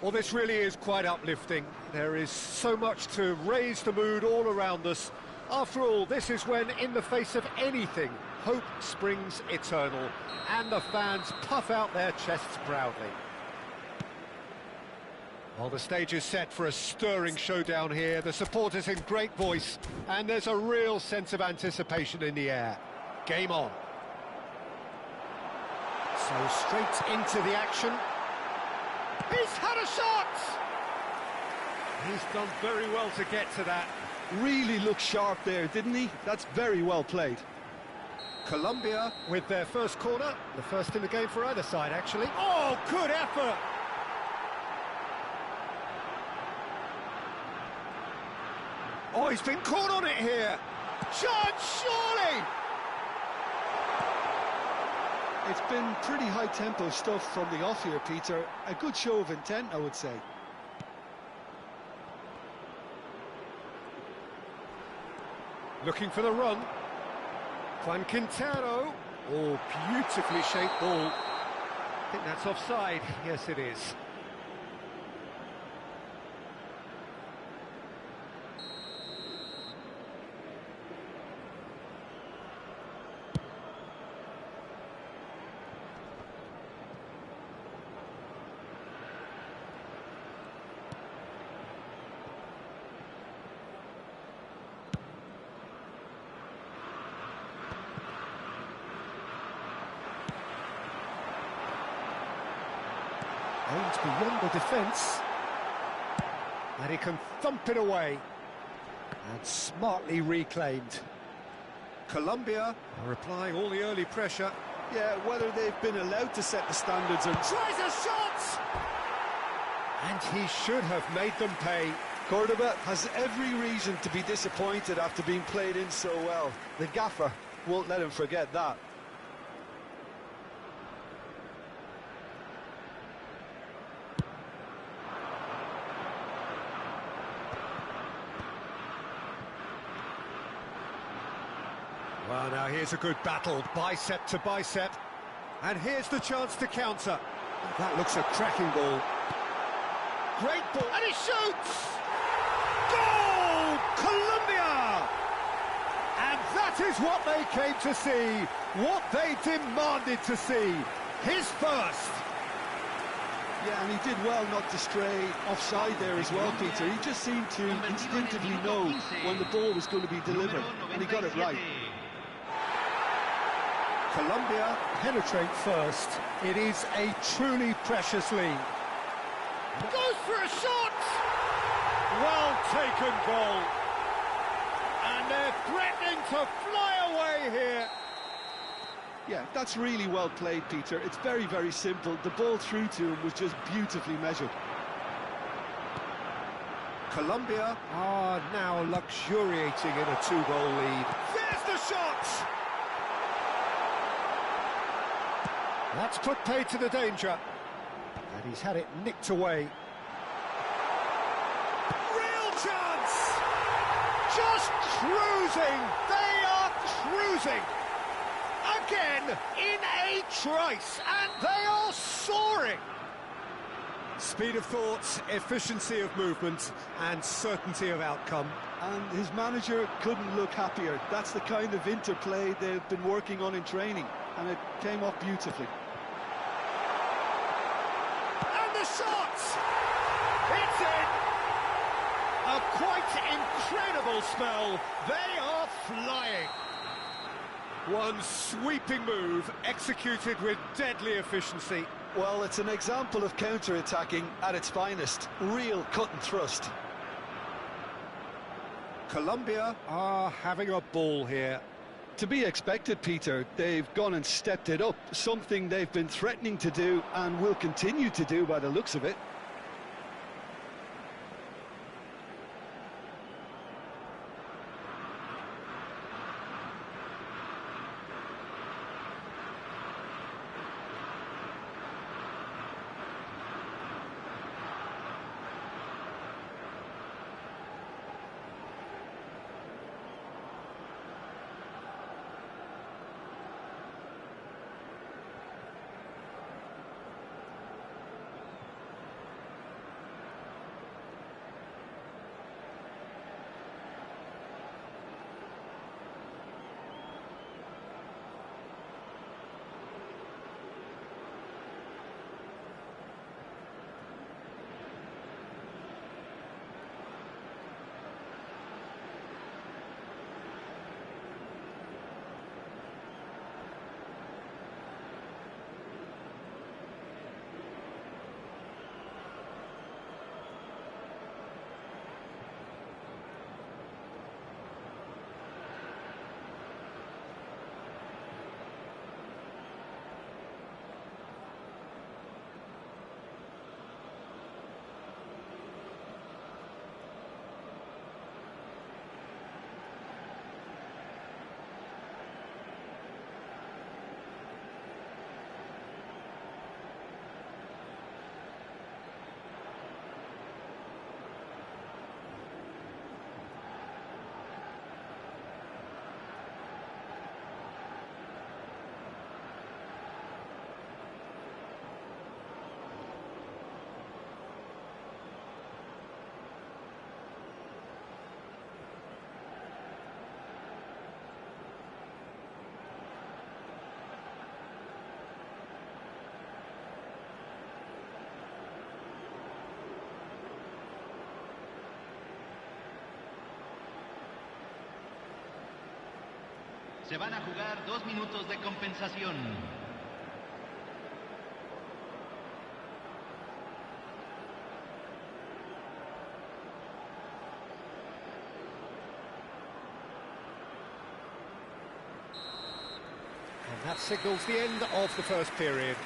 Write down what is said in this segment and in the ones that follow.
Well, this really is quite uplifting. There is so much to raise the mood all around us. After all, this is when, in the face of anything, hope springs eternal, and the fans puff out their chests proudly. Well, the stage is set for a stirring showdown here. The supporters in great voice, and there's a real sense of anticipation in the air. Game on. So straight into the action. He's had a shot! He's done very well to get to that. Really looked sharp there, didn't he? That's very well played. Colombia with their first corner, the first in the game for either side, actually. Oh, good effort! Oh, he's been caught on it here. Chance, surely! It's been pretty high-tempo stuff from the off here, Peter. A good show of intent, I would say. Looking for the run. Juan Quintero. Oh, beautifully shaped ball. I think that's offside. Yes, it is. Aimed beyond the defence, and he can thump it away, and smartly reclaimed. Colombia are applying all the early pressure. Yeah, whether they've been allowed to set the standards or... Tries a shot! And he should have made them pay. Cordoba has every reason to be disappointed after being played in so well. The gaffer won't let him forget that. Well, now here's a good battle, bicep to bicep. And here's the chance to counter. That looks a cracking ball. Great ball, and he shoots! Goal! Colombia! And that is what they came to see, what they demanded to see. His first. Yeah, and he did well not to stray offside there as well, Peter. He just seemed to instinctively know when the ball was going to be delivered, and he got it right. Colombia penetrate first. It is a truly precious lead. Goes for a shot! Well taken goal. And they're threatening to fly away here. Yeah, that's really well played, Peter. It's very, very simple. The ball through to him was just beautifully measured. Colombia are now luxuriating in a 2-goal lead. There's the shot! That's put paid to the danger. And he's had it nicked away. Real chance! Just cruising! They are cruising! Again, in a trice, and they are soaring! Speed of thought, efficiency of movement, and certainty of outcome. And his manager couldn't look happier. That's the kind of interplay they've been working on in training, and it came off beautifully. And the shot! It's in! A quite incredible spell. They are flying. One sweeping move executed with deadly efficiency. Well, it's an example of counter-attacking at its finest. Real cut and thrust. Colombia are having a ball here. To be expected, Peter. They've gone and stepped it up, something they've been threatening to do and will continue to do by the looks of it. Se van a jugar 2 minutos de compensación. And that signals the end of the first period.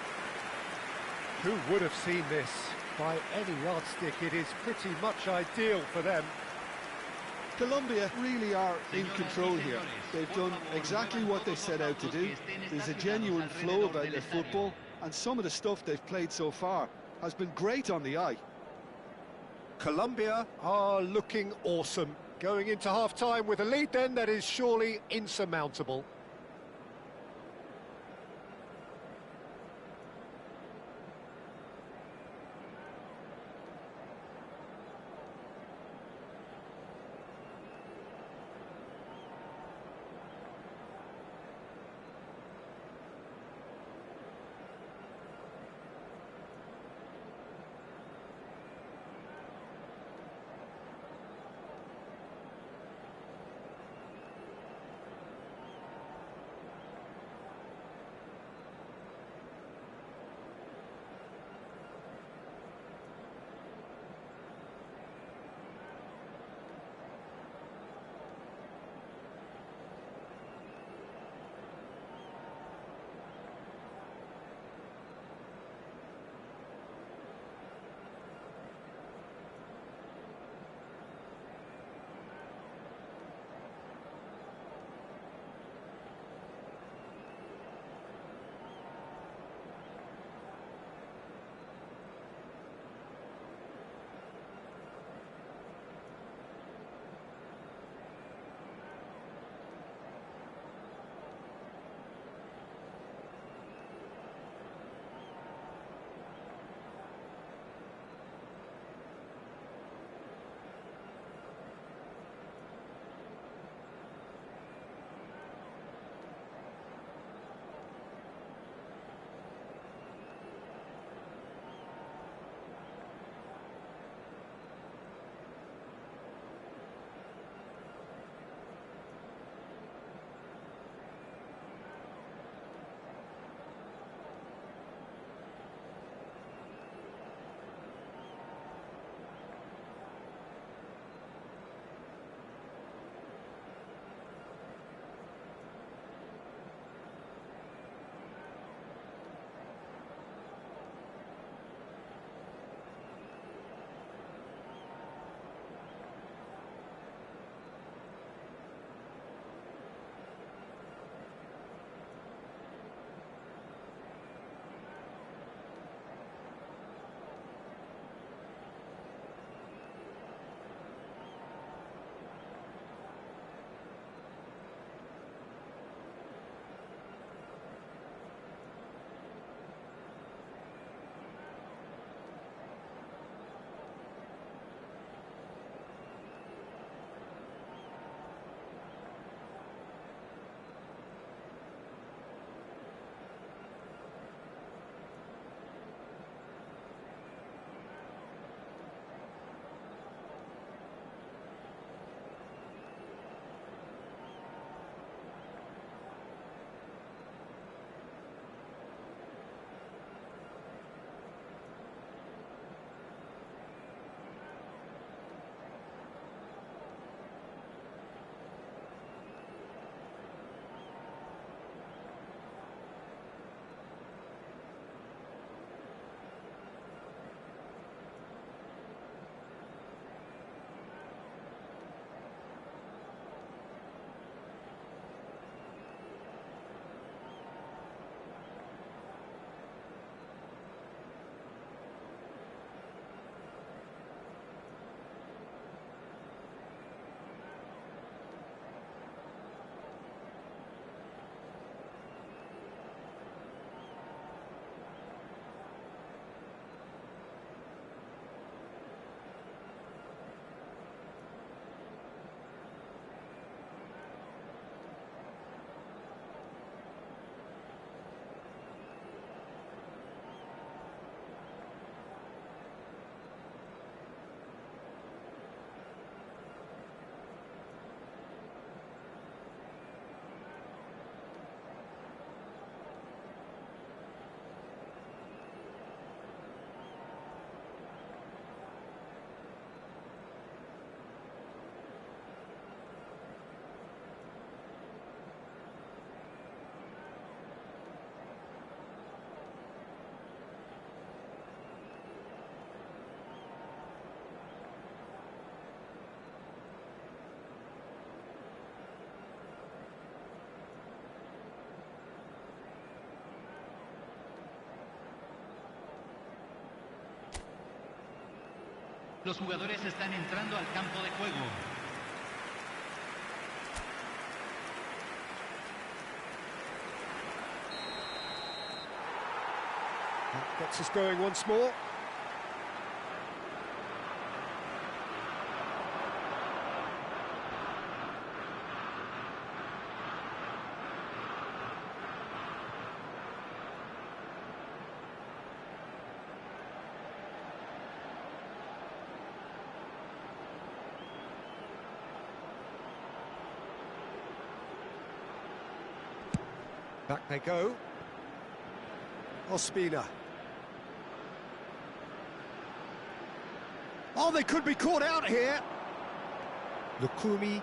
Who would have seen this? By any yardstick, it is pretty much ideal for them. Colombia really are in control here. They've done exactly what they set out to do. There's a genuine flow about their football, and some of the stuff they've played so far has been great on the eye. Colombia are looking awesome. Going into half-time with a lead then that is surely insurmountable. Los jugadores están entrando al campo de juego. That gets us going once more. Back they go. Ospina. Oh, they could be caught out here. Lukumi.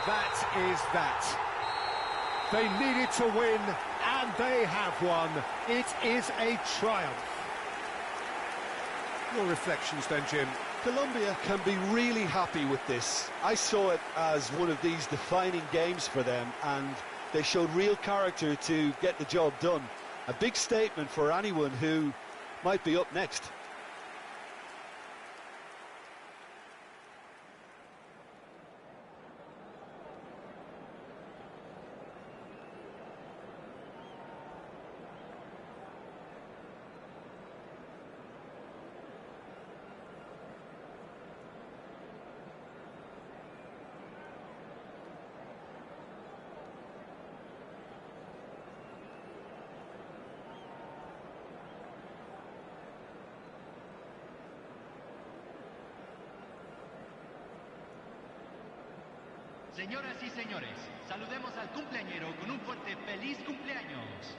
that is that. They needed to win, and they have won. It is a triumph. Your reflections then, Jim? Colombia can be really happy with this. I saw it as one of these defining games for them, and they showed real character to get the job done. A big statement for anyone who might be up next. Señoras y señores, saludemos al cumpleañero con un fuerte feliz cumpleaños.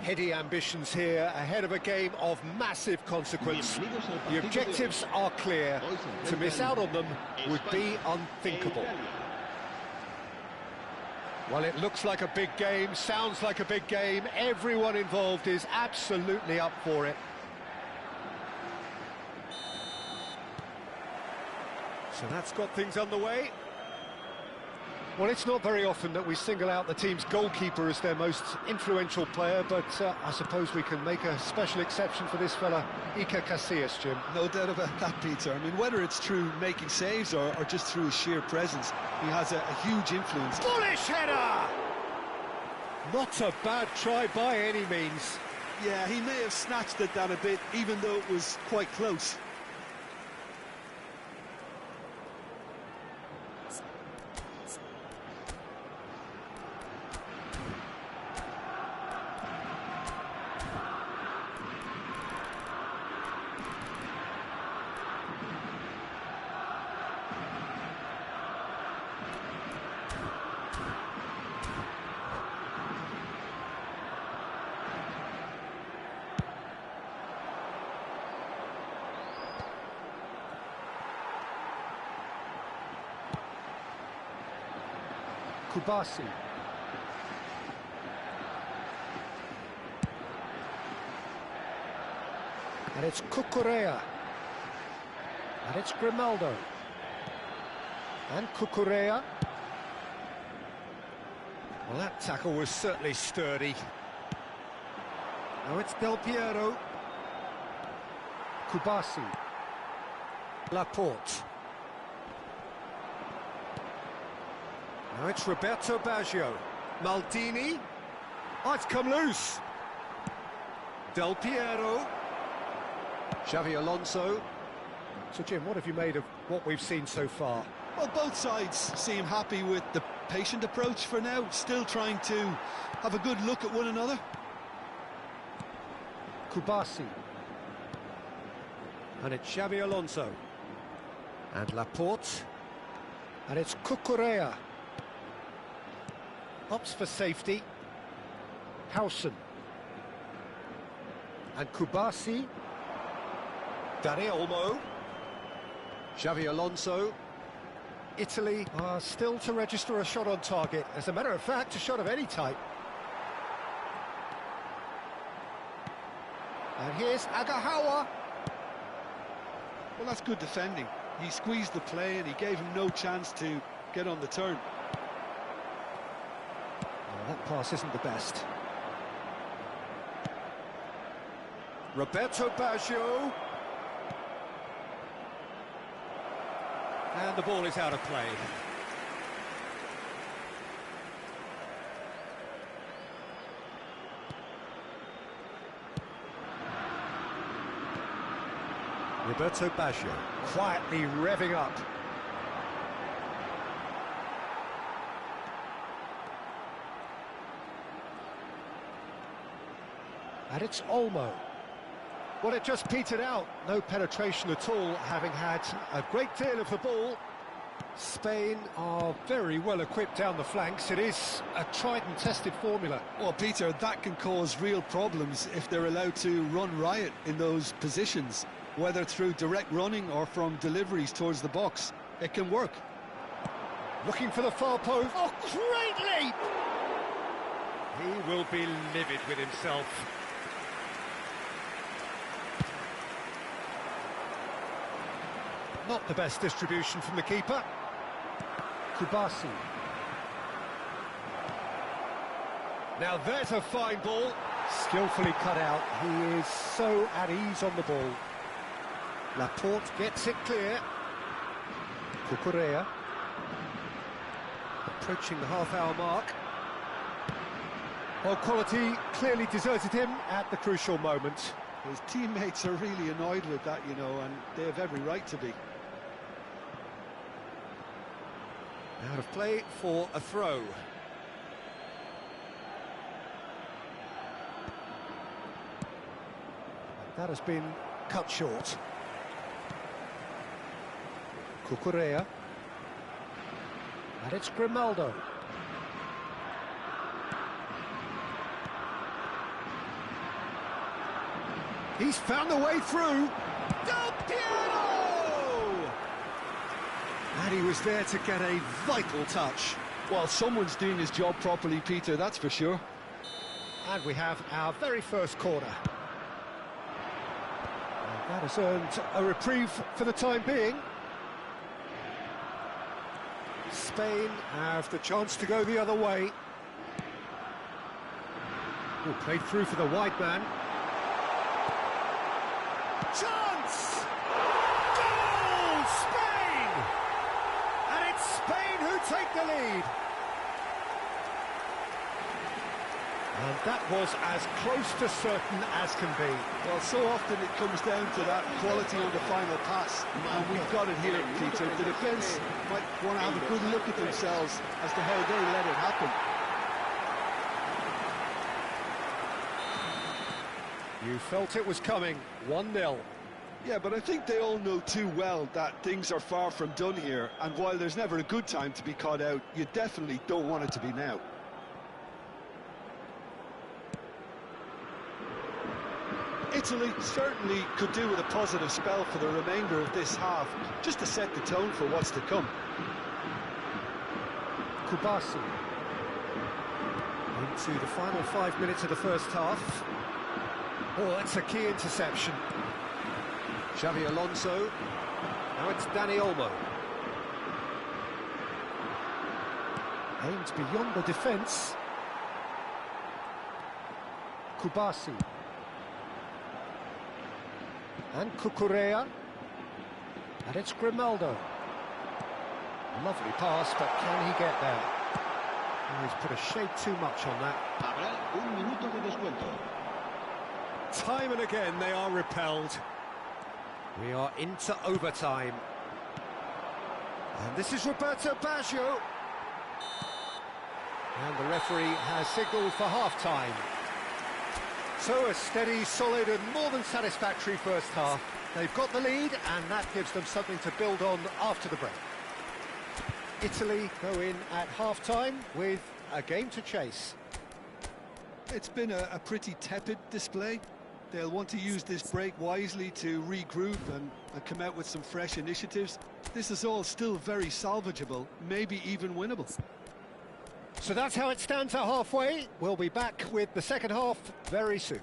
Heady ambitions here, ahead of a game of massive consequence. The objectives are clear. To miss out on them would be unthinkable. Well, it looks like a big game, sounds like a big game. Everyone involved is absolutely up for it. So that's got things underway. Well, it's not very often that we single out the team's goalkeeper as their most influential player, but I suppose we can make a special exception for this fella, Iker Casillas, Jim. No doubt about that, Peter. I mean, whether it's through making saves or just through his sheer presence, he has a huge influence. Bullish header! Not a bad try by any means. Yeah, he may have snatched at that a bit, even though it was quite close. Kubasi. And it's Cucurella. And it's Grimaldo. And Cucurella. Well, that tackle was certainly sturdy. Now it's Del Piero. Kubasi. Laporte. Now it's Roberto Baggio. Maldini. Oh, it's come loose. Del Piero. Xavi Alonso. So, Jim, what have you made of what we've seen so far? Well, both sides seem happy with the patient approach for now, still trying to have a good look at one another. Kubasi. And it's Xavi Alonso. And Laporte. And it's Cucurella. Opts for safety. Howson. And Kubasi. Dani Olmo. Xavi Alonso. Italy are still to register a shot on target. As a matter of fact, a shot of any type. And here's Agahawa. Well, that's good defending. He squeezed the play and he gave him no chance to get on the turn. That pass isn't the best. Roberto Baggio. And the ball is out of play. Roberto Baggio quietly revving up. And it's Olmo. Well, it just petered out. No penetration at all, having had a great deal of the ball. Spain are very well equipped down the flanks. It is a tried and tested formula. Well, Peter, that can cause real problems if they're allowed to run riot in those positions, whether through direct running or from deliveries towards the box. It can work. Looking for the far post. Oh, great leap! He will be livid with himself. Not the best distribution from the keeper. Kubasi. Now there's a fine ball. Skillfully cut out. He is so at ease on the ball. Laporte gets it clear. Cucurella. Approaching the half-hour mark. Well, quality clearly deserted him at the crucial moment. His teammates are really annoyed with that, you know, and they have every right to be. Out of play for a throw. That has been cut short. Cucurella. And it's Grimaldo. He's found the way through. Del Piero! And he was there to get a vital touch. Well, someone's doing his job properly, Peter, that's for sure. And we have our very first corner. And that has earned a reprieve for the time being. Spain have the chance to go the other way. Oh, played through for the wide man. Chance! Goal! Spain! And it's Spain who take the lead. And that was as close to certain as can be. Well, so often it comes down to that quality on the final pass, and we've got it here, Peter. The defence might want to have a good look at themselves as to how they let it happen. You felt it was coming, 1-0. Yeah, but I think they all know too well that things are far from done here, and while there's never a good time to be caught out, you definitely don't want it to be now. Italy certainly could do with a positive spell for the remainder of this half, just to set the tone for what's to come. Kubasi. Into the final 5 minutes of the first half. Oh, that's a key interception. Xavi Alonso. Now it's Dani Olmo. Aimed beyond the defence. Kubasi. And Cucurella. And it's Grimaldo. Lovely pass, but can he get there? Oh, he's put a shade too much on that. Habrá un minuto de descuento. Time and again they are repelled. We are into overtime. And this is Roberto Baggio. And the referee has signalled for half-time. So a steady, solid and more than satisfactory first half. They've got the lead and that gives them something to build on after the break. Italy go in at half-time with a game to chase. It's been a pretty tepid display. They'll want to use this break wisely to regroup and come out with some fresh initiatives. This is all still very salvageable, maybe even winnable. So that's how it stands at halfway. We'll be back with the second half very soon.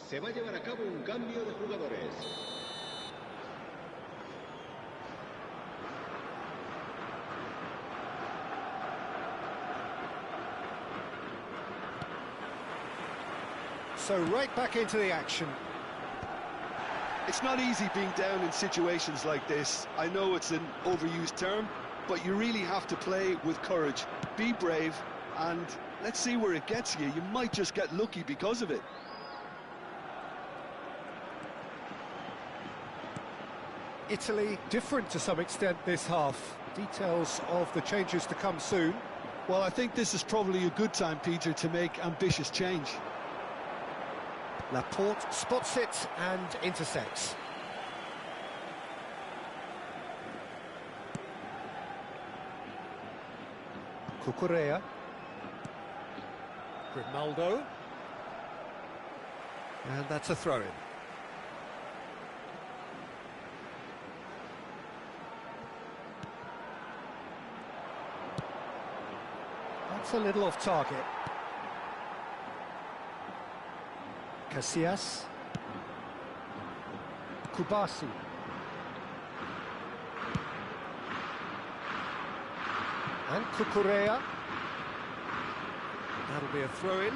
Se va a llevar a cabo un cambio de jugadores. So right back into the action. It's not easy being down in situations like this. I know it's an overused term, but you really have to play with courage. Be brave, and let's see where it gets you. You might just get lucky because of it. Italy different to some extent this half. Details of the changes to come soon. Well, I think this is probably a good time, Peter, to make ambitious change. Laporte spots it and intercepts. Cucurella. Grimaldo. And that's a throw-in. That's a little off target. Casillas. Kubasi. And Cucurella. That'll be a throw-in.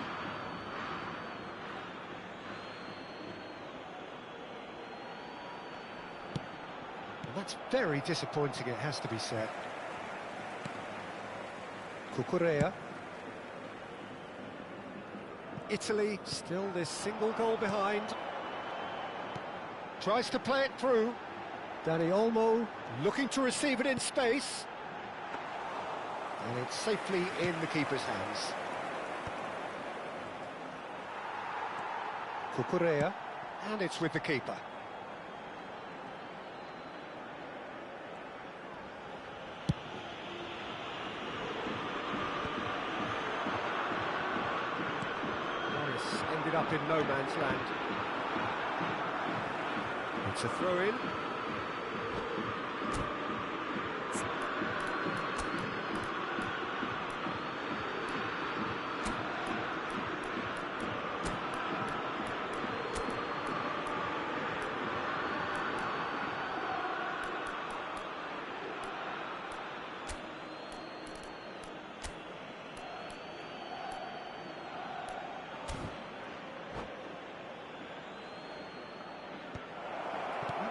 And that's very disappointing, it has to be said. Cucurella. Italy still this single goal behind. Tries to play it through. Dani Olmo looking to receive it in space. And it's safely in the keeper's hands. Cucurella, and it's with the keeper. Ended up in no man's land. It's a throw-in.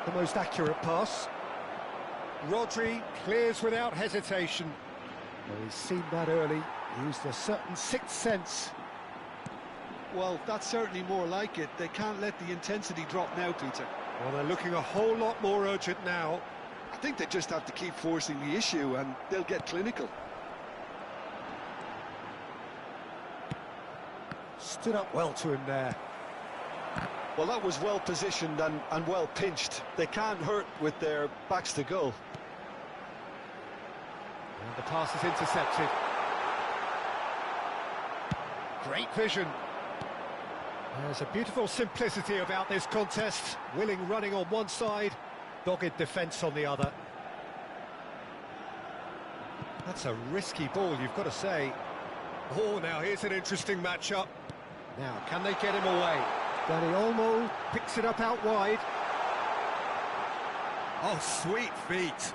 The most accurate pass. Rodri clears without hesitation. Well, he's seen that early, used a certain sixth sense. Well, that's certainly more like it. They can't let the intensity drop now, Peter. Well, they're looking a whole lot more urgent now. I think they just have to keep forcing the issue and they'll get clinical. Stood up well to him there. Well, that was well positioned and well pinched. They can't hurt with their backs to goal. And the pass is intercepted. Great vision. There's a beautiful simplicity about this contest. Willing running on one side, dogged defence on the other. That's a risky ball, you've got to say. Oh, now here's an interesting matchup. Now, can they get him away? Dani Olmo picks it up out wide. Oh, sweet feet.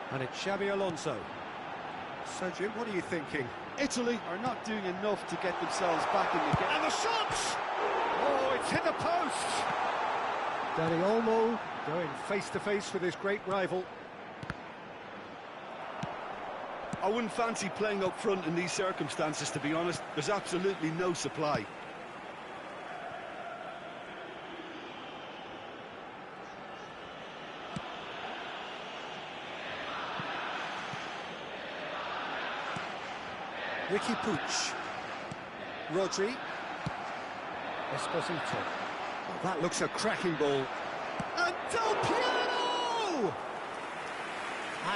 And it's Xabi Alonso. So, Jim, what are you thinking? Italy are not doing enough to get themselves back in the game. And the shots! Oh, it's hit the post! Dani Olmo going face-to-face with his great rival. I wouldn't fancy playing up front in these circumstances, to be honest. There's absolutely no supply. Ricky Puig. Rodri. Esposito. Oh, that looks a cracking ball. And Del Piero!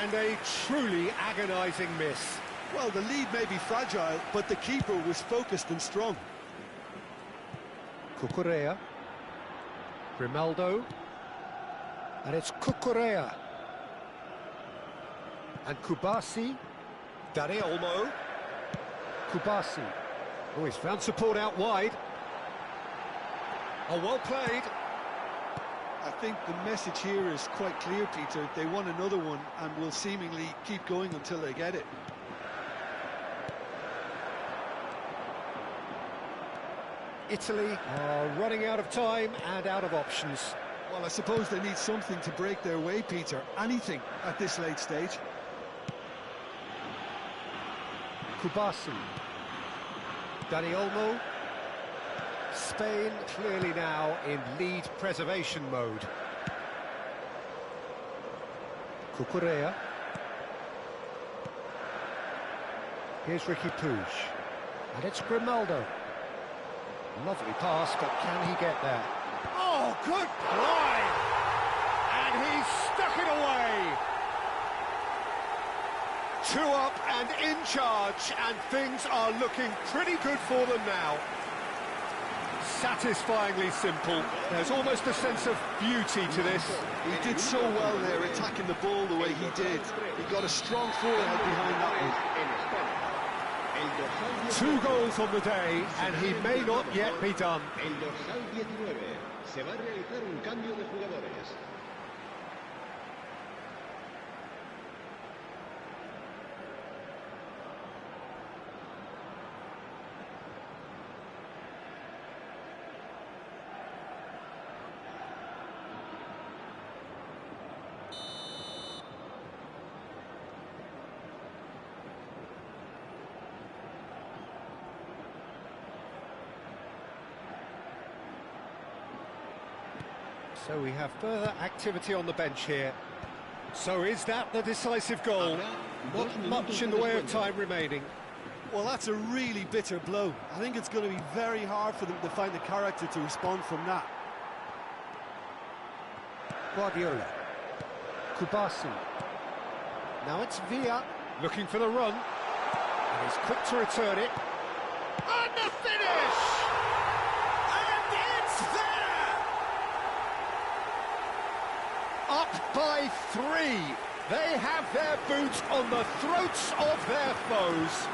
And a truly agonising miss. Well, the lead may be fragile, but the keeper was focused and strong. Cucurella. Grimaldo. And it's Cucurella. And Kubasi. Dani Olmo. Kubasi. Oh, he's found support out wide. Oh, well played. I think the message here is quite clear, Peter. They want another one and will seemingly keep going until they get it. Italy are running out of time and out of options. Well, I suppose they need something to break their way, Peter. Anything at this late stage. Kubasi. Dani Olmo. Spain clearly now in lead preservation mode. Cucurella. Here's Ricky Puig. And it's Grimaldo. Lovely pass, but can he get there? Oh, good line! And he's stuck it away! 2 up and in charge, and things are looking pretty good for them now. Satisfyingly simple. There's almost a sense of beauty to this. He did so well there, attacking the ball the way he did. He got a strong forehand behind that one. 2 goals on the day, and he may not yet be done. So we have further activity on the bench here. So is that the decisive goal? Not much in the way of time remaining. Well, that's a really bitter blow. I think it's going to be very hard for them to find the character to respond from that. Guardiola. Kubasu. Now it's Villa looking for the run. And he's quick to return it. And the finish! And it's there! Up by 3. They have their boots on the throats of their foes.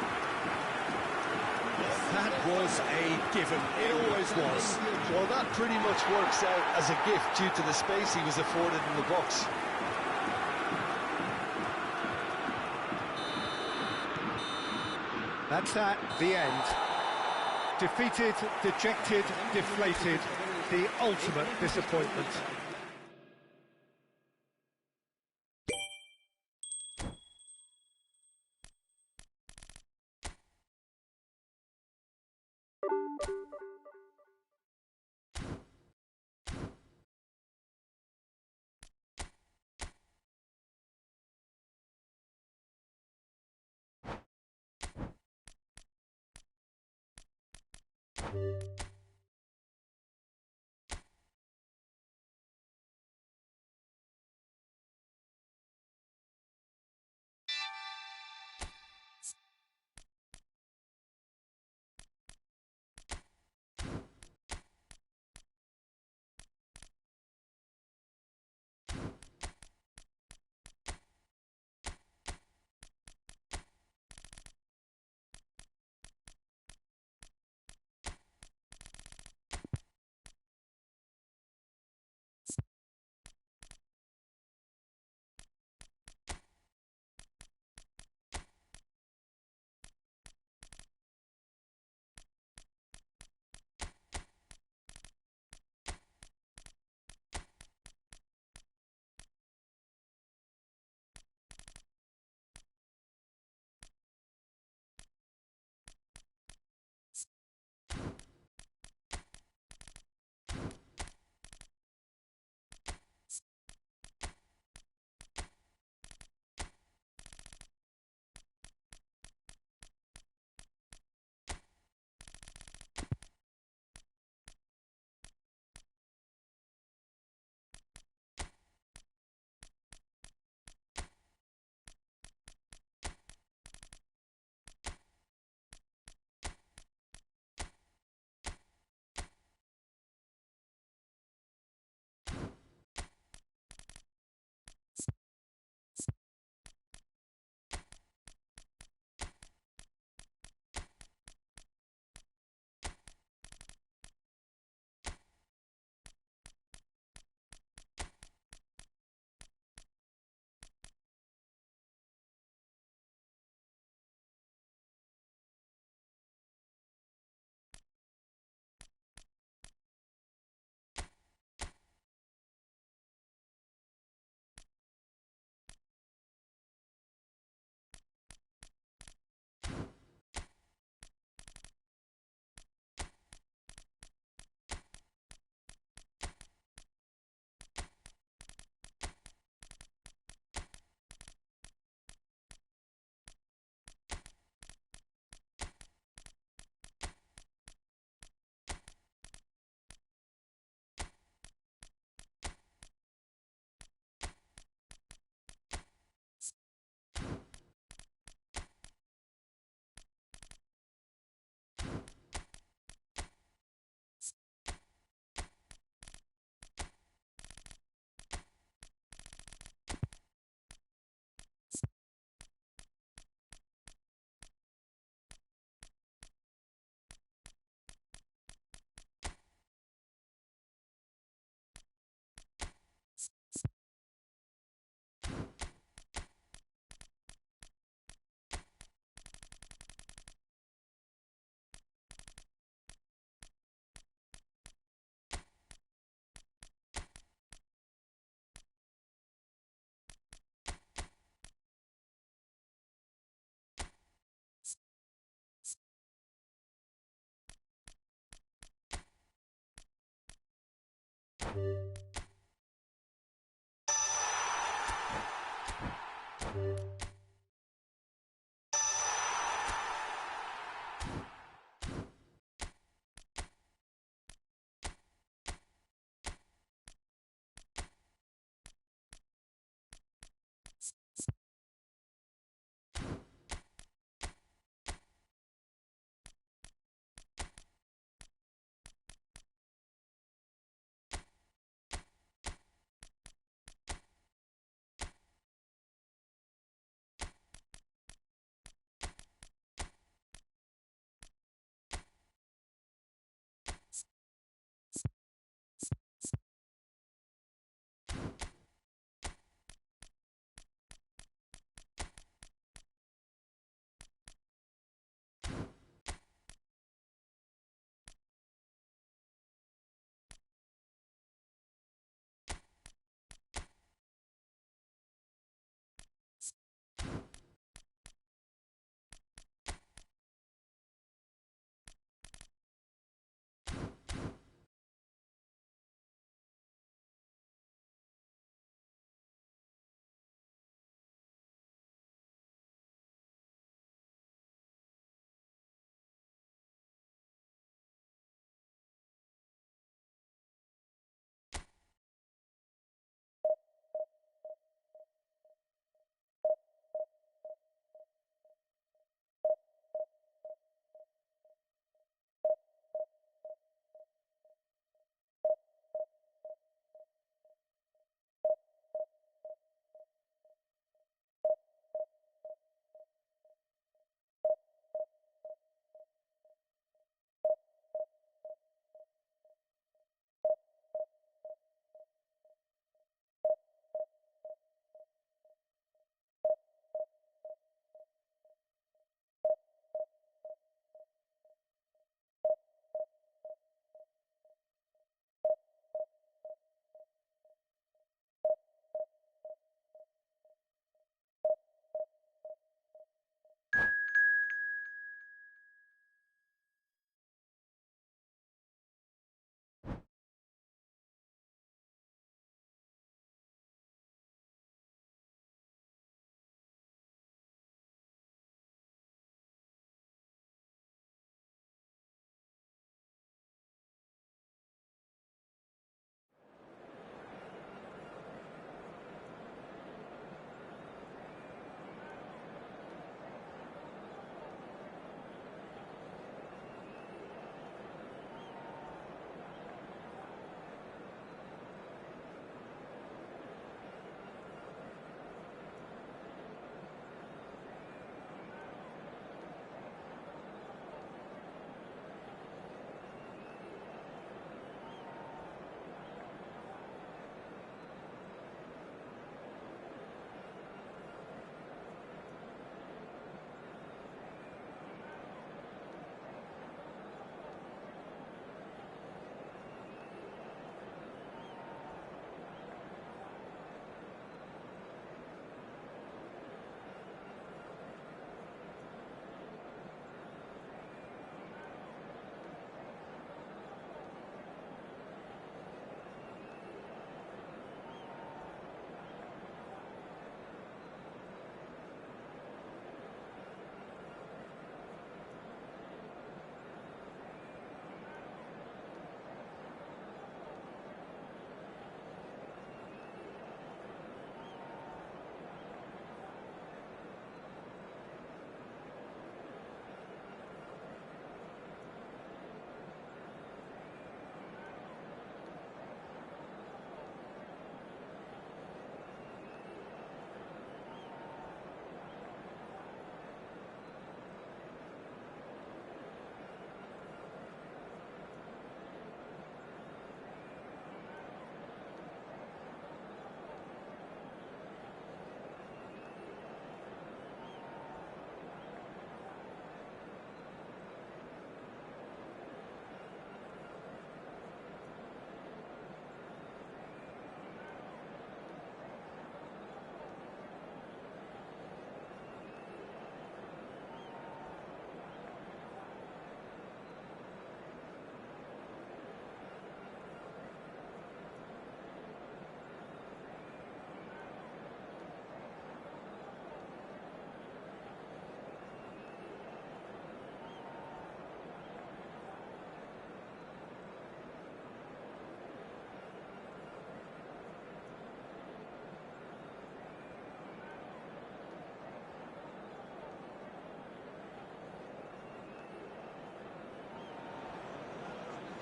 That was a given. It always was. Well, that pretty much works out as a gift due to the space he was afforded in the box. That's that, the end. Defeated, dejected, deflated, the ultimate disappointment.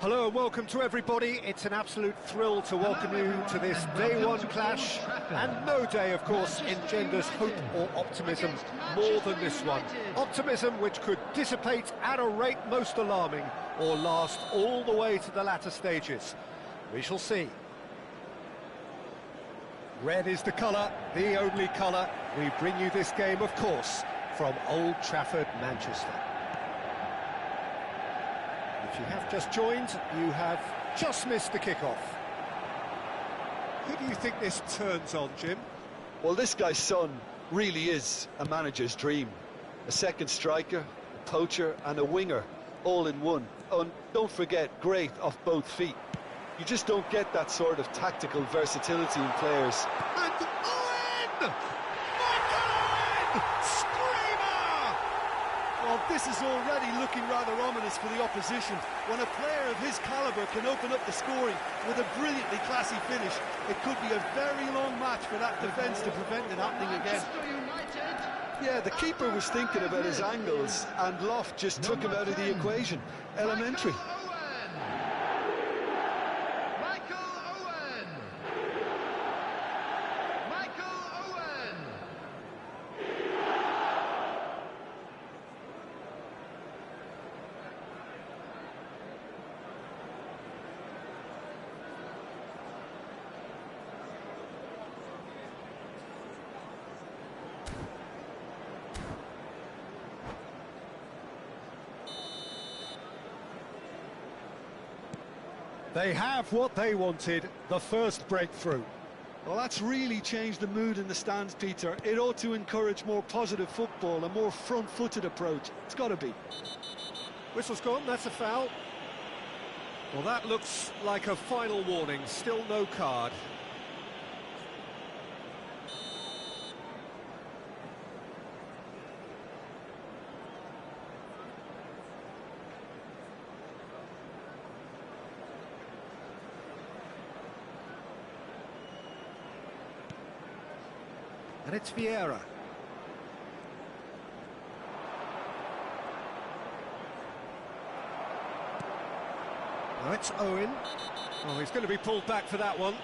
Hello and welcome to everybody. It's an absolute thrill to welcome you to this day one clash, and no day, of course, engenders hope or optimism more than this one. Optimism which could dissipate at a rate most alarming or last all the way to the latter stages. We shall see. Red is the colour, the only colour. We bring you this game, of course, from Old Trafford, Manchester. If you have just joined, you have just missed the kickoff. Who do you think this turns on, Jim? Well, this guy's son really is a manager's dream. A second striker, a poacher and a winger, all in one. Oh, and don't forget, great off both feet. You just don't get that sort of tactical versatility in players. And Owen! Michael Owen! Screamer! Well, this is already looking rather ominous for the opposition. When a player of his calibre can open up the scoring with a brilliantly classy finish, it could be a very long match for that defence to prevent it happening again. Yeah, the keeper was thinking about his angles, and Loft just took him out of the equation. Elementary. They have what they wanted, the first breakthrough. Well, that's really changed the mood in the stands, Peter. It ought to encourage more positive football, a more front-footed approach. It's got to be. Whistle's gone, that's a foul. Well, that looks like a final warning, still no card. And it's Vieira. Now it's Owen. Oh, he's going to be pulled back for that one.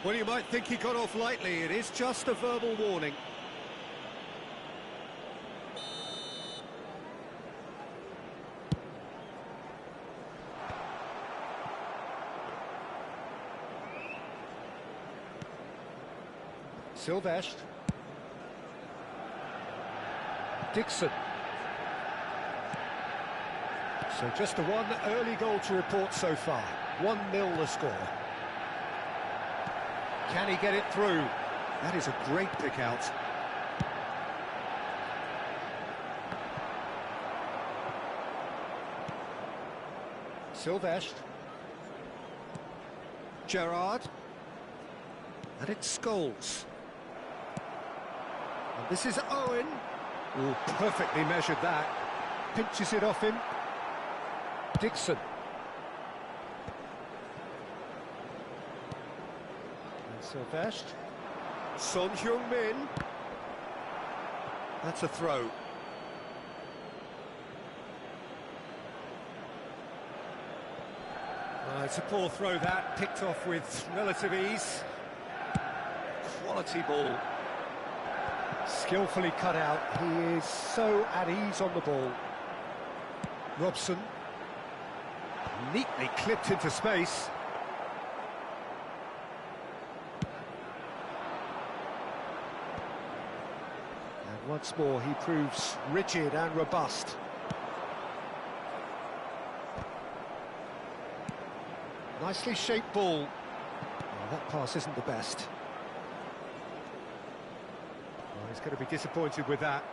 Well, you might think he got off lightly. It is just a verbal warning. Silvestre. Dixon. So just the one early goal to report so far. 1-0 the score. Can he get it through? That is a great pick out. Silvestre. Gerrard. And it's Scholes. And this is Owen. Oh, perfectly measured that. Pinches it off him. Dixon. And Silvestre. Son Heung-min. That's a throw. It's a poor throw that, picked off with relative ease. Quality ball. Skillfully cut out. He is so at ease on the ball. Robson. Neatly clipped into space. And once more he proves rigid and robust. Nicely shaped ball. Oh, that pass isn't the best. Oh, he's going to be disappointed with that.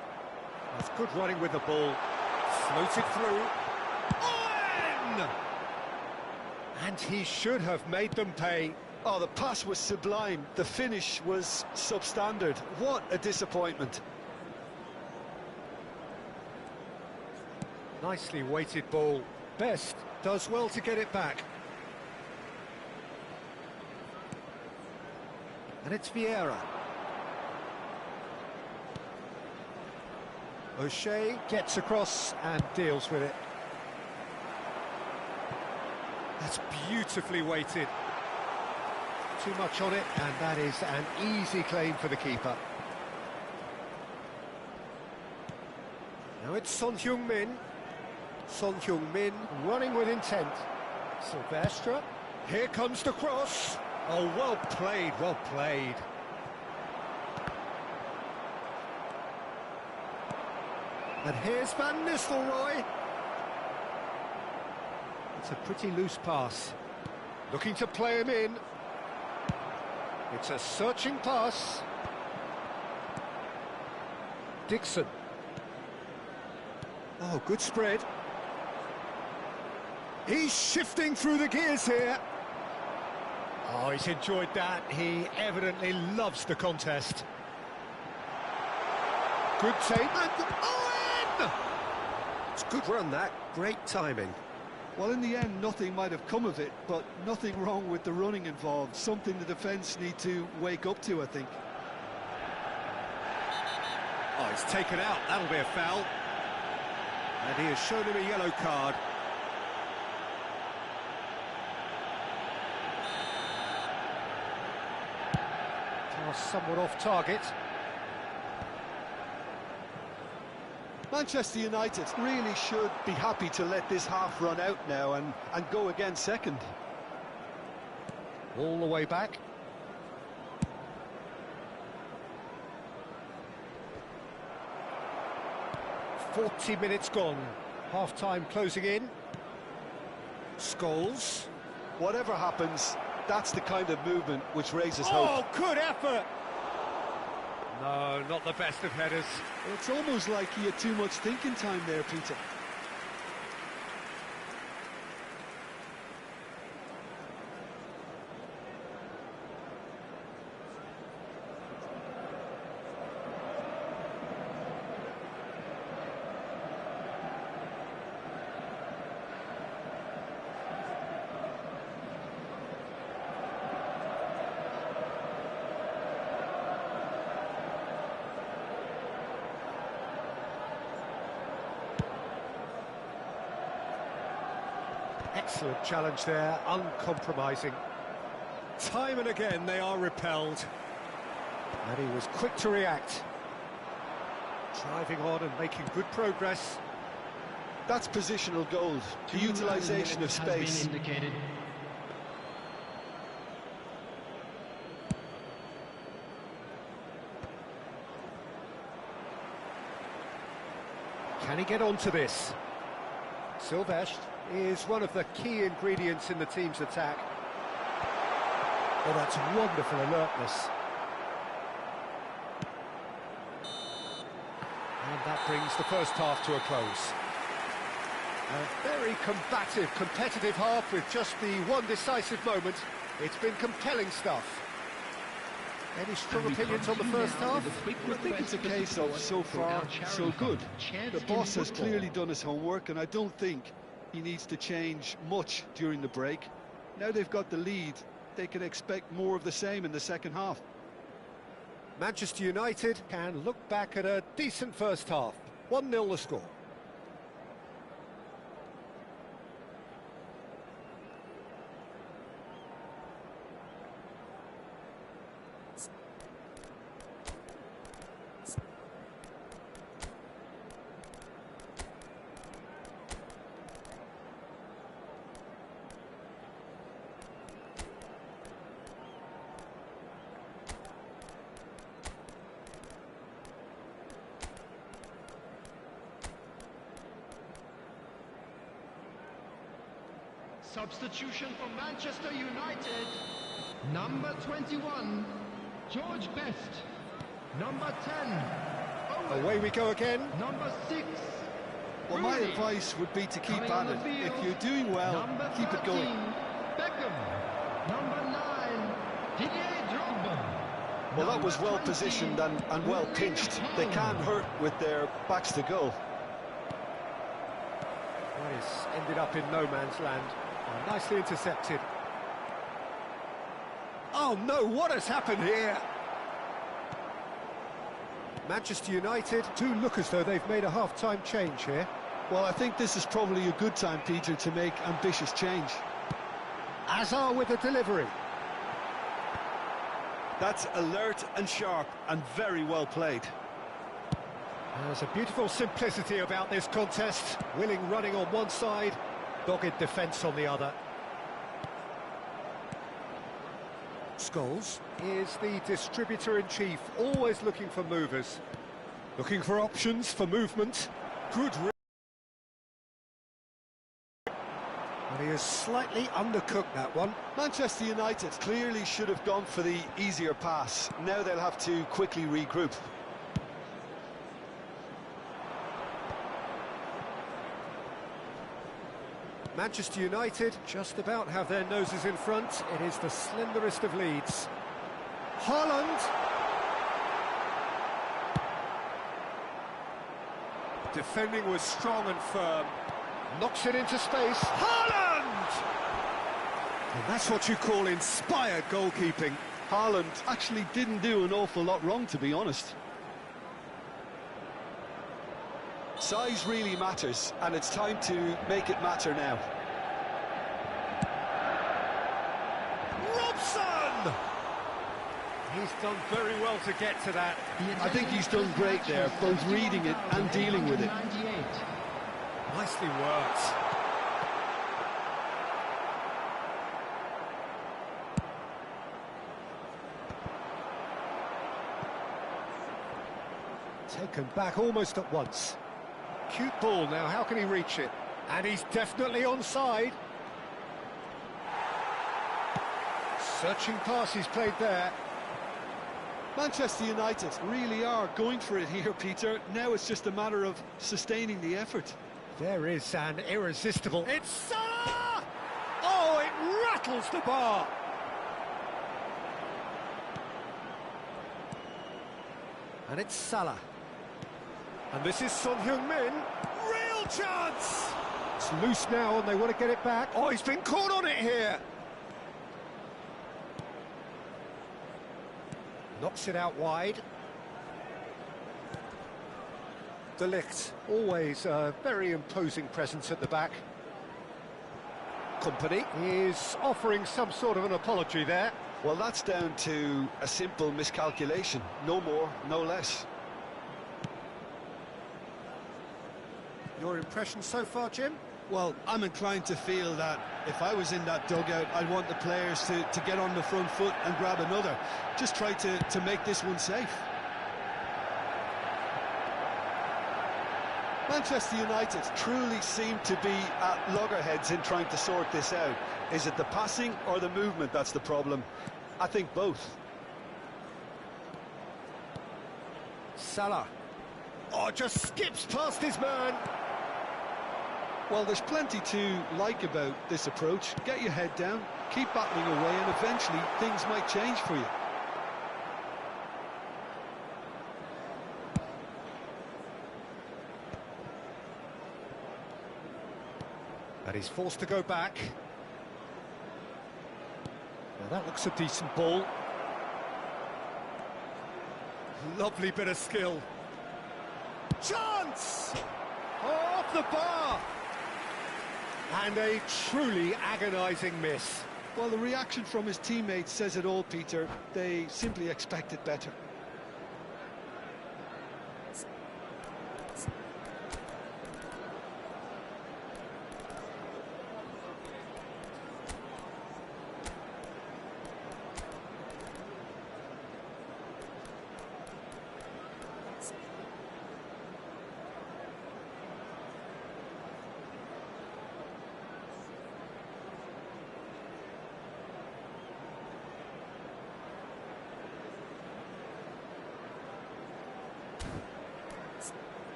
That's good running with the ball. Floated through. Owen! And he should have made them pay. Oh, the pass was sublime. The finish was substandard. What a disappointment. Nicely weighted ball. Best does well to get it back. And it's Vieira. O'Shea gets across and deals with it. That's beautifully weighted. Too much on it, and that is an easy claim for the keeper. Now it's Son Heung-min. Son Heung-min running with intent. Silvestre. Here comes the cross. Oh, well played, well played. And here's Van Nistelrooy. It's a pretty loose pass. Looking to play him in. It's a searching pass. Dixon. Oh, good spread. He's shifting through the gears here. Oh, he's enjoyed that. He evidently loves the contest. Good take. And, oh, in! It's a good run, that. Great timing. Well, in the end, nothing might have come of it, but nothing wrong with the running involved. Something the defence need to wake up to, I think. Oh, he's taken out. That'll be a foul. And he has shown him a yellow card. Pass somewhat off target. Manchester United really should be happy to let this half run out now and go again second. All the way back. "40 minutes gone. Half-time closing in. Scholes. Whatever happens, that's the kind of movement which raises hope. Oh, good effort! No, not the best of headers. It's almost like he had too much thinking time there, Peter. Excellent challenge there, uncompromising. Time and again they are repelled. And he was quick to react. Driving on and making good progress. That's positional gold, the utilisation of space. Can he get onto this? Silvestre is one of the key ingredients in the team's attack. Oh, that's wonderful alertness. And that brings the first half to a close. A very combative, competitive half with just the one decisive moment. It's been compelling stuff. Any strong opinions on the first half? I think it's a case of so far, so good. The boss has clearly done his homework, and I don't think he needs to change much during the break. Now they've got the lead, they can expect more of the same in the second half. Manchester United can look back at a decent first half. 1-0 the score. Substitution for Manchester United. Number 21, George Best. Number 10, Owen. Away we go again. Number 6, Well, my Rooney. advice would be to keep Coming at on the it. field, If you're doing well, number keep it 13, going. Beckham. Number 9, Didier Drogba. Well, that was Number well 20, positioned and well Willie pinched. Hall. They can't hurt with their backs to goal. Well, it's ended up in no man's land. Oh, nicely intercepted. Oh no, what has happened here? Manchester United do look as though they've made a half-time change here. Well, I think this is probably a good time, Peter, to make ambitious change. Hazard with the delivery. That's alert and sharp and very well played. There's a beautiful simplicity about this contest. Willing running on one side, dogged defence on the other. Scholes is the distributor-in-chief, always looking for movers. Looking for options for movement. Good. But he has slightly undercooked that one. Manchester United clearly should have gone for the easier pass. Now they'll have to quickly regroup. Manchester United just about have their noses in front. It is the slenderest of leads. Haaland. Defending was strong and firm. Knocks it into space. Haaland! And that's what you call inspired goalkeeping. Haaland actually didn't do an awful lot wrong, to be honest. Size really matters, and it's time to make it matter now. Robson! He's done very well to get to that. I think he's done great there, both reading it and dealing with it. Nicely worked. Taken back almost at once. Cute ball now, how can he reach it? And he's definitely onside. Searching pass he's played there. Manchester United really are going for it here, Peter. Now it's just a matter of sustaining the effort. There is an irresistible... It's Salah! Oh, it rattles the bar! And it's Salah. And this is Son Heung-min. Real chance! It's loose now and they want to get it back. Oh, he's been caught on it here! Knocks it out wide. De Ligt, always a very imposing presence at the back. Company is offering some sort of an apology there. Well, that's down to a simple miscalculation. No more, no less. Your impression so far, Jim? Well, I'm inclined to feel that if I was in that dugout, I'd want the players to get on the front foot and grab another. Just try to make this one safe. Manchester United truly seem to be at loggerheads in trying to sort this out. Is it the passing or the movement that's the problem? I think both. Salah. Oh, just skips past his man. Well, there's plenty to like about this approach. Get your head down, keep battling away, and eventually things might change for you. And he's forced to go back. Now that looks a decent ball. Lovely bit of skill. Chance! Off the bar! And a truly agonising miss. Well, the reaction from his teammates says it all, Peter. They simply expected better.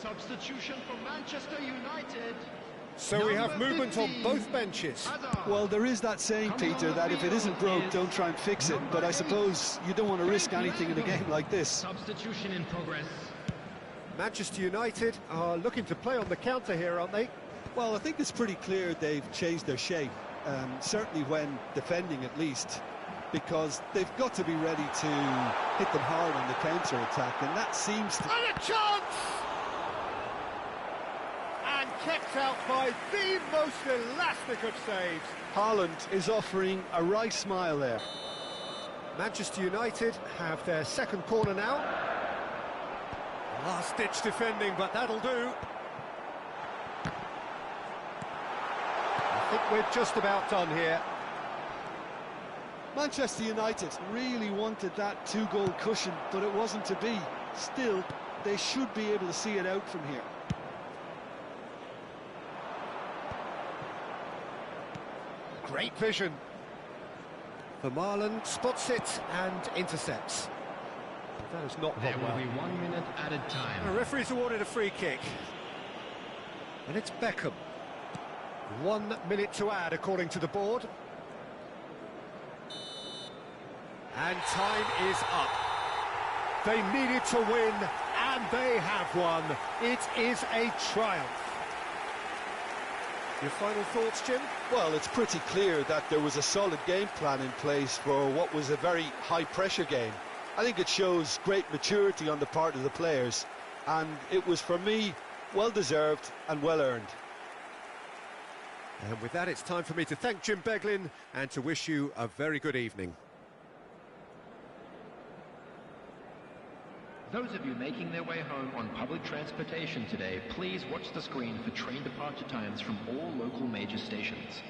Substitution for Manchester United. So we have movement on both benches. Well, there is that saying, Peter, that if it isn't broke, don't try and fix it. But I suppose you don't want to risk anything in a game like this. Substitution in progress. Manchester United are looking to play on the counter here, aren't they? Well, I think it's pretty clear they've changed their shape, certainly when defending at least, because they've got to be ready to hit them hard on the counter-attack, and that seems to... And a chance! And kept out by the most elastic of saves. Haaland is offering a wry smile there. Manchester United have their second corner now. Last-ditch defending, but that'll do. I think we're just about done here. Manchester United really wanted that two-goal cushion, but it wasn't to be. Still, they should be able to see it out from here. Great vision. Vermaelen spots it and intercepts. That has not There gone will well. be 1 minute added time. The referee's awarded a free kick. And it's Beckham. 1 minute to add, according to the board. And time is up. They needed to win, and they have won. It is a triumph. Your final thoughts, Jim? Well, it's pretty clear that there was a solid game plan in place for what was a very high-pressure game. I think it shows great maturity on the part of the players, and it was, for me, well-deserved and well-earned. And with that, it's time for me to thank Jim Beglin and to wish you a very good evening. Those of you making their way home on public transportation today, please watch the screen for train departure times from all local major stations.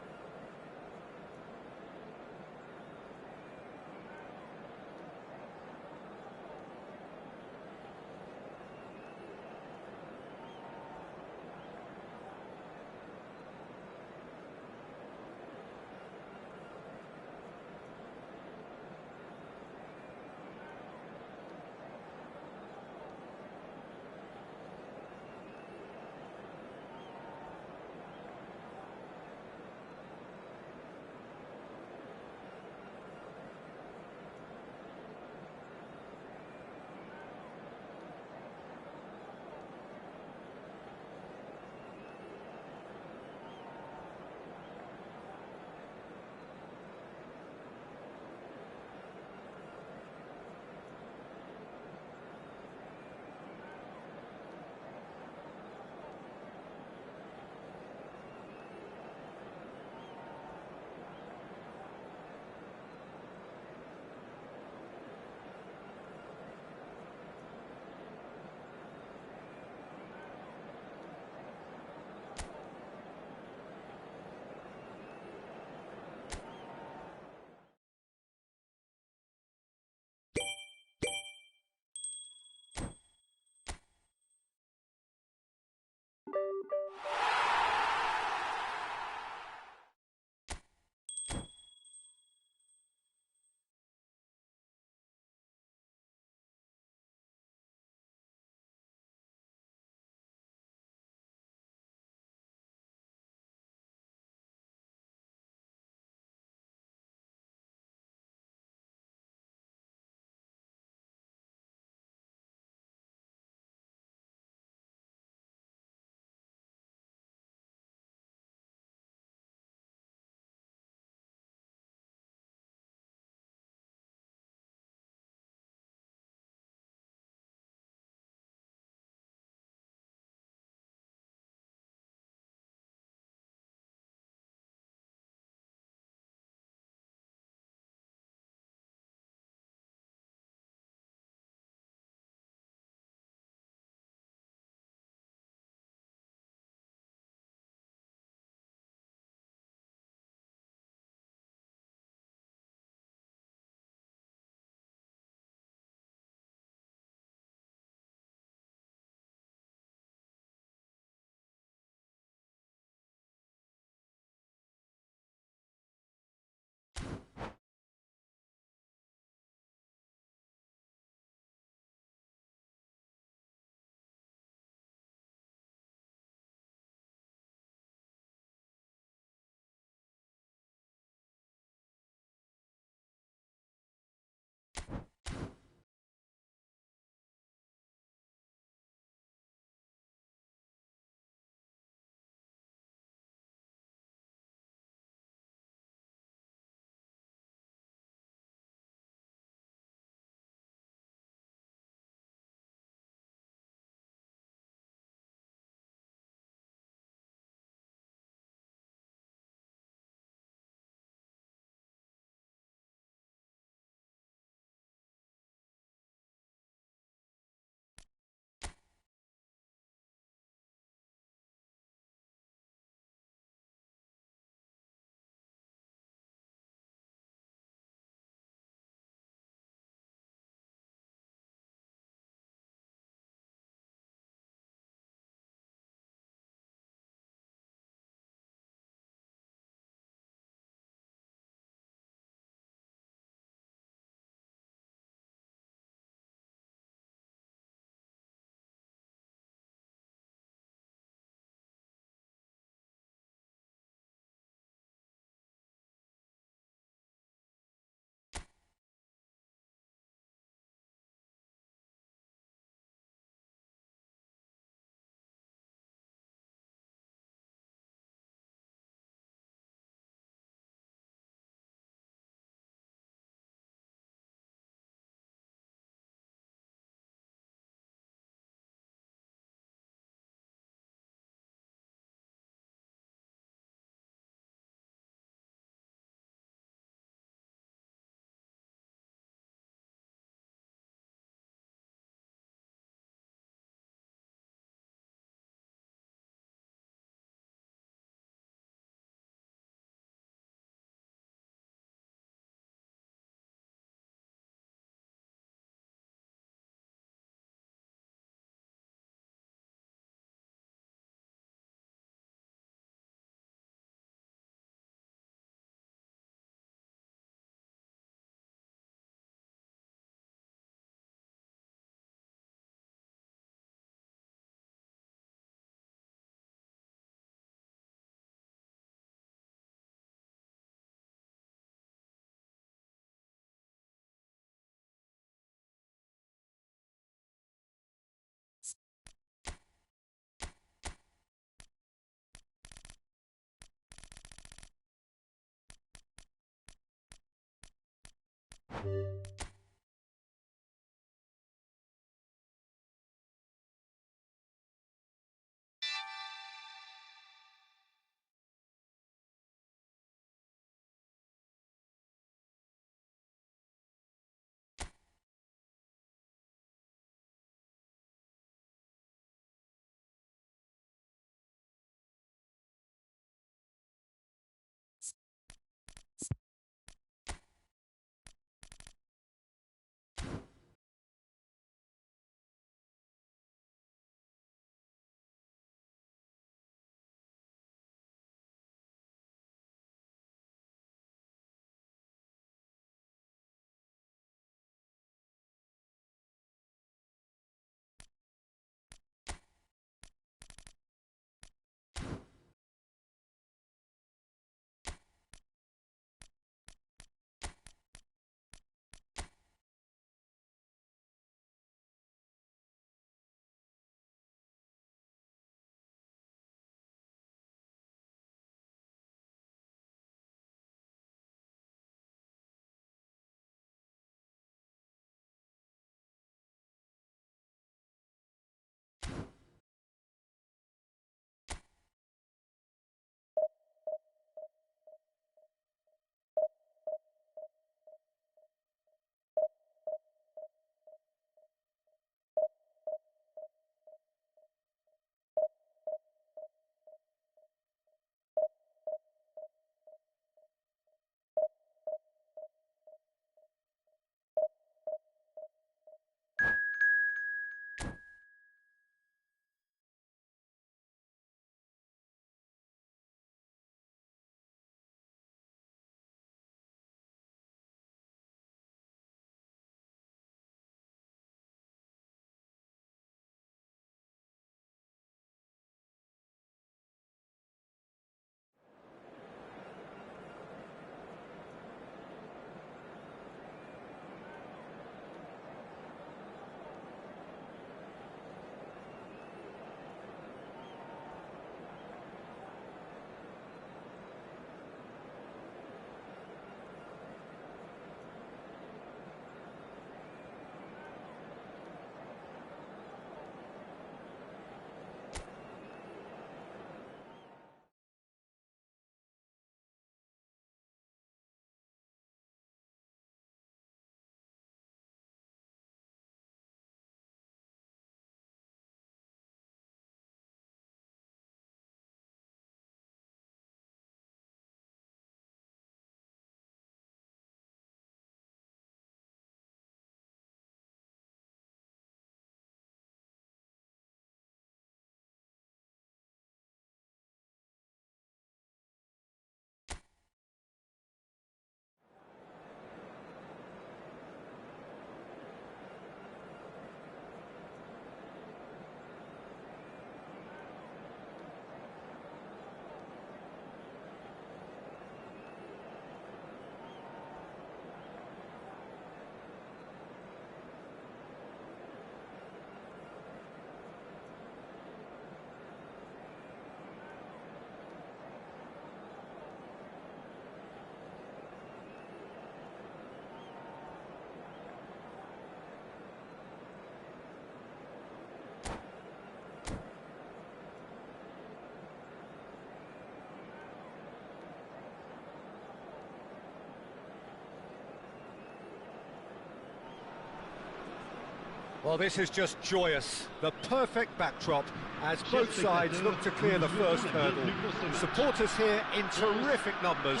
Well, this is just joyous. The perfect backdrop as both sides look to clear the first hurdle. Supporters here in terrific numbers.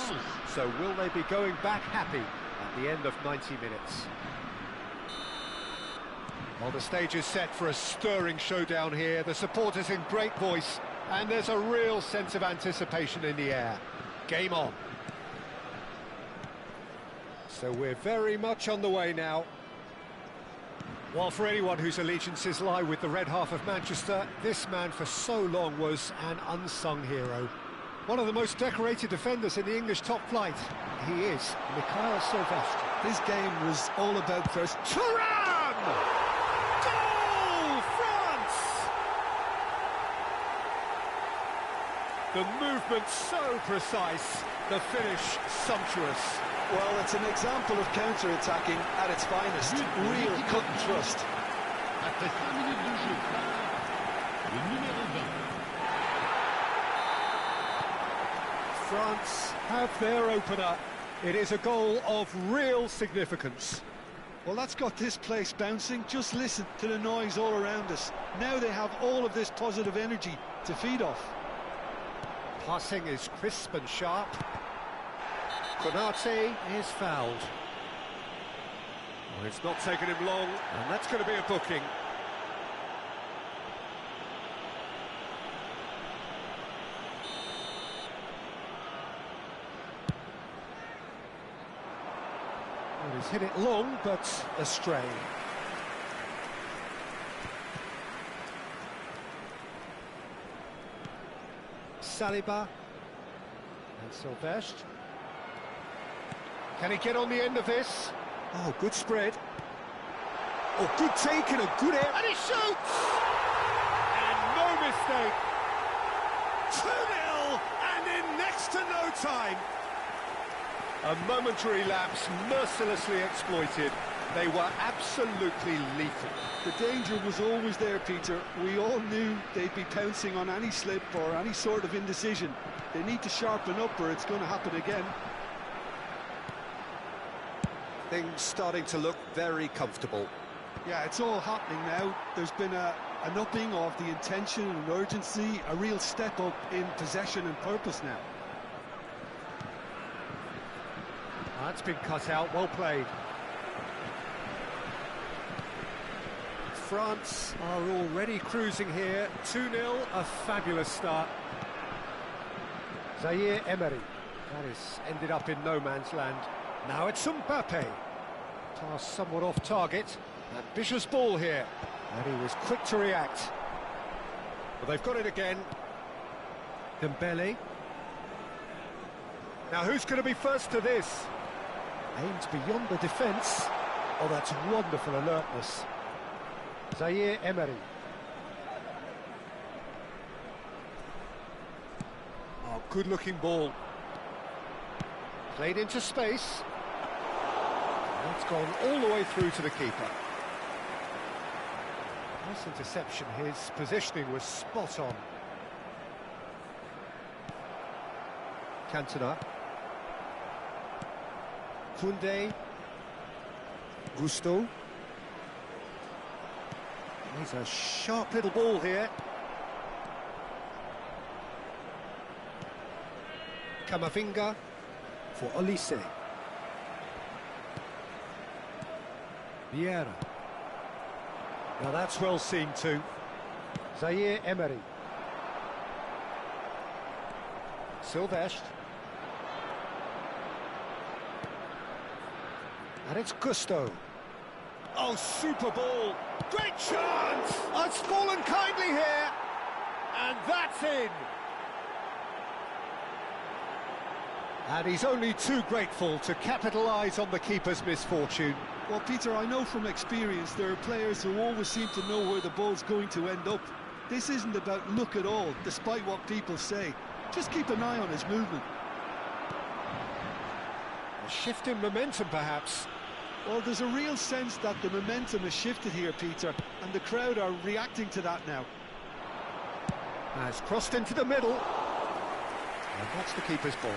So will they be going back happy at the end of 90 minutes? Well, the stage is set for a stirring showdown here. The supporters in great voice, and there's a real sense of anticipation in the air. Game on. So we're very much on the way now. Well, for anyone whose allegiances lie with the red half of Manchester, this man for so long was an unsung hero. One of the most decorated defenders in the English top flight. He is Mikhail Silvestre. His game was all about first. Turan! Goal, France! The movement so precise, the finish sumptuous. Well, it's an example of counter-attacking at its finest. Real cut and thrust. Après 5 minutes de jeu, le numéro 20. France have their opener. It is a goal of real significance. Well, that's got this place bouncing. Just listen to the noise all around us. Now they have all of this positive energy to feed off. Passing is crisp and sharp. Konate is fouled. Well, it's not taken him long, and that's going to be a booking. Well, he's hit it long, but astray. Saliba and Sylvestre. Can he get on the end of this? Oh, good spread. Oh, good take and a good air. And he shoots! And no mistake. 2-0 and in next to no time. A momentary lapse mercilessly exploited. They were absolutely lethal. The danger was always there, Peter. We all knew they'd be pouncing on any slip or any sort of indecision. They need to sharpen up or it's going to happen again. Things starting to look very comfortable. Yeah, it's all happening now. There's been an upping of the intention and urgency, a real step up in possession and purpose now. That's been cut out, well played. France are already cruising here. 2-0, a fabulous start. Zaire Emery. That has ended up in no man's land. Now it's Mbappe. Pass somewhat off target. Ambitious ball here. And he was quick to react. Well, they've got it again. Dembele. Now who's going to be first to this? Aimed beyond the defence. Oh, that's wonderful alertness. Zaire Emery. Oh, good-looking ball. Played into space. It's gone all the way through to the keeper. Nice interception. His positioning was spot on. Cantona. Koundé. Gusto. He's a sharp little ball here. Camavinga for Olise. Vieira. Now that's well seen too. Zaire Emery. Sylvestre. And it's Gusto. Oh, super ball. Great chance! Oh, it's fallen kindly here. And that's in. And he's only too grateful to capitalise on the keeper's misfortune. Well, Peter, I know from experience there are players who always seem to know where the ball's going to end up. This isn't about luck at all, despite what people say. Just keep an eye on his movement. A shift in momentum, perhaps. Well, there's a real sense that the momentum has shifted here, Peter, and the crowd are reacting to that now. Has crossed into the middle. And that's the keeper's ball.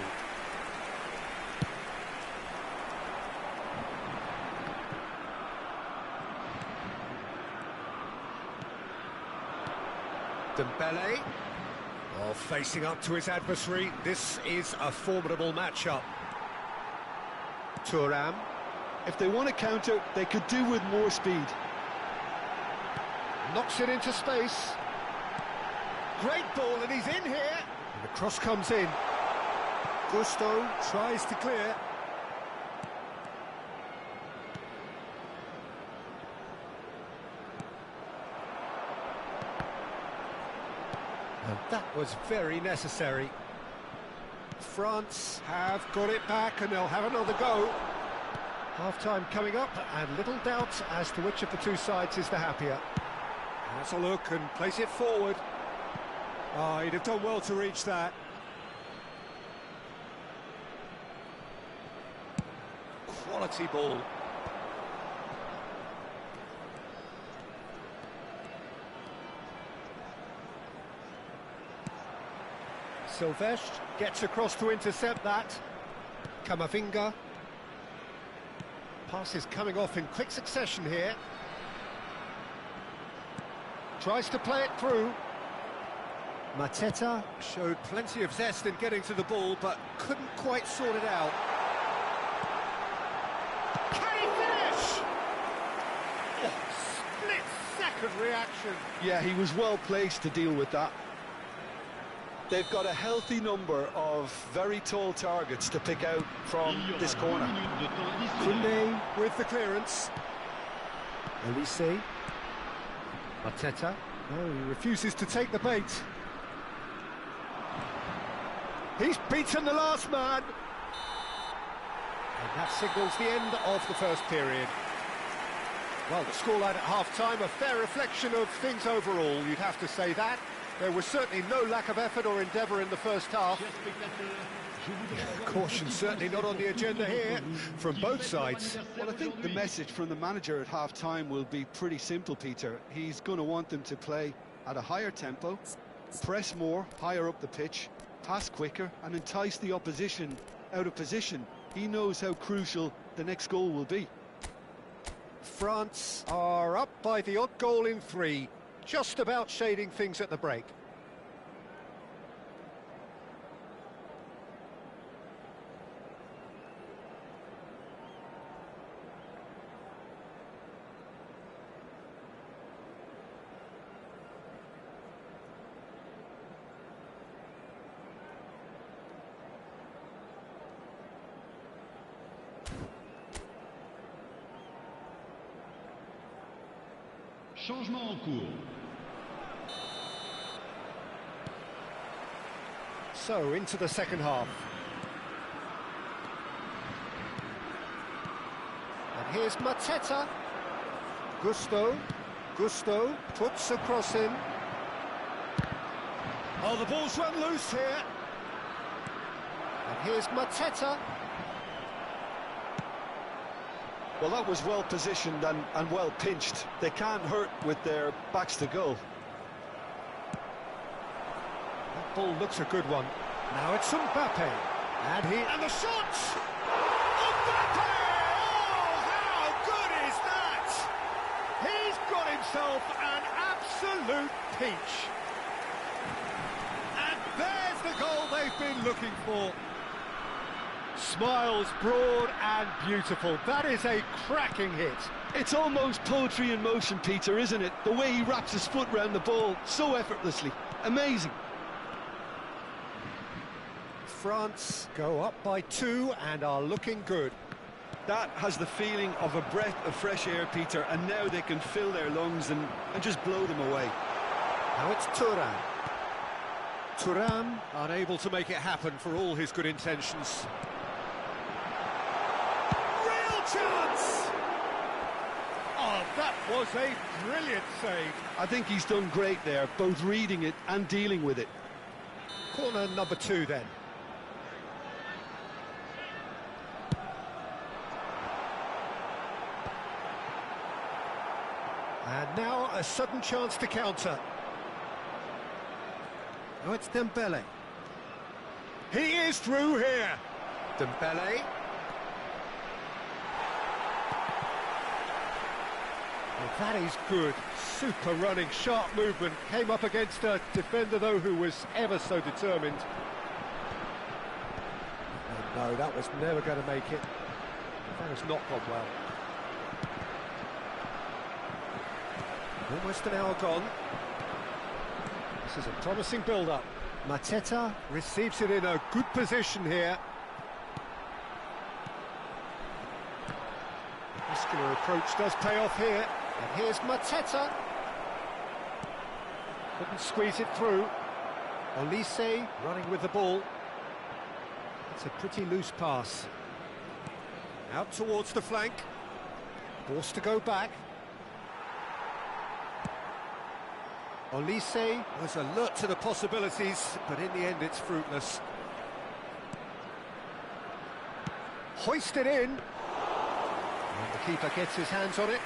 Dembele. Oh, facing up to his adversary. This is a formidable matchup. Thuram. If they want to counter, they could do with more speed. Knocks it into space. Great ball, and he's in here. And the cross comes in. Gusto tries to clear. And that was very necessary. France have got it back, and they'll have another go. Half-time coming up, and little doubt as to which of the two sides is the happier. That's a look and place it forward. Oh, he'd have done well to reach that. quality ball. Silvestre gets across to intercept that. Camavinga. Passes coming off in quick succession here. Tries to play it through. Mateta showed plenty of zest in getting to the ball, but couldn't quite sort it out. Can he finish? Oh, split-second reaction. Yeah, he was well placed to deal with that. They've got a healthy number of very tall targets to pick out from this corner. Koundé with the clearance. Elise. Mateta. No, he refuses to take the bait. He's beaten the last man. And that signals the end of the first period. Well, the scoreline at half-time, a fair reflection of things overall, you'd have to say that. There was certainly no lack of effort or endeavour in the first half. Caution certainly not on the agenda here from both sides. Well, I think the message from the manager at half-time will be pretty simple, Peter. He's going to want them to play at a higher tempo, press more, higher up the pitch, pass quicker, and entice the opposition out of position. He knows how crucial the next goal will be. France are up by the odd goal in 3, just about shading things at the break. Changement en cours. So, into the second half. And here's Mateta. Gusto puts a cross in. Oh, the ball's run loose here. And here's Mateta. Well, that was well positioned and well pinched. They can't hurt with their backs to goal. That ball looks a good one. Now it's Mbappe. And the shot! Mbappe! Oh, how good is that? He's got himself an absolute peach. And there's the goal they've been looking for. Smiles broad and beautiful. That is a cracking hit. It's almost poetry in motion, Peter, isn't it? The way he wraps his foot round the ball so effortlessly. Amazing. France go up by 2 and are looking good. That has the feeling of a breath of fresh air, Peter, and now they can fill their lungs and just blow them away. Now it's Thuram. Thuram unable to make it happen for all his good intentions. Chance! Oh, that was a brilliant save. I think he's done great there, both reading it and dealing with it. Corner number 2 then. And now a sudden chance to counter. Now it's Dembele. He is through here. Dembele. Well, that is good. Super running, sharp movement. Came up against a defender, though, who was ever so determined. And no, that was never going to make it. That has not gone well. Almost an hour gone. This is a promising build-up. Mateta receives it in a good position here. The muscular approach does pay off here. And here's Mateta. Couldn't squeeze it through. Elise running with the ball. It's a pretty loose pass. Out towards the flank. Forced to go back. Elise was alert to the possibilities, but in the end it's fruitless. Hoisted in. And the keeper gets his hands on it.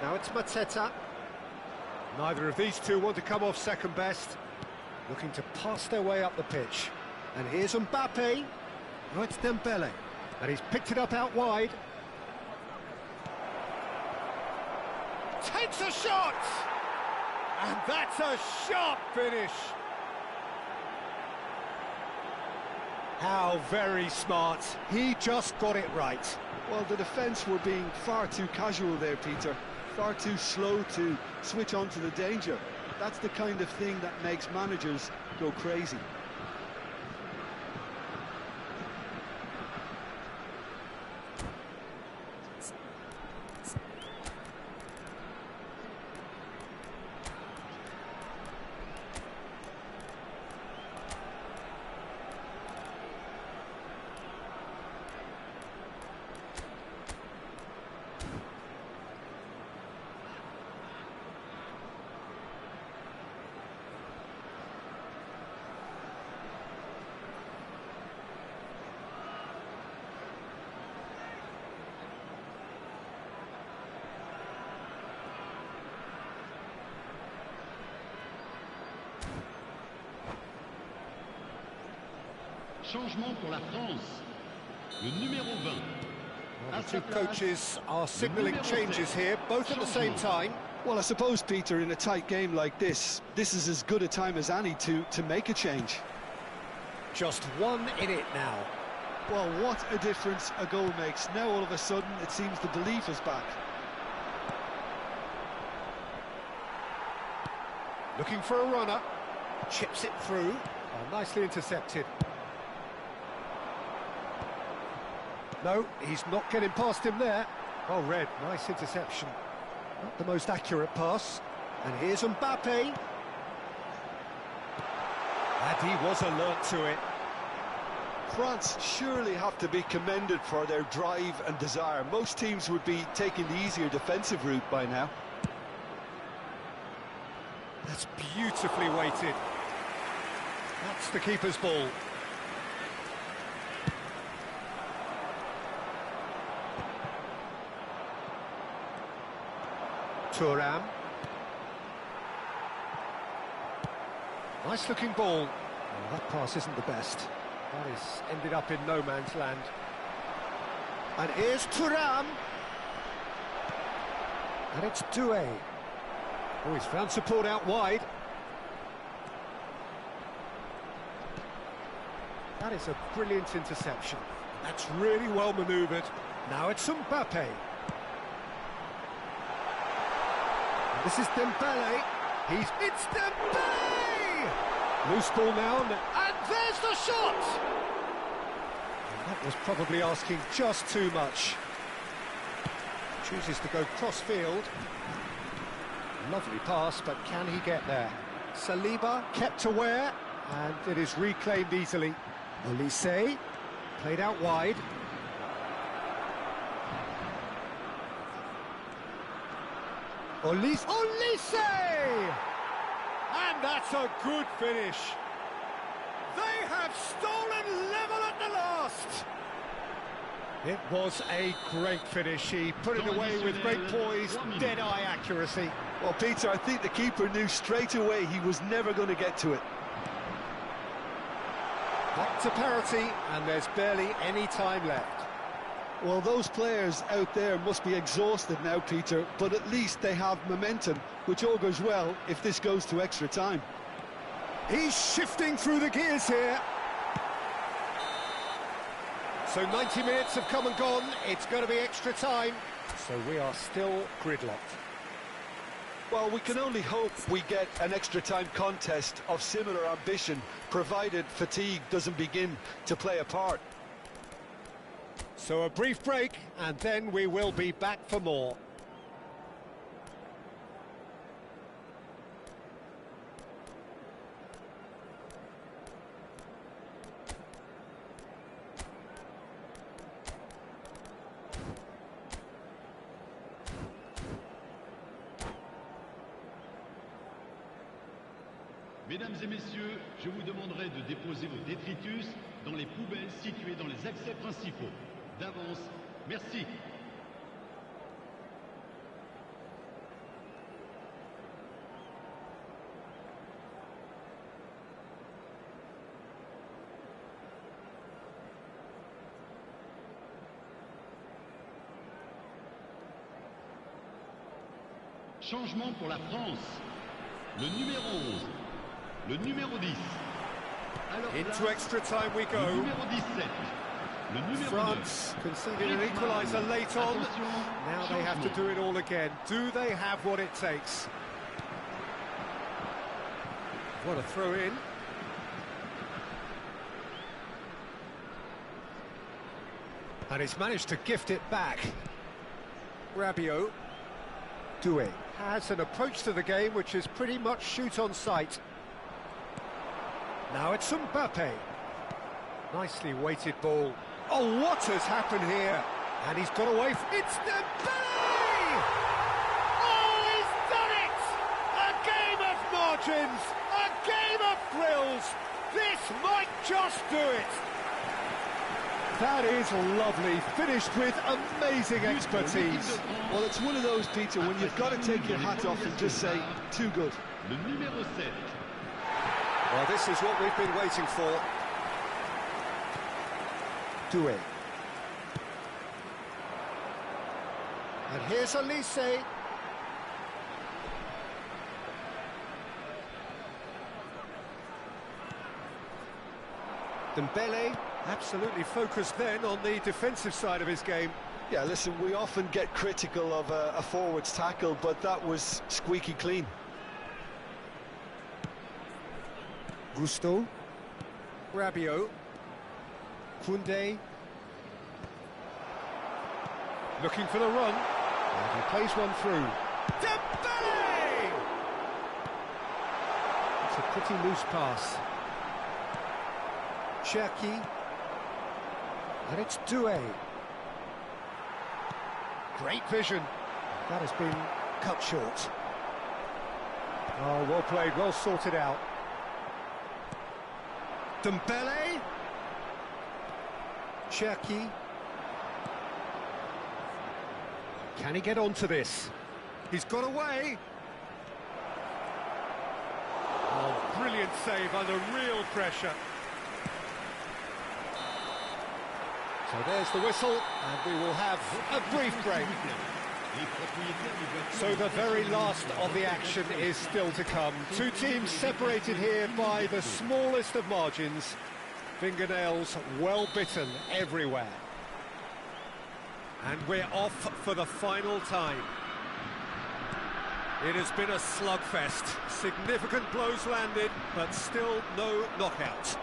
Now it's Mateta. Neither of these two want to come off second best. Looking to pass their way up the pitch. And here's Mbappe. Oh, it's Dembele. And he's picked it up out wide. Takes a shot! And that's a sharp finish. How very smart. He just got it right. Well, the defence were being far too casual there, Peter. Far too slow to switch on to the danger. That's the kind of thing that makes managers go crazy. Changement pour la France. Le numéro 20. Well, the two coaches are signalling changes here, both at the same time. Well, I suppose, Peter, in a tight game like this is as good a time as any to make a change. Just one in it now. Well, what a difference a goal makes. Now, all of a sudden, it seems the belief is back. Looking for a runner. Chips it through. Oh, nicely intercepted. No, he's not getting past him there. Well read, nice interception. Not the most accurate pass. And here's Mbappe. And he was alert to it. France surely have to be commended for their drive and desire. Most teams would be taking the easier defensive route by now. That's beautifully weighted. That's the keeper's ball. Thuram. Nice looking ball. Well, that pass isn't the best. That is ended up in no man's land. And here's Thuram. And it's Doué. Oh, he's found support out wide. That is a brilliant interception. That's really well manoeuvred. Now it's Mbappe. This is Dembele. It's Dembele! Loose ball now, and there's the shot! And that was probably asking just too much. Chooses to go cross-field. Lovely pass, but can he get there? Saliba kept aware, and it is reclaimed easily. Olise, played out wide. Olise! And that's a good finish. They have stolen level at the last. It was a great finish. He put it away with great poise, dead-eye accuracy. Well, Peter, I think the keeper knew straight away he was never going to get to it. Back to parity, and there's barely any time left. Well, those players out there must be exhausted now, Peter, but at least they have momentum, which augurs well if this goes to extra time. He's shifting through the gears here. So 90 minutes have come and gone. It's going to be extra time. So we are still gridlocked. Well, we can only hope we get an extra time contest of similar ambition, provided fatigue doesn't begin to play a part. So a brief break, and then we will be back for more. Mesdames et messieurs, je vous demanderai de déposer vos détritus dans les poubelles situées dans les accès principaux. D'avance, merci. Changement pour la France. Le numéro 11. Le numéro 10. Alors Into extra time we go. Le numéro 17. Le numéro France 9. conceded an equaliser late on. Attention, Now they have to do it all again. Do they have what it takes? What a throw in. And he's managed to gift it back. Rabiot. Doué has an approach to the game which is pretty much shoot on sight. Now it's Mbappe. Nicely weighted ball. Oh, what has happened here? And he's got away from... It's Dembele! Oh, he's done it! A game of margins! A game of thrills! This might just do it! That is lovely, finished with amazing expertise. Well, it's one of those, Peter, when you've got to take your hat off and just say, too good. Le numéro 7. Well, this is what we've been waiting for. Doué. And here's Elise. Dembele, absolutely focused then on the defensive side of his game. Yeah, listen, we often get critical of a forward's tackle, but that was squeaky clean. Gusto. Rabiot. Koundé. Looking for the run. And he plays one through. Dembele! It's a pretty loose pass. Cherki. And it's Doué. Great vision. That has been cut short. Oh, well played, well sorted out. Dembele. Cherki. Can he get onto this? He's got away. Oh, brilliant save under real pressure. So there's the whistle, and we will have a brief break. So the very last of the action is still to come. Two teams separated here by the smallest of margins. Fingernails well bitten everywhere. And we're off for the final time. It has been a slugfest. Significant blows landed, but still no knockout.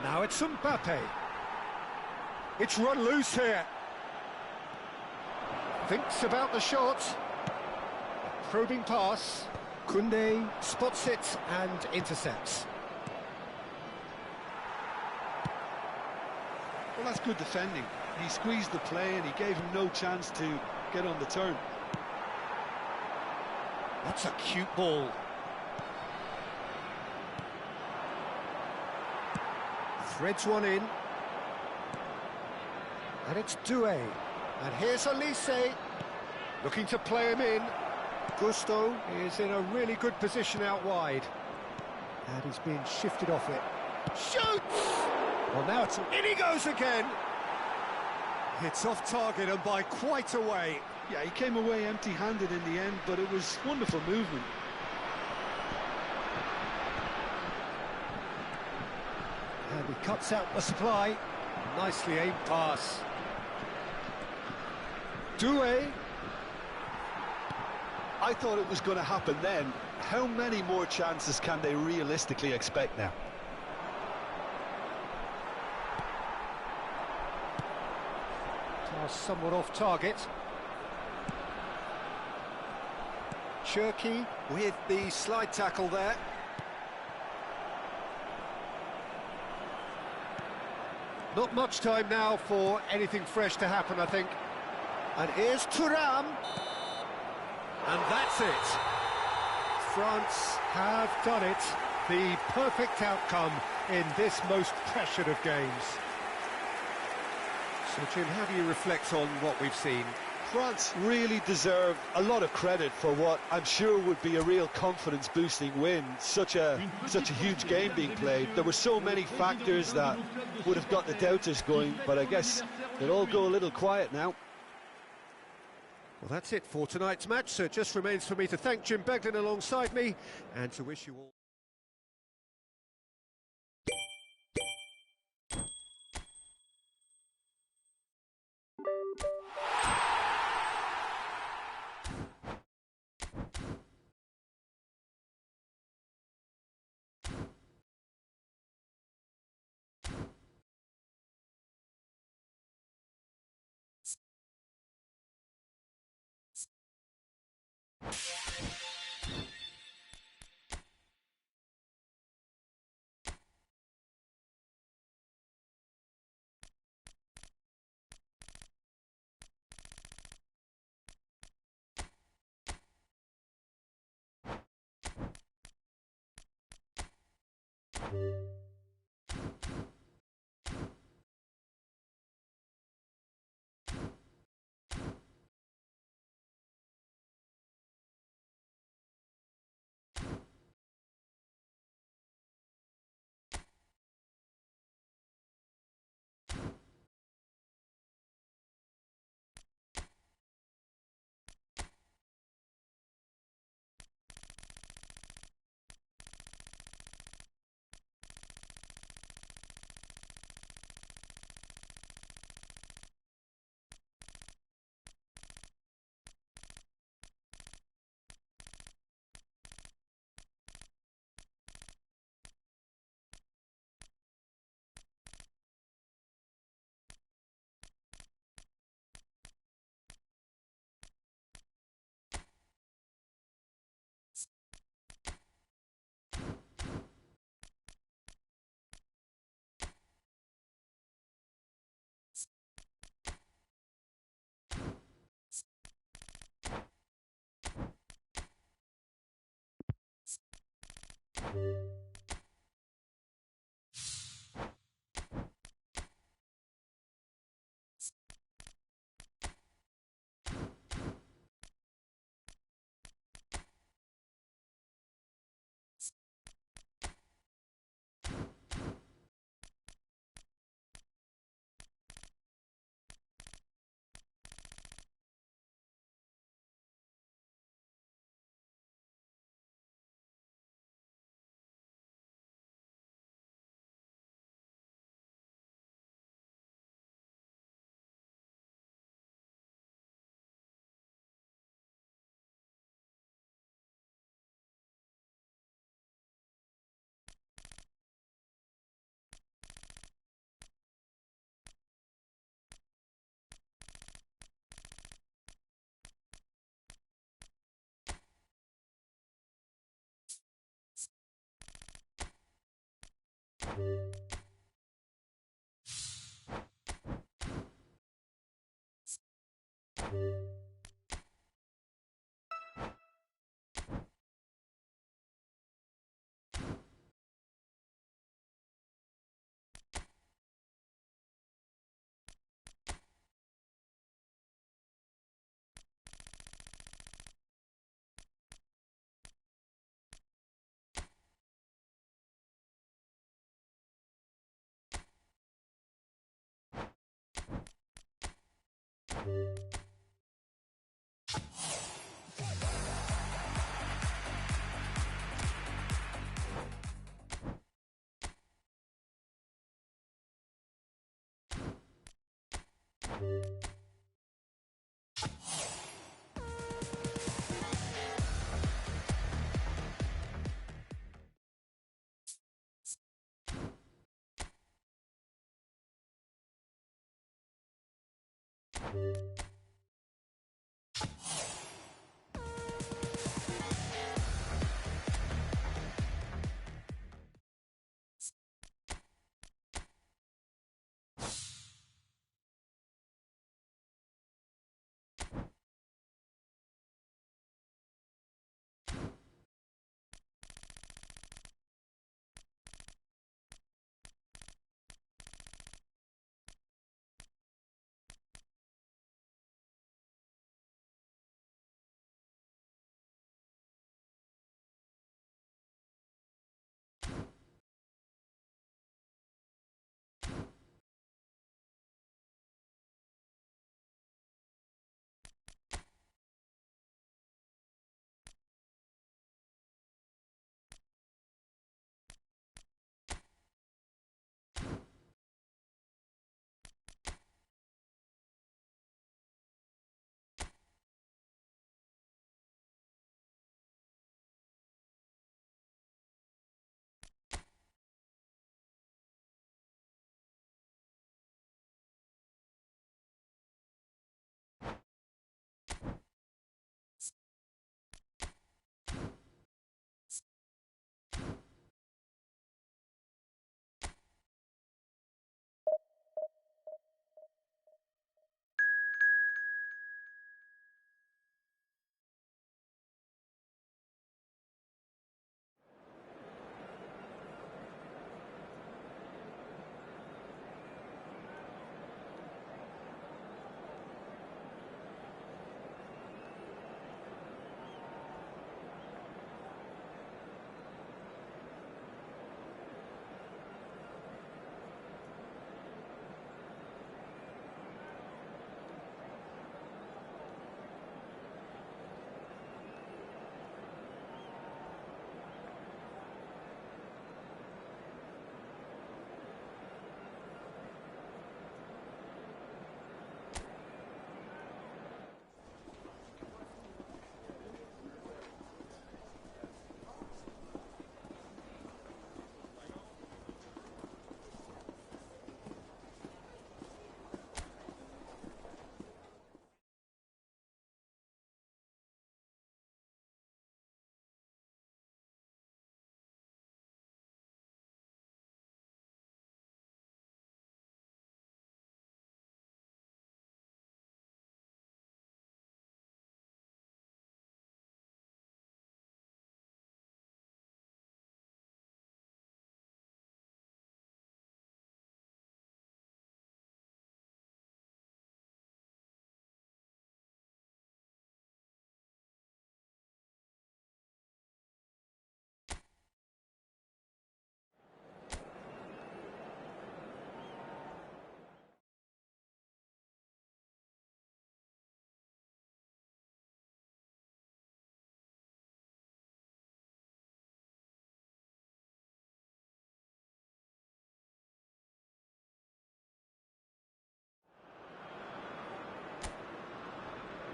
Now it's Mbappe. It's run loose here. Thinks about the shot. Probing pass. Koundé spots it and intercepts. Well, that's good defending. He squeezed the play and he gave him no chance to get on the turn. That's a cute ball. Threads one in. And it's Doué. And here's Elise. Looking to play him in. Gusto is in a really good position out wide. And he's being shifted off it. Shoots! Well, now it's... In he goes again! It's off target and by quite a way. Yeah, he came away empty-handed in the end, but it was wonderful movement. And he cuts out the supply. Nicely aimed pass. Doué. I thought it was going to happen then. How many more chances can they realistically expect now? Somewhat off target. Cherki with the slide tackle there. Not much time now for anything fresh to happen, I think. And here's Thuram. And that's it. France have done it. The perfect outcome in this most pressured of games. So, Jim, how do you reflect on what we've seen? France really deserve a lot of credit for what I'm sure would be a real confidence-boosting win. Such a huge game being played. There were so many factors that would have got the doubters going, but I guess they'll all go a little quiet now. Well, that's it for tonight's match, so it just remains for me to thank Jim Begden alongside me and to wish you all...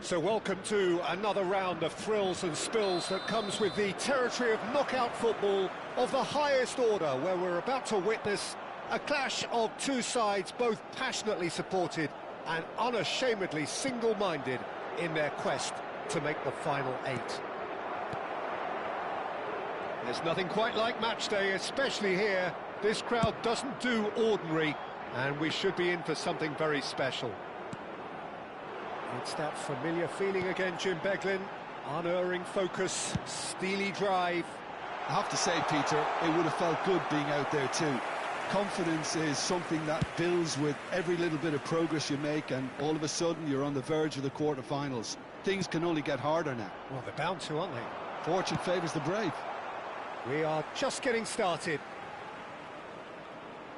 So welcome to another round of thrills and spills that comes with the territory of knockout football of the highest order, where we're about to witness a clash of two sides both passionately supported and unashamedly single-minded in their quest to make the final eight. There's nothing quite like match day, especially here. This crowd doesn't do ordinary, and we should be in for something very special. It's that familiar feeling again, Jim Beglin. Unerring focus, steely drive. I have to say, Peter, it would have felt good being out there too. Confidence is something that builds with every little bit of progress you make, and all of a sudden you're on the verge of the quarter-finals. Things can only get harder now. Well, they're bound to, aren't they? Fortune favours the brave. We are just getting started.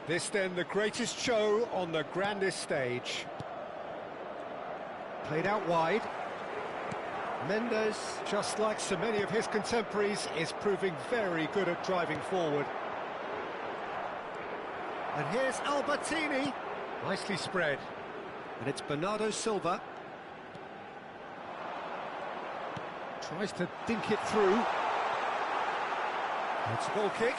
This then the greatest show on the grandest stage. Played out wide. Mendes, just like so many of his contemporaries, is proving very good at driving forward. And here's Albertini. Nicely spread. And it's Bernardo Silva. Tries to dink it through. It's a goal kick.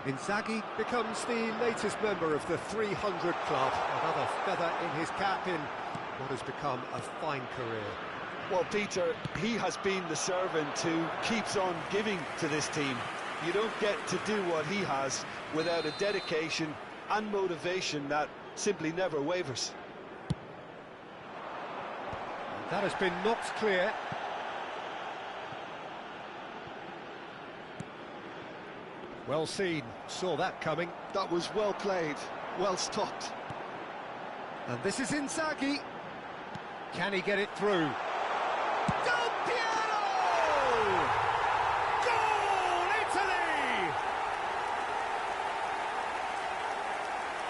Inzaghi becomes the latest member of the 300 club, another feather in his cap in what has become a fine career. Well, Peter, he has been the servant who keeps on giving to this team. You don't get to do what he has without a dedication and motivation that simply never wavers. That has been knocked clear. Well seen, saw that coming. That was well played, well stopped. And this is Inzaghi. Can he get it through? Del Piero! Goal, Italy!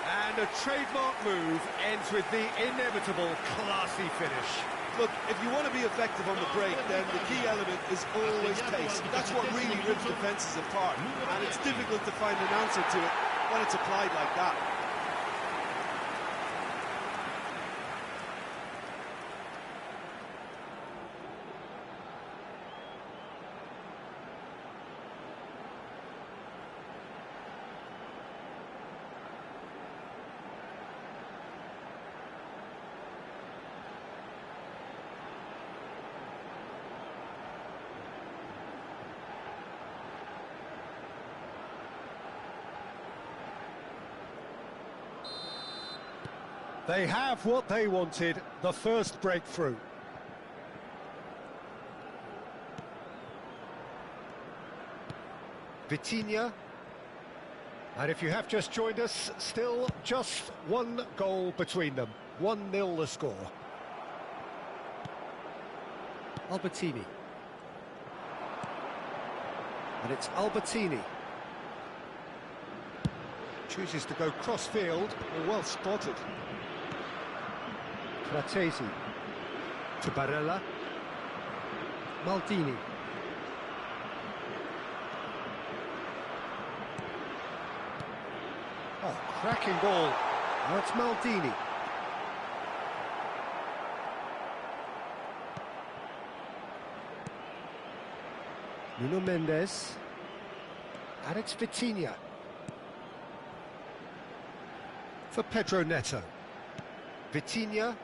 And a trademark move ends with the inevitable classy finish. Look, if you want to be effective on the break, then the key element is always pace. That's what really rips defences apart, and it's difficult to find an answer to it when it's applied like that. They have what they wanted, the first breakthrough. Vitinha. And if you have just joined us, still just one goal between them. 1-0 the score. Albertini. And it's Albertini. Chooses to go cross-field. Well spotted. Fratesi to Barella. Maldini. Oh, cracking ball. Now it's Maldini. Nuno Mendes. And it's Vitinha. For Pedro Neto. Vitinha.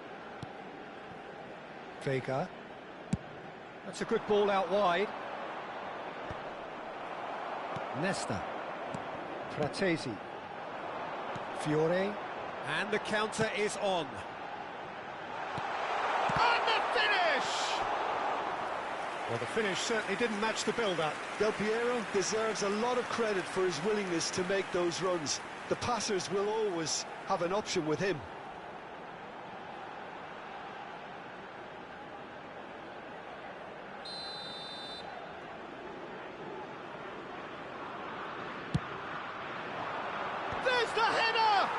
Vega. That's a good ball out wide. Nesta. Fratesi. Fiore. And the counter is on. And the finish! Well, the finish certainly didn't match the build-up. Del Piero deserves a lot of credit for his willingness to make those runs. The passers will always have an option with him. There's the header!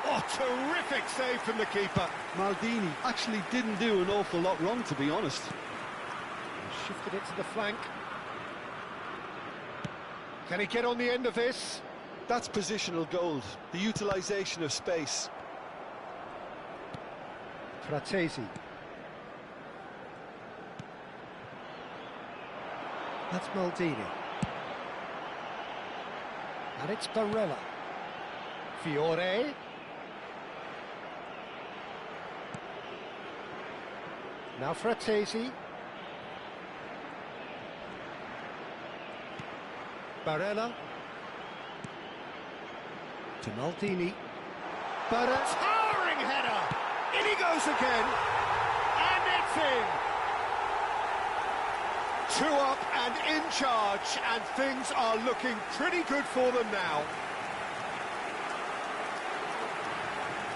Oh, terrific save from the keeper. Maldini actually didn't do an awful lot wrong, to be honest. Shifted it to the flank. Can he get on the end of this? That's positional gold, the utilisation of space. Fratesi. That's Maldini. And it's Barella. Fiore. Now Fratesi. Barella. To Maldini. But a towering header! In he goes again! And it's in! 2 up and in charge, and things are looking pretty good for them now.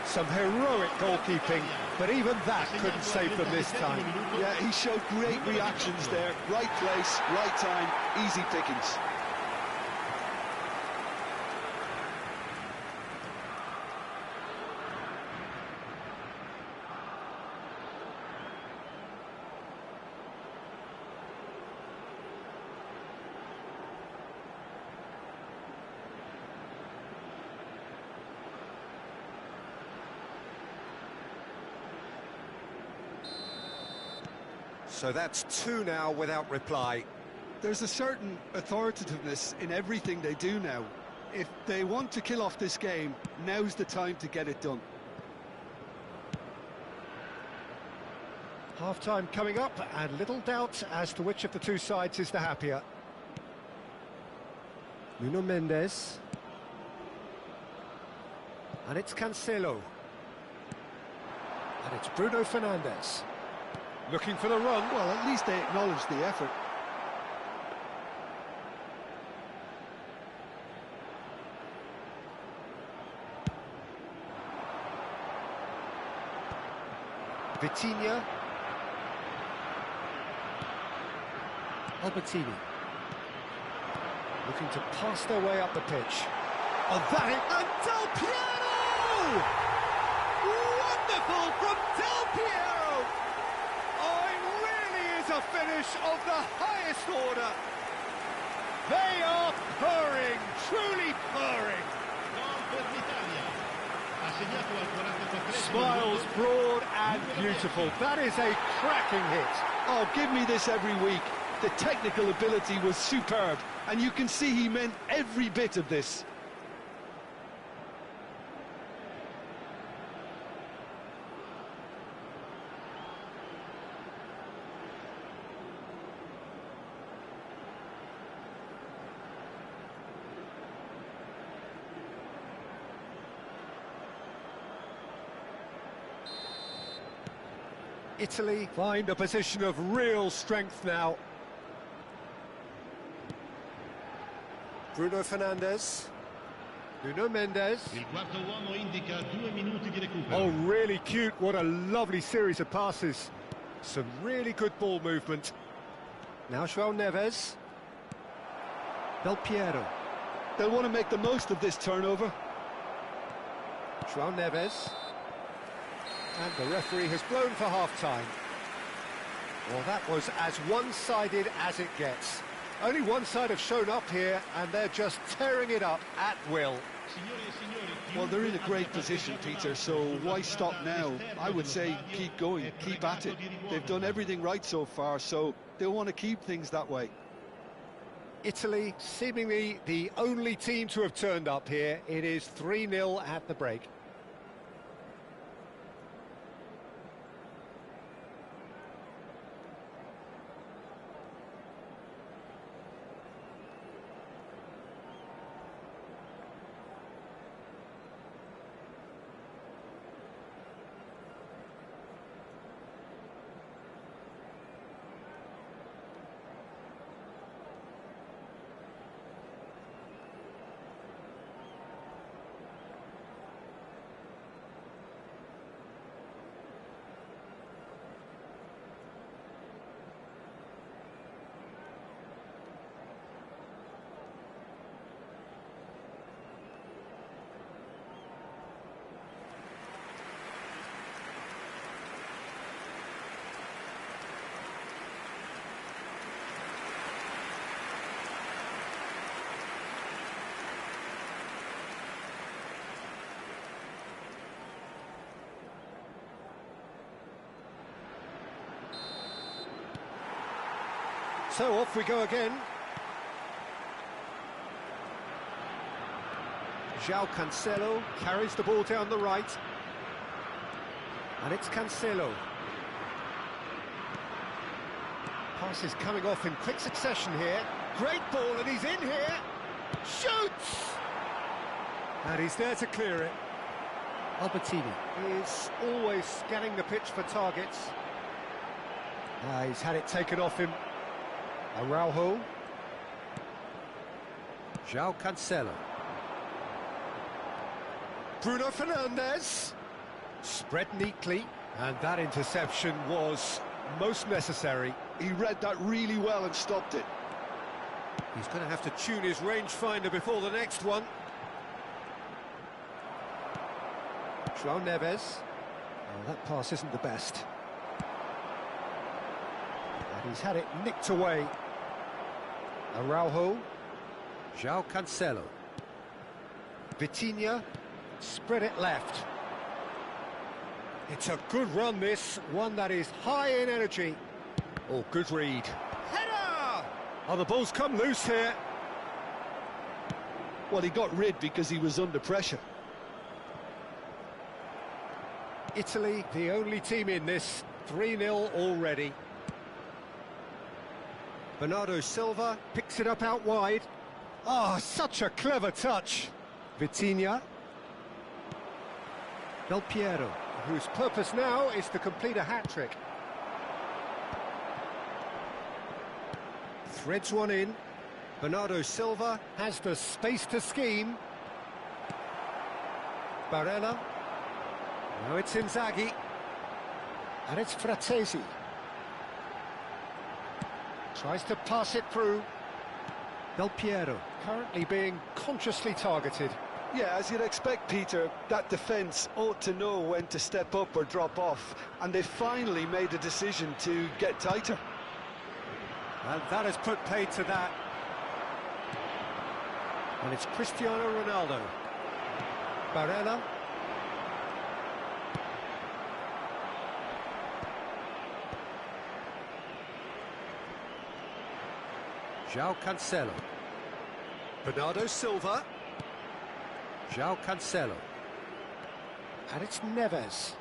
Some heroic goalkeeping, but even that couldn't save them this time. Yeah, he showed great reactions there. Right place, right time, easy pickings. So that's 2 now without reply. There's a certain authoritativeness in everything they do now. If they want to kill off this game, now's the time to get it done. Half-time coming up, and little doubt as to which of the two sides is the happier. Nuno Mendes. And it's Cancelo. And it's Bruno Fernandes. Looking for the run. Well, at least they acknowledge the effort. Vitinha. Albertini. Looking to pass their way up the pitch. Oh, that hit. And Del Piero! Wonderful from Del Piero! Oh, it really is a finish of the highest order. They are purring, truly purring. Smiles broad and beautiful. That is a cracking hit. Oh, give me this every week. The technical ability was superb, and you can see he meant every bit of this. Italy find a position of real strength now. Bruno Fernandes. Nuno Mendes. Oh, really cute. What a lovely series of passes. Some really good ball movement. Now João Neves. Del Piero. They'll want to make the most of this turnover. João Neves. And the referee has blown for half-time. Well, that was as one-sided as it gets. Only one side have shown up here, and they're just tearing it up at will. Well, they're in a great position, Peter, so why stop now? I would say keep going, keep at it. They've done everything right so far, so they'll want to keep things that way. Italy, seemingly the only team to have turned up here. It is 3-0 at the break. So off we go again. João Cancelo carries the ball down the right. And it's Cancelo. Pass is coming off in quick succession here. Great ball, and he's in here. Shoots! And he's there to clear it. Albertini is always scanning the pitch for targets. He's had it taken off him. Araujo. João Cancelo. Bruno Fernandes. Spread neatly, and that interception was most necessary. He read that really well and stopped it. He's going to have to tune his rangefinder before the next one. João Neves. Oh, that pass isn't the best. And he's had it nicked away. Araujo. João Cancelo. Vitinha. Spread it left. It's a good run, this. One that is high in energy. Oh, good read. Header! Oh, the ball's come loose here. Well, he got rid because he was under pressure. Italy, the only team in this. 3-0 already. Bernardo Silva picks it up out wide. Oh, such a clever touch. Vitinha. Del Piero, whose purpose now is to complete a hat-trick. Threads one in. Bernardo Silva has the space to scheme. Barella. Now it's Inzaghi. And it's Fratesi. Tries to pass it through. Del Piero, currently being consciously targeted. Yeah, as you'd expect, Peter, that defence ought to know when to step up or drop off, and they finally made a decision to get tighter. And that has put paid to that. And it's Cristiano Ronaldo. Barella. João Cancelo. Bernardo Silva. João Cancelo. And it's Neves.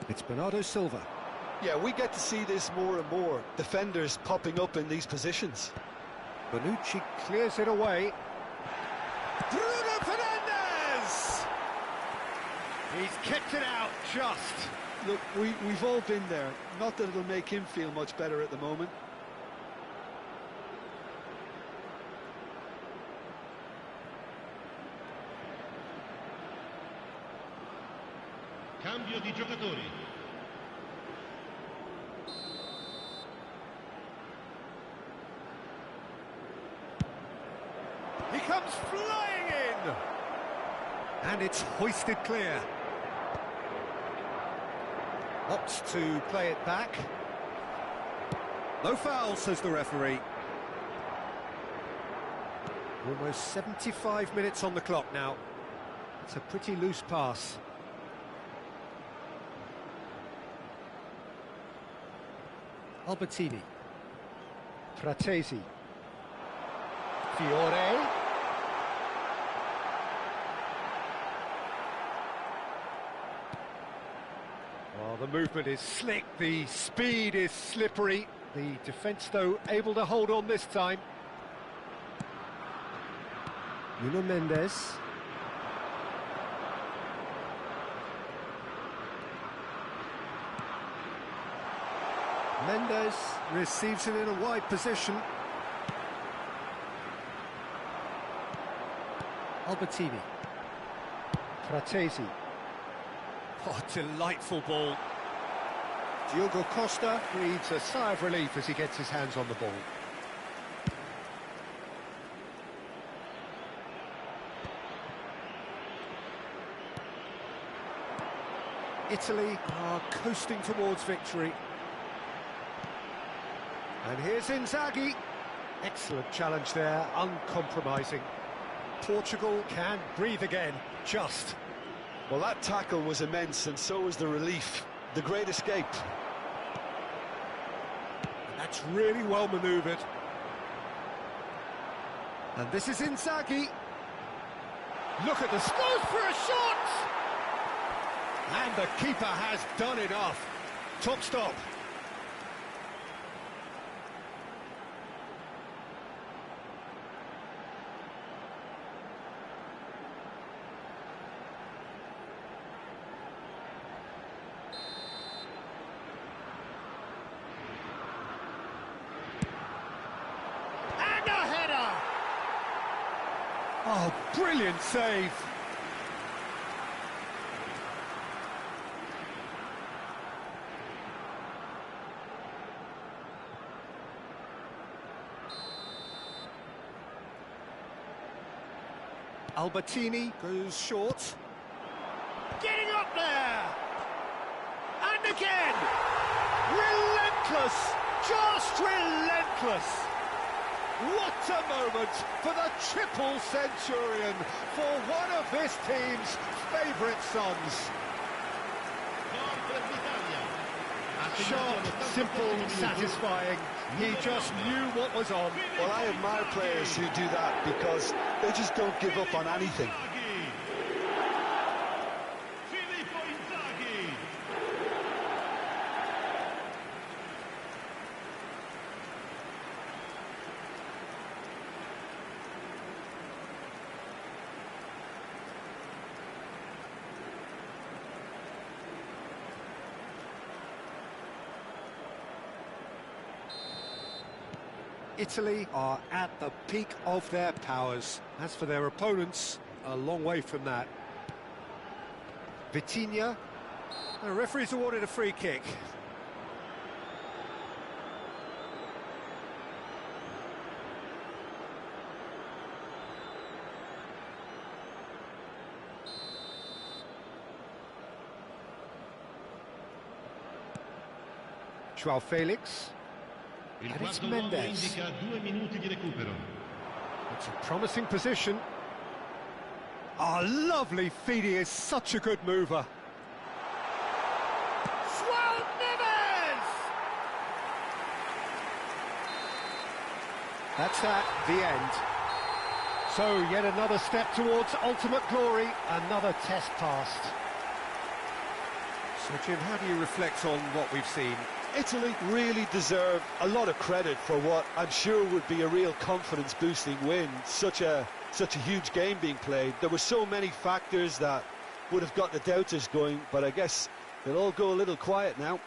It's Bernardo Silva. Yeah, we get to see this more and more. Defenders popping up in these positions. Bonucci clears it away. Bruno Fernandes! He's kicked it out, just. Look, we've all been there. Not that it'll make him feel much better at the moment. Cambio di giocatori. He comes flying in! And it's hoisted clear. Opts to play it back. No foul, says the referee. Almost 75 minutes on the clock now. It's a pretty loose pass. Albertini. Fratesi. Fiore. Well, the movement is slick, the speed is slippery. The defence, though, able to hold on this time. Nuno Mendes. Mendes receives it in a wide position. Albertini. Fratesi. Oh, delightful ball. Diogo Costa breathes a sigh of relief as he gets his hands on the ball. Italy are coasting towards victory. And here's Inzaghi. Excellent challenge there, uncompromising. Portugal can breathe again, just. Well, that tackle was immense, and so was the relief. The great escape. That's really well manoeuvred. And this is Inzaghi. Look at the goes for a shot! And the keeper has done enough. Top stop. And a header! Oh, brilliant save. Albertini goes short. Getting up there! And again! Relentless! Just relentless! What a moment for the triple centurion, for one of this team's favourite sons. Sharp, simple, satisfying. He just knew what was on. Well, I admire players who do that because they just don't give up on anything. Italy are at the peak of their powers. As for their opponents, a long way from that. Vitinha. The referee's awarded a free kick. Joao Felix. Il And it's quarto uomo Mendes. indica 2 minuti di recupero. It's a promising position. Oh, lovely feed. He is such a good mover. Joao Neves! That's the end. So, yet another step towards ultimate glory, another test passed. So, Jim, how do you reflect on what we've seen? Italy really deserve a lot of credit for what I'm sure would be a real confidence-boosting win. Such a huge game being played. There were so many factors that would have got the doubters going, but I guess they'll all go a little quiet now.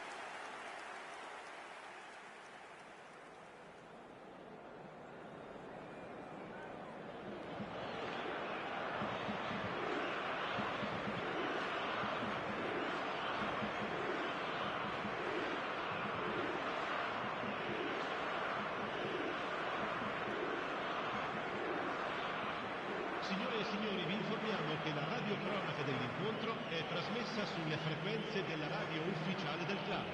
Signore e signori, vi informiamo che la radiocronaca dell'incontro è trasmessa sulle frequenze della radio ufficiale del club.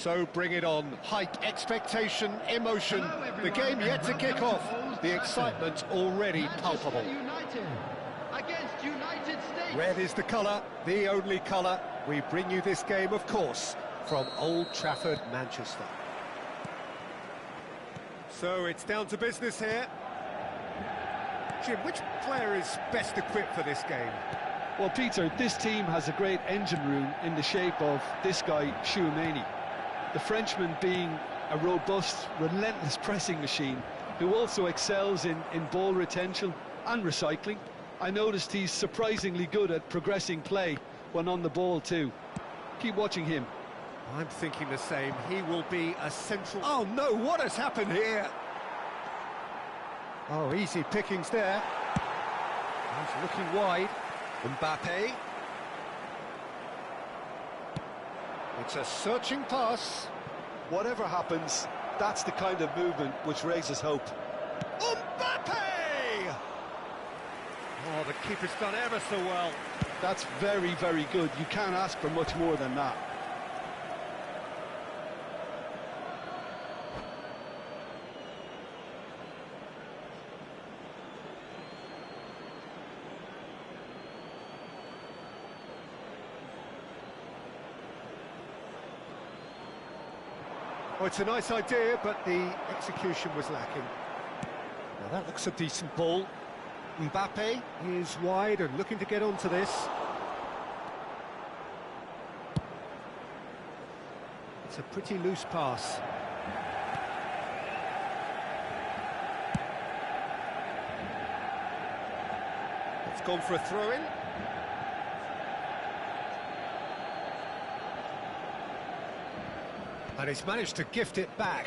So bring it on. Hype, expectation, emotion. The game yet to kick off. The excitement already palpable. United against United States. Red is the colour, the only colour. We bring you this game, of course, from Old Trafford, Manchester. So it's down to business here. Jim, which player is best equipped for this game? Well, Peter, this team has a great engine room in the shape of this guy, Chouameni. The Frenchman being a robust, relentless pressing machine who also excels in ball retention and recycling. I noticed he's surprisingly good at progressing play when on the ball too. Keep watching him. I'm thinking the same. He will be a central... Oh no, what has happened here? Oh, easy pickings there. He's looking wide. Mbappe. It's a searching pass. Whatever happens, that's the kind of movement which raises hope. Mbappe! Oh, the keeper's done ever so well. That's very, very good. You can't ask for much more than that. Oh, it's a nice idea, but the execution was lacking. Now that looks a decent ball. Mbappe is wide and looking to get onto this. It's a pretty loose pass. It's gone for a throw-in. And he's managed to gift it back.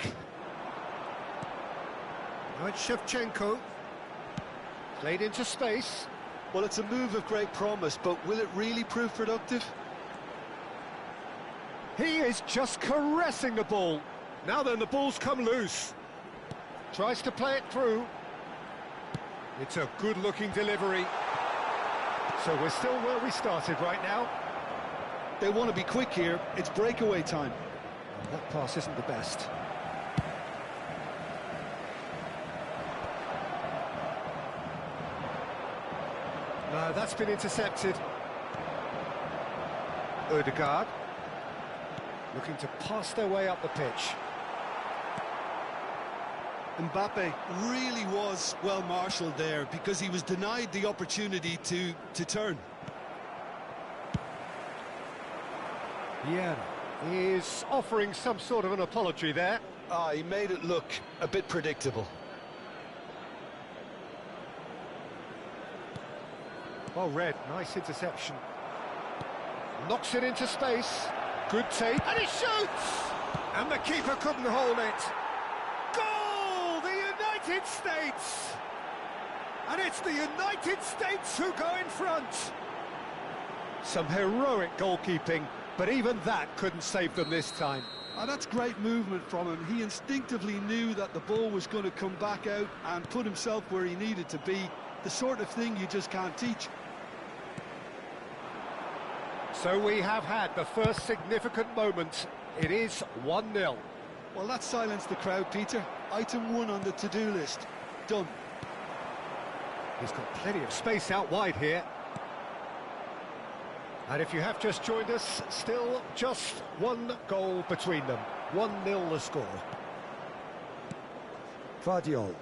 Now it's Shevchenko. Played into space. Well, it's a move of great promise, but will it really prove productive? He is just caressing the ball. Now then, the ball's come loose. Tries to play it through. It's a good-looking delivery. So we're still where we started right now. They want to be quick here. It's breakaway time. That pass isn't the best. No, that's been intercepted. Odegaard looking to pass their way up the pitch. Mbappe really was well marshalled there because he was denied the opportunity to turn. Yeah, he's offering some sort of an apology there. He made it look a bit predictable. Oh, Red, nice interception. Knocks it into space. Good take. And he shoots! And the keeper couldn't hold it. Goal! The United States! And it's the United States who go in front. Some heroic goalkeeping, but even that couldn't save them this time. That's great movement from him. He instinctively knew that the ball was going to come back out and put himself where he needed to be. The sort of thing you just can't teach. So we have had the first significant moment. It is 1-0. Well, that silenced the crowd, Peter. Item 1 on the to-do list. Done. He's got plenty of space out wide here. And if you have just joined us, still just one goal between them. 1-0 the score. Vardiol.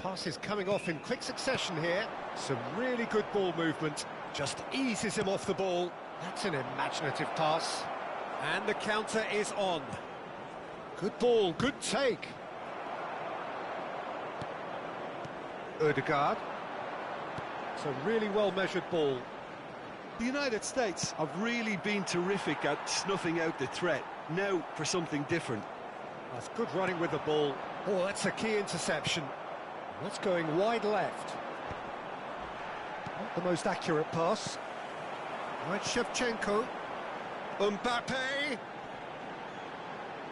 Pass is coming off in quick succession here. Some really good ball movement. Just eases him off the ball. That's an imaginative pass. And the counter is on. Good ball, good take. Odegaard. It's a really well-measured ball. The United States have really been terrific at snuffing out the threat. Now for something different. That's good running with the ball. Oh, that's a key interception. That's going wide left. Not the most accurate pass. Right, Shevchenko. Mbappe.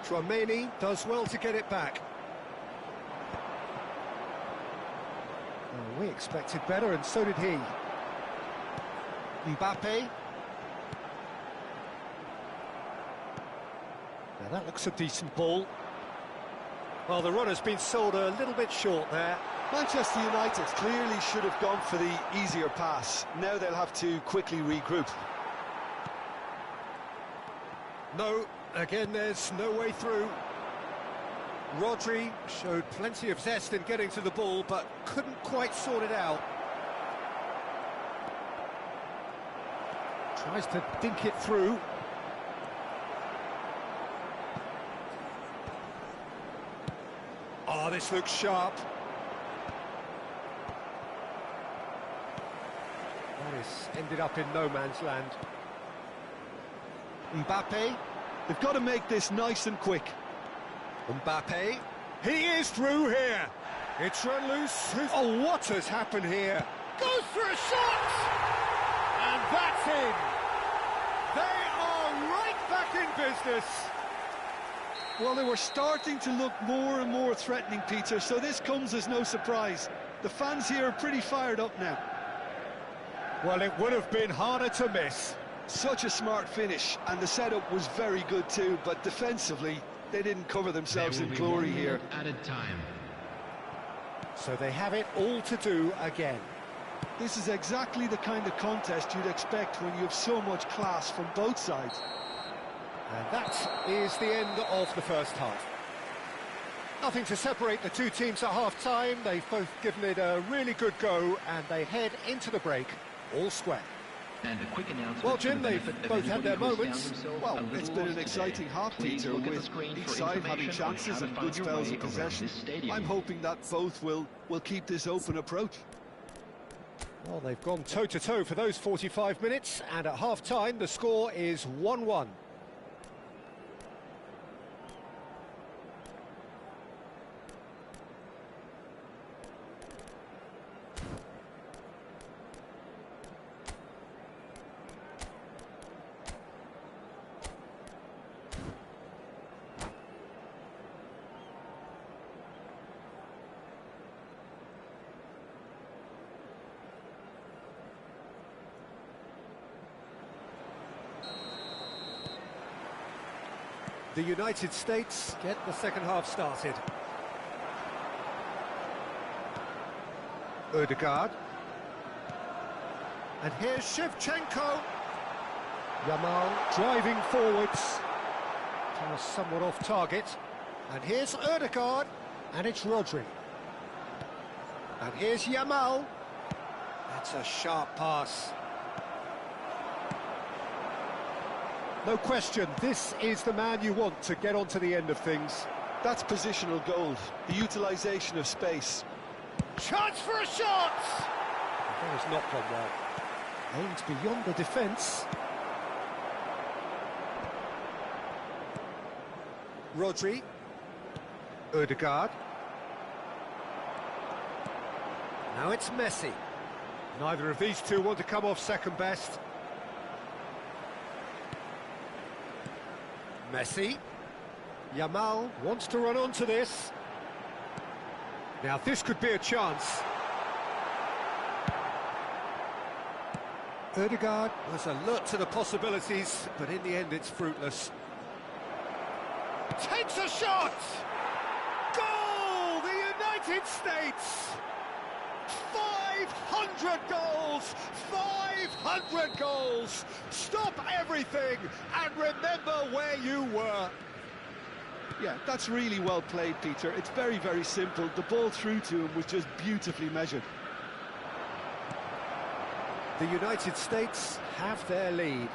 Chouameni does well to get it back. Oh, we expected better, and so did he. Mbappe. Now Now that looks a decent ball. Well, the run has been sold a little bit short there. Manchester United clearly should have gone for the easier pass. Now they'll have to quickly regroup. No, again there's no way through. Rodri showed plenty of zest in getting to the ball, but couldn't quite sort it out. Tries to dink it through. Oh, this looks sharp. That is ended up in no man's land. Mbappe. They've got to make this nice and quick. Mbappe. He is through here. It's run loose. Oh, what has happened here? Goes for a shot! And that's in. They are right back in business. Well, they were starting to look more and more threatening, Peter, so this comes as no surprise. The fans here are pretty fired up now. Well, it would have been harder to miss. Such a smart finish, and the setup was very good too, but defensively, they didn't cover themselves in glory here. Added time. So they have it all to do again. This is exactly the kind of contest you'd expect when you have so much class from both sides. And that is the end of the first half. Nothing to separate the two teams at half-time. They've both given it a really good go, and they head into the break all square. And a quick announcement. Well, Jim, they've both had their moments. Well, it's been an exciting half, Peter, with each side having chances and good spells of possession. I'm hoping that both will keep this open approach. Well, they've gone toe-to-toe for those 45 minutes, and at half-time the score is 1-1. The United States get the second half started. Ødegaard. And here's Shevchenko. Yamal driving forwards. Pass somewhat off target. And here's Ødegaard. And it's Rodri. And here's Yamal. That's a sharp pass. No question, this is the man you want to get onto the end of things. That's positional gold, the utilisation of space. Chance for a shot! That has not gone well. Aimed beyond the defence. Rodri. Ødegaard. Now it's Messi. Neither of these two want to come off second best. Messi. Yamal wants to run onto this. Now this could be a chance. Ødegaard was alert to the possibilities, but in the end it's fruitless. Takes a shot! Goal! The United States! 500 goals! 500 goals! Stop everything and remember where you were. Yeah, that's really well played, Peter. It's very, very simple. The ball through to him was just beautifully measured. The United States have their lead.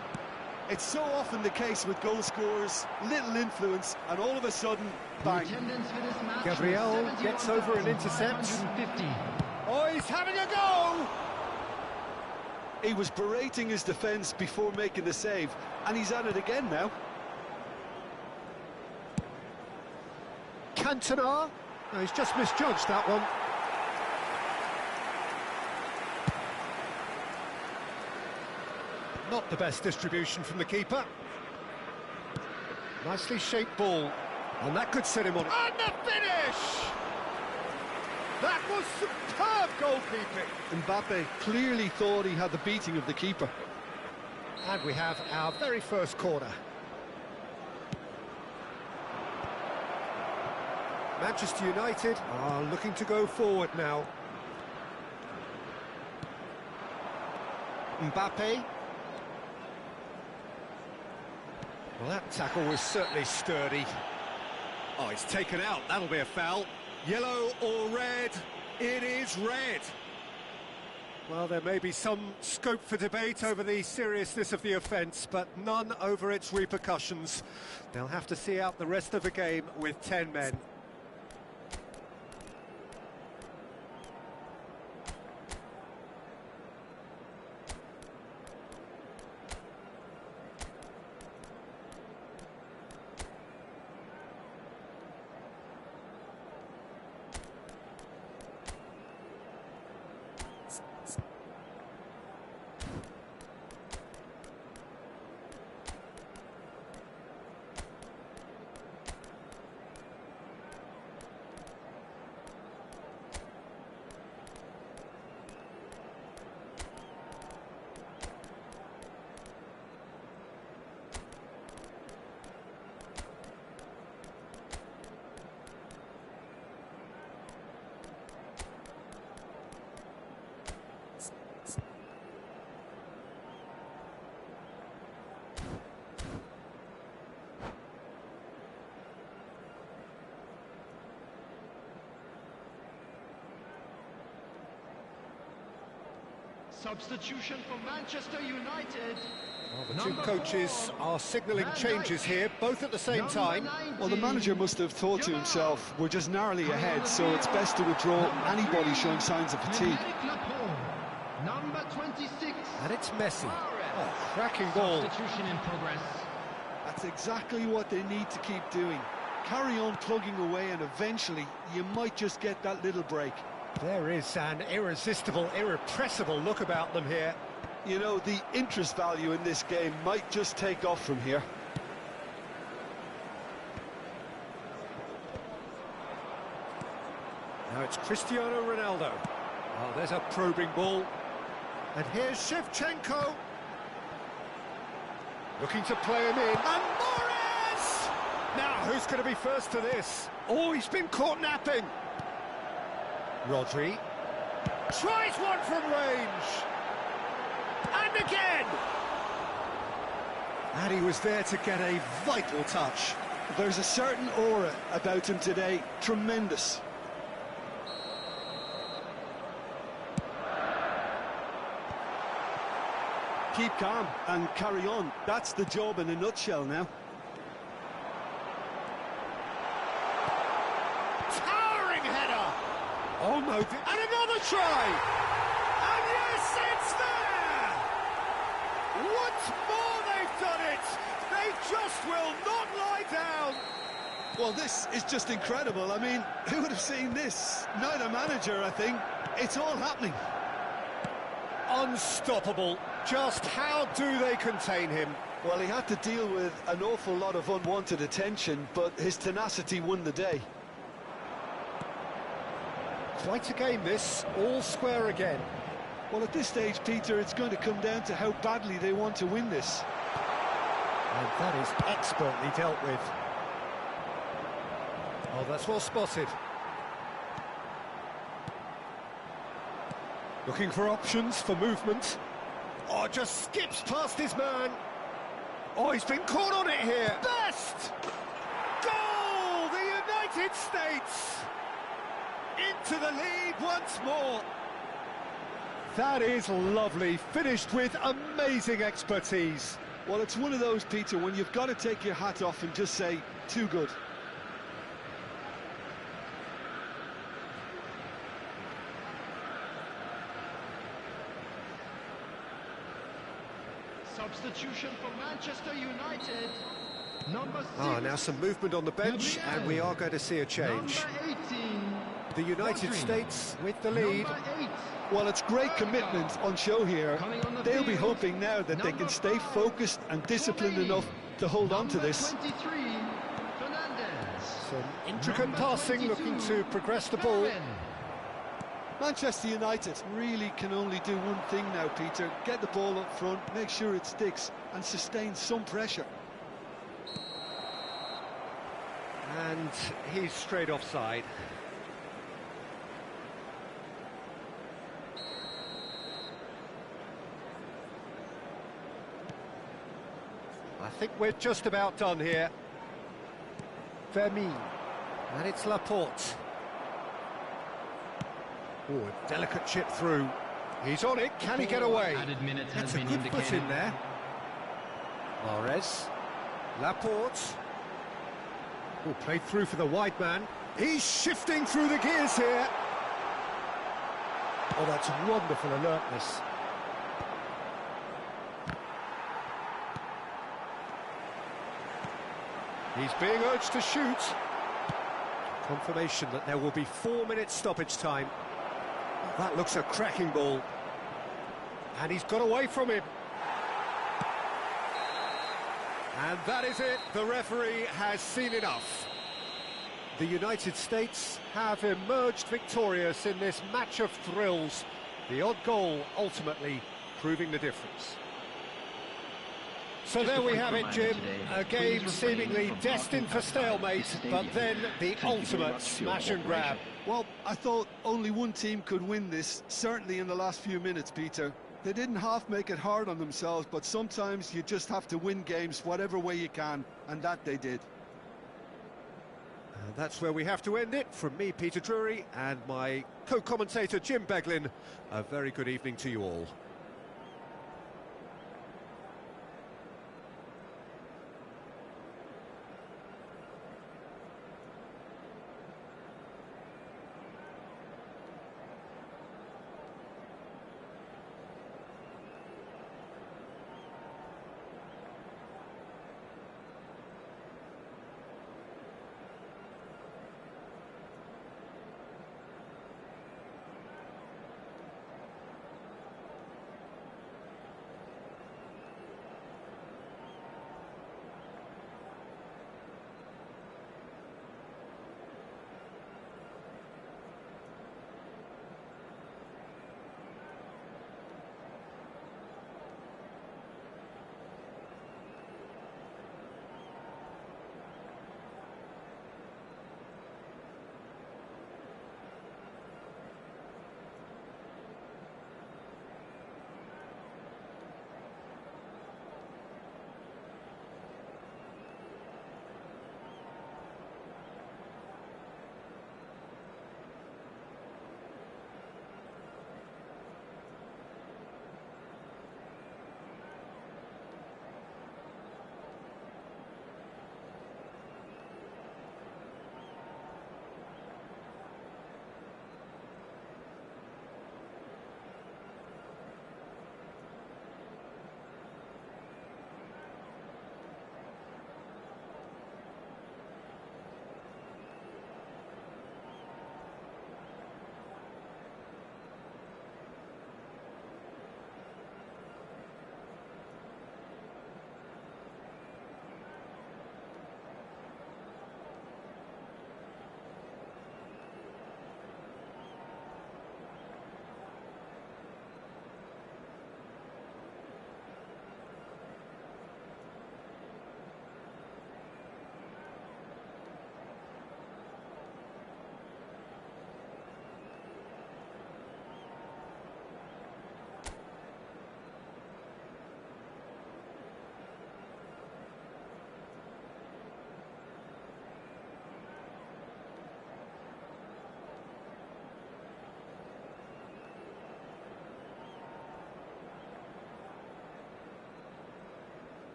It's so often the case with goal scorers, little influence, and all of a sudden, bang. Gabriel gets over an intercept. Oh, he's having a go! He was berating his defence before making the save, and he's at it again now. Cantona. No, he's just misjudged that one. Not the best distribution from the keeper. Nicely shaped ball. And that could set him on. And the finish! That was superb goalkeeping. Mbappe clearly thought he had the beating of the keeper. And we have our very first corner. Manchester United are looking to go forward now. Mbappe. Well, that tackle was certainly sturdy. Oh, it's taken out. That'll be a foul. Yellow or red? It is red. Well, there may be some scope for debate over the seriousness of the offence, but none over its repercussions. They'll have to see out the rest of the game with 10 men. Substitution for Manchester United. Well, the two coaches are signalling changes here, both at the same time. Well, the manager must have thought to himself, we're just narrowly ahead, so it's best to withdraw anybody showing signs of fatigue. Number 26. And it's Messi. Oh, cracking ball. Substitution in progress. That's exactly what they need to keep doing. Carry on plugging away and eventually you might just get that little break. There is an irresistible, irrepressible look about them here. You know, the interest value in this game might just take off from here. Now it's Cristiano Ronaldo. Oh, there's a probing ball. And here's Shevchenko. Looking to play him in. And Morris! Now, who's going to be first to this? Oh, he's been caught napping. Rodri tries one from range, and again! And he was there to get a vital touch. There's a certain aura about him today, tremendous. Keep calm and carry on, that's the job in a nutshell now. Oh no, and another try! And yes, it's there! Once more they've done it! They just will not lie down! Well, this is just incredible. I mean, who would have seen this? Neither manager, I think. It's all happening. Unstoppable. Just how do they contain him? Well, he had to deal with an awful lot of unwanted attention, but his tenacity won the day. Quite a game this, all square again. Well, at this stage, Peter, it's going to come down to how badly they want to win this. And that is expertly dealt with. Oh, that's well spotted. Looking for options for movement. Oh, just skips past his man. Oh, he's been caught on it here. Best! Goal! The United States! Into the lead once more. That is lovely, finished with amazing expertise. Well, it's one of those, Peter, when you've got to take your hat off and just say, too good. Substitution for Manchester United. Number 6. Now some movement on the bench, and we are going to see a change. Number 18. The United States with the lead. Number 8. Well, it's great commitment on show here. They'll be hoping now that they can stay focused and disciplined enough to hold on to this. 23. Fernandez. Some intricate passing, looking to progress the ball. Manchester United really can only do one thing now, Peter. Get the ball up front, make sure it sticks, and sustain some pressure. And he's straight offside. I think we're just about done here. Vermin. And it's Laporte. Oh, a delicate chip through. He's on it, can he get away? Added minutes has That's a been good foot indicated. in there. Mahrez. Laporte. Oh, played through for the wide man. He's shifting through the gears here. Oh, that's wonderful alertness. He's being urged to shoot. Confirmation that there will be 4 minutes stoppage time. That looks a cracking ball. And he's got away from him. And that is it. The referee has seen enough. The United States have emerged victorious in this match of thrills. The odd goal ultimately proving the difference. So there we have it, Jim. A game seemingly destined for stalemate, but then the ultimate smash and grab. Well, I thought only one team could win this, certainly in the last few minutes, Peter. They didn't half make it hard on themselves, but sometimes you just have to win games whatever way you can, and that they did. And that's where we have to end it. From me, Peter Drury, and my co-commentator, Jim Beglin, a very good evening to you all.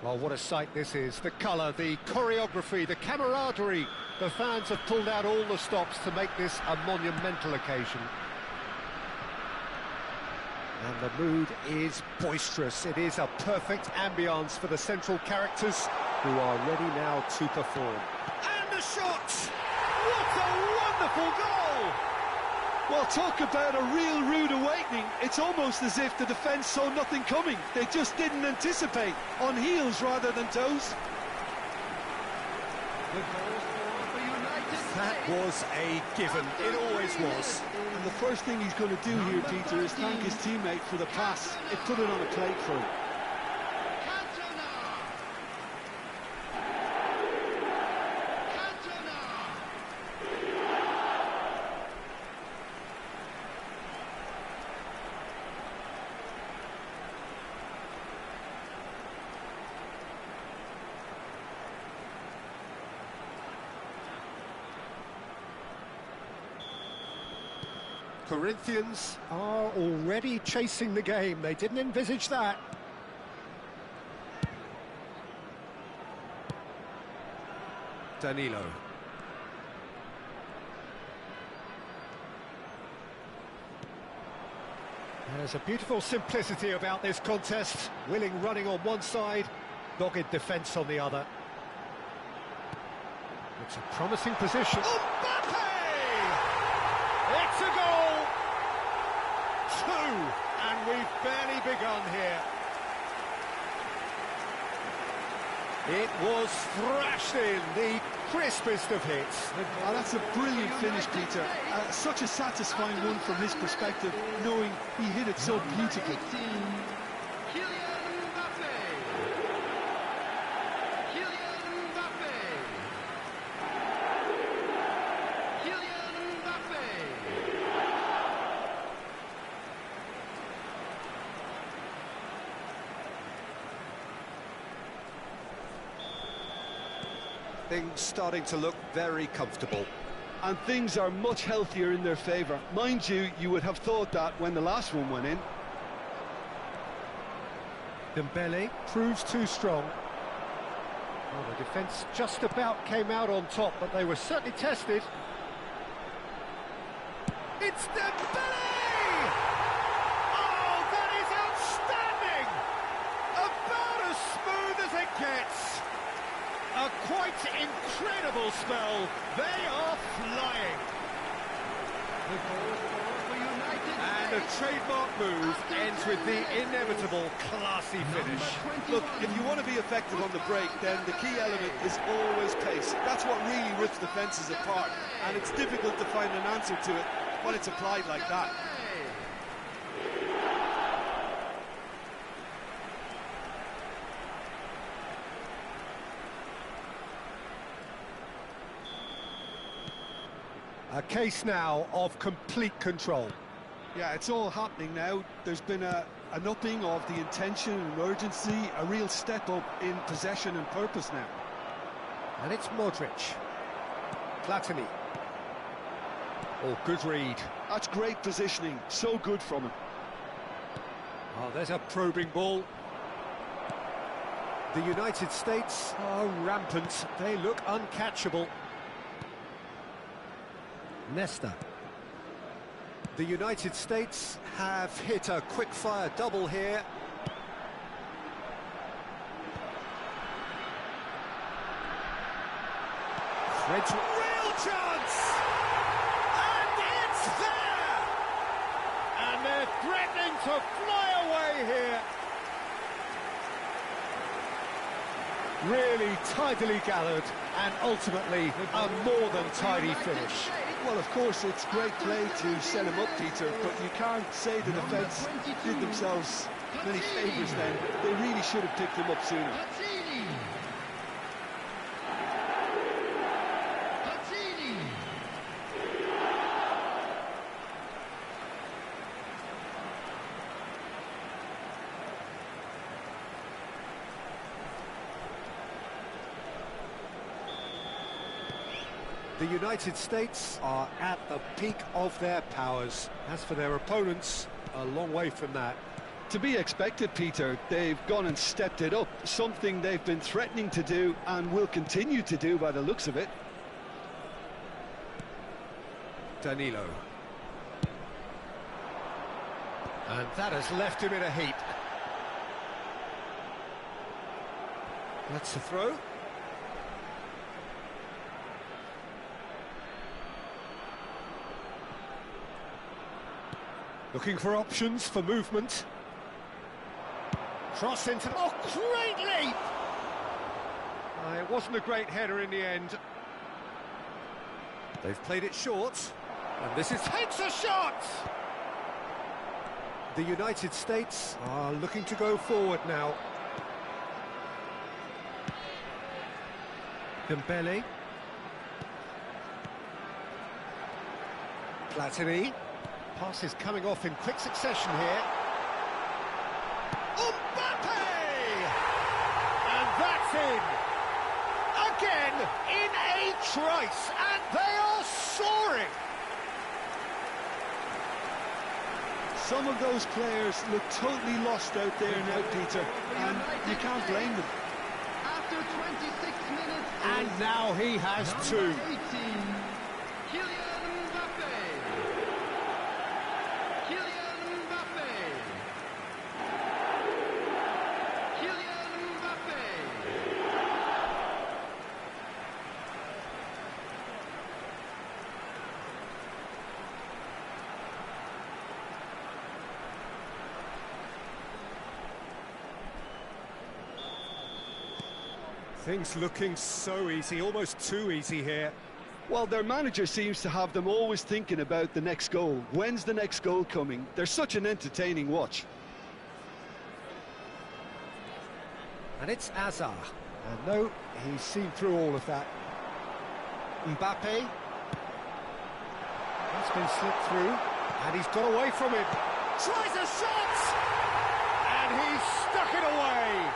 Well, what a sight this is. The colour, the choreography, the camaraderie. The fans have pulled out all the stops to make this a monumental occasion. And the mood is boisterous. It is a perfect ambience for the central characters who are ready now to perform. And the shot! What a wonderful goal! Well, talk about a real rude awakening. It's almost as if the defence saw nothing coming. They just didn't anticipate, on heels rather than toes. That was a given. It always was. And the first thing he's going to do here, Peter, is thank his teammate for the pass. It put it on a plate for him. Corinthians are already chasing the game. They didn't envisage that. Danilo. There's a beautiful simplicity about this contest. Willing running on one side, dogged defence on the other. It's a promising position. Mbappe! It's a goal! And we've barely begun here. It was thrashed in, the crispest of hits. Oh, that's a brilliant finish, Peter. Such a satisfying one from his perspective, knowing he hit it so beautifully. Things starting to look very comfortable. And things are much healthier in their favour. Mind you, you would have thought that when the last one went in. Dembele proves too strong. Well, the defence just about came out on top, but they were certainly tested. It's Dembele! Oh, that is outstanding! About as smooth as it gets. A quite incredible spell. They are flying. And a trademark move ends with the inevitable classy finish. Look, if you want to be effective on the break, then the key element is always pace. That's what really rips defences apart, and it's difficult to find an answer to it when it's applied like that. A case now of complete control. Yeah, it's all happening now. There's been an upping of the intention and urgency, a real step up in possession and purpose now. And it's Modric. Platini. Oh, good read. That's great positioning, so good from him. Oh, there's a probing ball. The United States are rampant. They look uncatchable. Nesta. The United States have hit a quick-fire double here. Fred's real chance! And it's there! And they're threatening to fly away here. Really tidily gathered, and ultimately a more than tidy finish. Well, of course, it's great play to set him up, Peter, but you can't say the defence did themselves many favours then. They really should have picked him up sooner. The United States are at the peak of their powers. As for their opponents, a long way from that. To be expected, Peter. They've gone and stepped it up, something they've been threatening to do and will continue to do by the looks of it. Danilo. And that has left him in a heap. That's the throw. Looking for options for movement. Cross into... Oh, great leap! It wasn't a great header in the end. They've played it short. And this is... Takes a shot! The United States are looking to go forward now. Dembele. Platini. Pass is coming off in quick succession here. Mbappe! And that's in! Again, in a trice, and they are soaring! Some of those players look totally lost out there now, Peter, and you can't blame them. After 26 minutes, And now he has two. 18, Kylian Mbappe. Kylian Mbappe. Kylian Mbappe. Things looking so easy, almost too easy here. Well, their manager seems to have them always thinking about the next goal. When's the next goal coming? They're such an entertaining watch. And it's Hazard. And no, he's seen through all of that. Mbappe. That's been slipped through, and he's got away from it. Tries a shot! And he's stuck it away!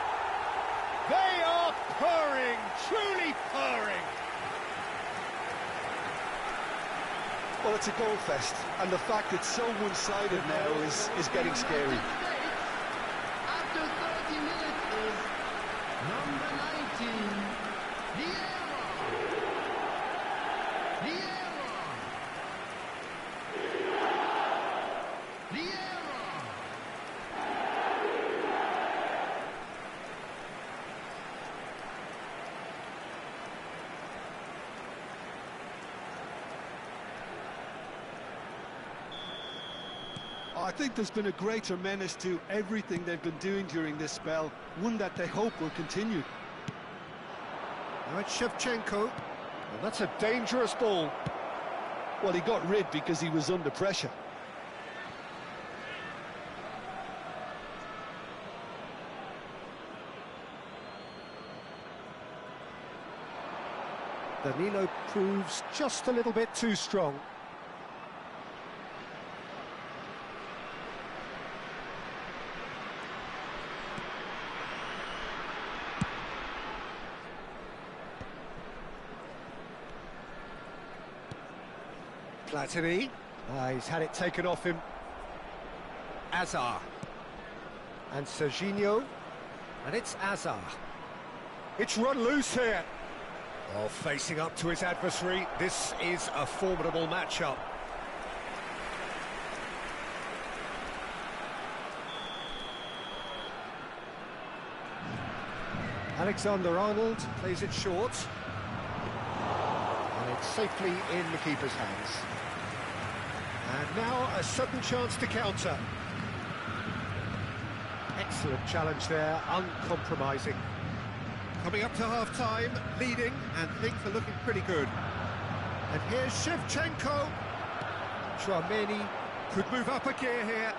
They are purring, truly purring. Well, it's a goal fest, and the fact it's so one-sided now is getting scary. After 30 minutes is number 19, Vieira. I think there's been a greater menace to everything they've been doing during this spell, one that they hope will continue. Now it's Shevchenko, and that's a dangerous ball. Well, he got rid because he was under pressure. Danilo proves just a little bit too strong. Platini, he's had it taken off him. Hazard. And Serginho. And it's Hazard. It's run loose here. Oh, facing up to his adversary, this is a formidable matchup. Alexander-Arnold plays it short. And it's safely in the keeper's hands. And now a sudden chance to counter. Excellent challenge there, uncompromising. Coming up to half-time, leading, and things are looking pretty good. And here's Shevchenko. Chouameni could move up a gear here.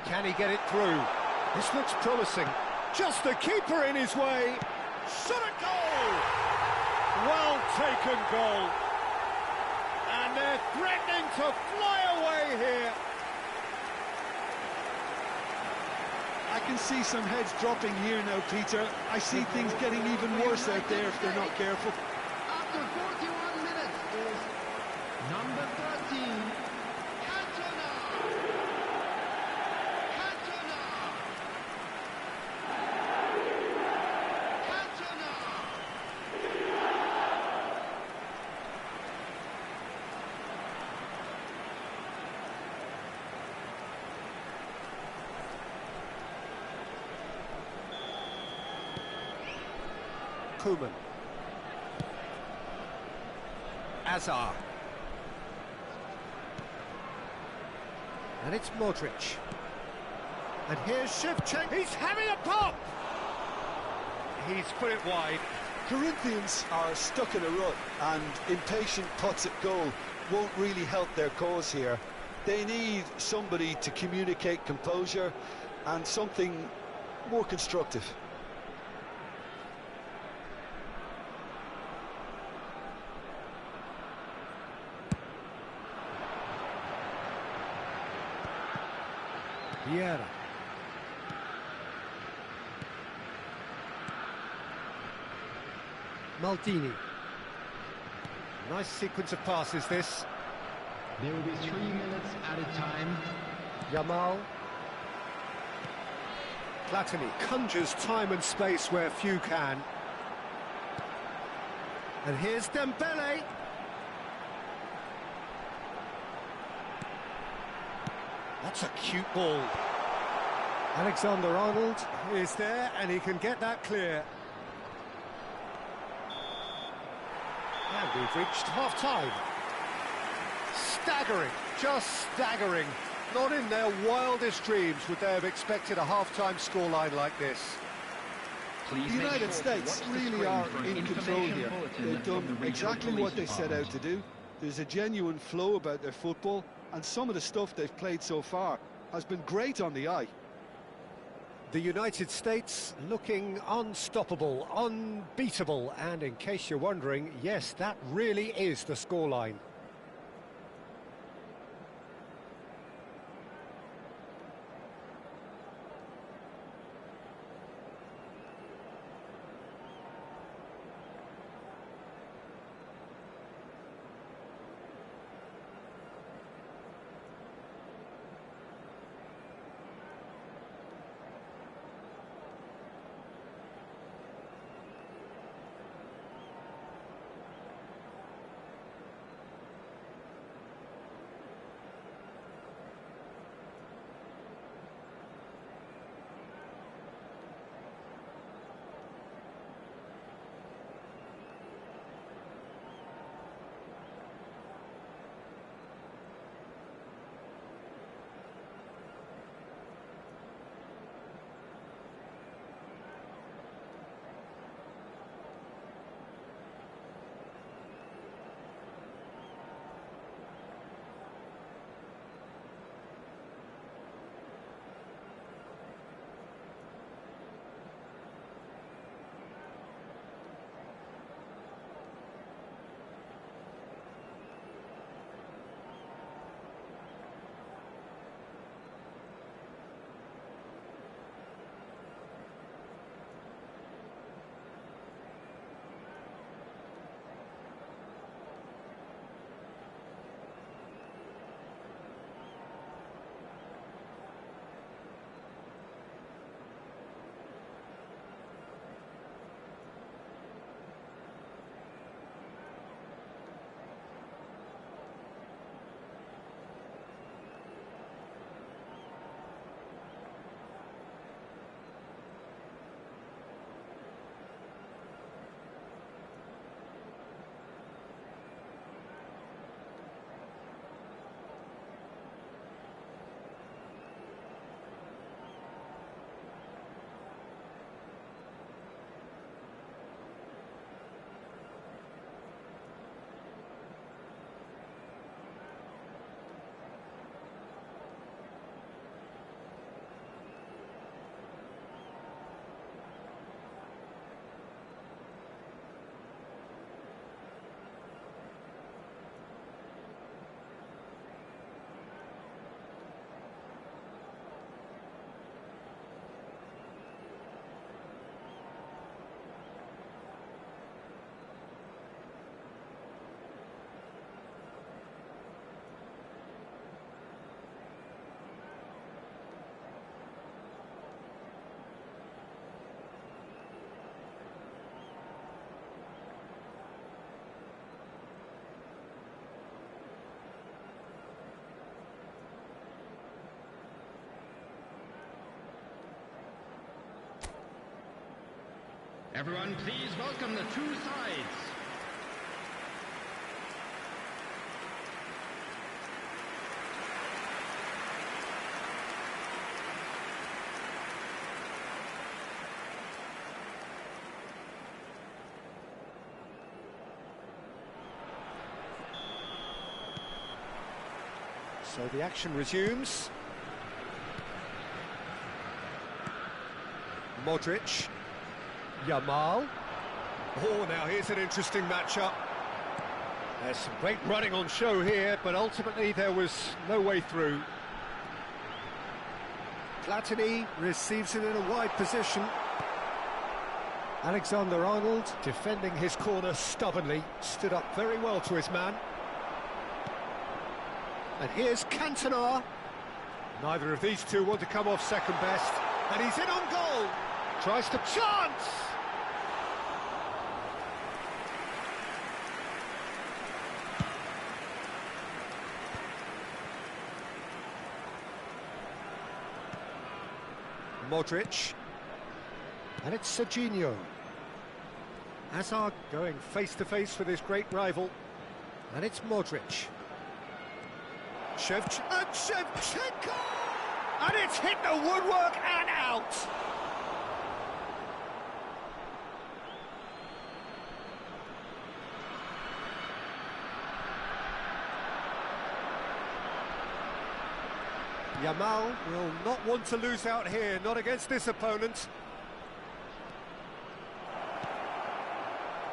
Can he get it through? This looks promising. Just the keeper in his way. Shot a goal! Well taken goal. And they're threatening to fly away here. I can see some heads dropping here now, Peter. I see things getting even worse out there if they're not careful. After 41 minutes is number 13, Cantona. Koeman. Azar. And it's Modric. And here's Shevchenko. He's having a pop! He's put it wide. Corinthians are stuck in a rut, and impatient putts at goal won't really help their cause here. They need somebody to communicate composure and something more constructive. Vieira. Maldini. Nice sequence of passes, this. There will be 3 minutes added time. Yamal. Platini conjures time and space where few can. And here's Dembele. That's a cute ball. Alexander-Arnold is there, and he can get that clear. And we've reached half-time. Staggering, just staggering. Not in their wildest dreams would they have expected a half-time scoreline like this. The United States really are in control here. They've done exactly what they set out to do. There's a genuine flow about their football, and some of the stuff they've played so far has been great on the eye. The United States looking unstoppable, unbeatable, and in case you're wondering, yes, that really is the scoreline. Everyone, please welcome the two sides. So the action resumes. Modric. Yamal. Oh, now here's an interesting matchup. There's some great running on show here, but ultimately there was no way through. Platini receives it in a wide position. Alexander-Arnold, defending his corner stubbornly, stood up very well to his man. And here's Cantona. Neither of these two want to come off second best. And he's in on goal. Tries to chance. Modric. And it's Serginho. Hazard going face-to-face with his great rival. And it's Modric. Shevchenko! And it's hit the woodwork and out! Yamal will not want to lose out here, not against this opponent.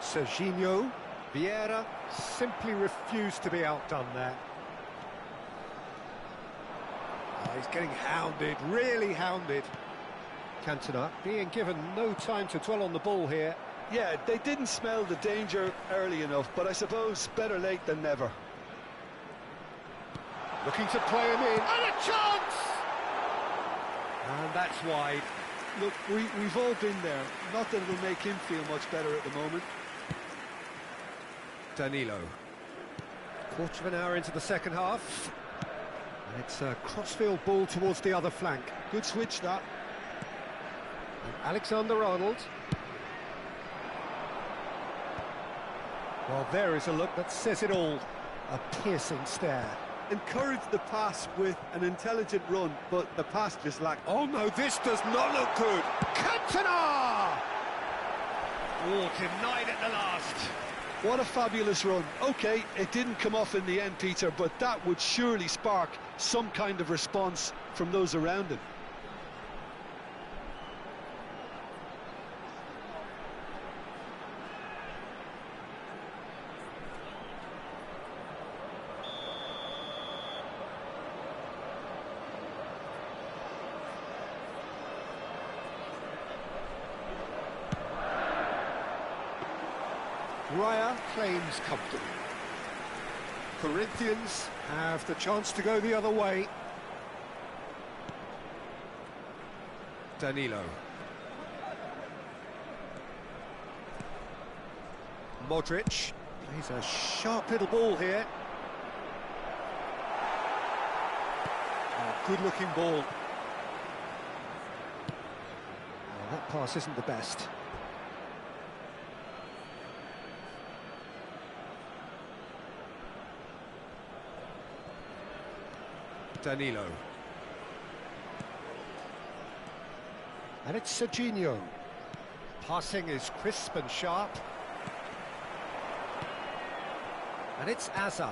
Serginho. Vieira simply refused to be outdone there. He's getting hounded, really hounded. Cantona being given no time to dwell on the ball here. Yeah, they didn't smell the danger early enough, but I suppose better late than never. Looking to play him in, and a chance! And that's wide. Look, we've all been there. Not that it'll make him feel much better at the moment. Danilo. Quarter of an hour into the second half. And it's a crossfield ball towards the other flank. Good switch, that. And Alexander-Arnold. Well, there is a look that says it all. A piercing stare. Encouraged the pass with an intelligent run, but the pass just lacked. Oh no, this does not look good. Cantona! Oh, denied at the last. What a fabulous run. OK, it didn't come off in the end, Peter, but that would surely spark some kind of response from those around him. Raya claims comfortably. Corinthians have the chance to go the other way. Danilo. Modric plays a sharp little ball here. Oh, good-looking ball. Oh, that pass isn't the best. Danilo. And it's Serginho. Passing is crisp and sharp. And it's Hazard.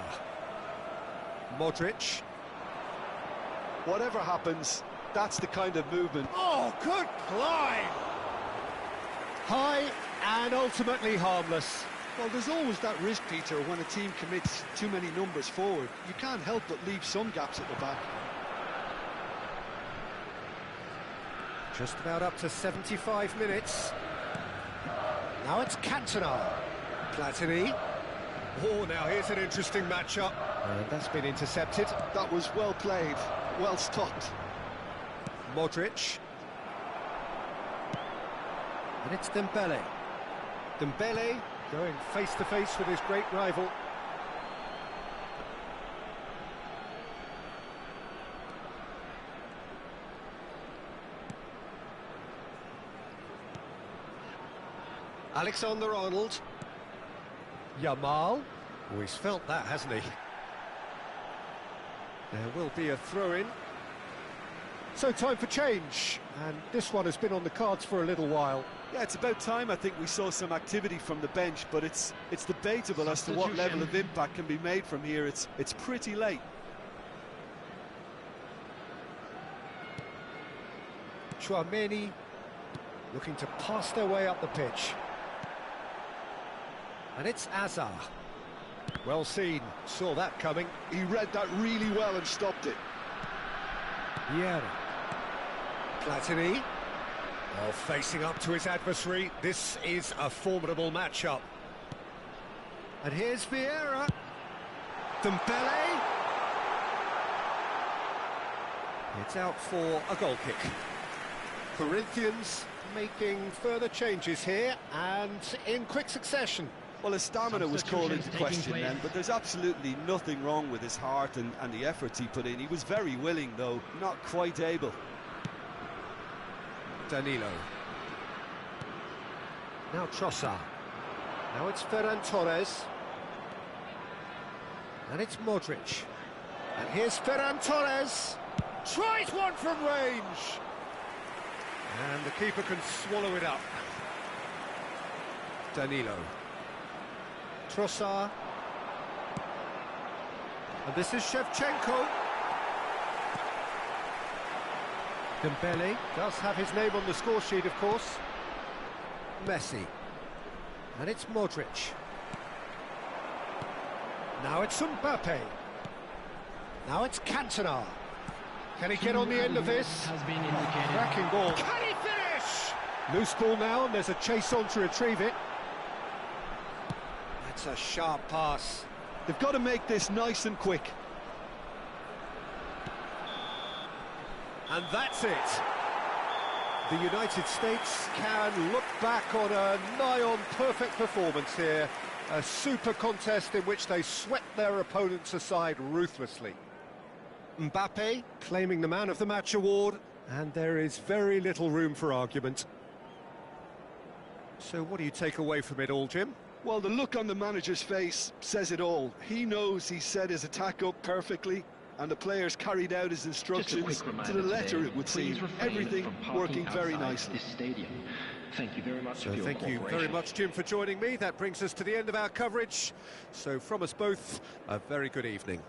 Modric. Whatever happens, that's the kind of movement. Oh, good climb! High and ultimately harmless. Well, there's always that risk, Peter, when a team commits too many numbers forward. You can't help but leave some gaps at the back. Just about up to 75 minutes. Now it's Cantona. Platini. Oh, now here's an interesting matchup. And that's been intercepted. That was well played, well stopped. Modric. And it's Dembele. Dembele going face-to-face with his great rival. Alexander-Arnold. Yamal. Oh, he's felt that, hasn't he? There will be a throw-in. So time for change, and this one has been on the cards for a little while. Yeah, it's about time I think we saw some activity from the bench, but it's debatable as to what level of impact can be made from here. It's pretty late. Chouameni looking to pass their way up the pitch. And it's Azar. Well seen, saw that coming. He read that really well and stopped it. Vieira. Platini. Oh, facing up to his adversary. This is a formidable matchup. And here's Vieira. Dembele. It's out for a goal kick. Corinthians making further changes here, and in quick succession. Well, his stamina was called into question then, but there's absolutely nothing wrong with his heart and the efforts he put in. He was very willing, though, not quite able. Danilo. Now Trossard. Now it's Ferran Torres. And it's Modric. And here's Ferran Torres. Tries one from range. And the keeper can swallow it up. Danilo. Trossard. And this is Shevchenko. Dembele does have his name on the score sheet, of course. Messi. And it's Modric. Now it's Mbappe. Now it's Cantona. Can he get on the end of this? Cracking ball. Can he finish? Loose ball now, and there's a chase on to retrieve it. That's a sharp pass. They've got to make this nice and quick. And that's it. The United States can look back on a nigh-on perfect performance here. A super contest in which they swept their opponents aside ruthlessly. Mbappe claiming the Man of the Match award, and there is very little room for argument. So what do you take away from it all, Jim? Well, the look on the manager's face says it all. He knows he set his attack up perfectly, and the players carried out his instructions to the letter, it would seem. Everything working very nicely. Thank you very much. So thank you very much, Jim, for joining me. That brings us to the end of our coverage. So from us both, a very good evening.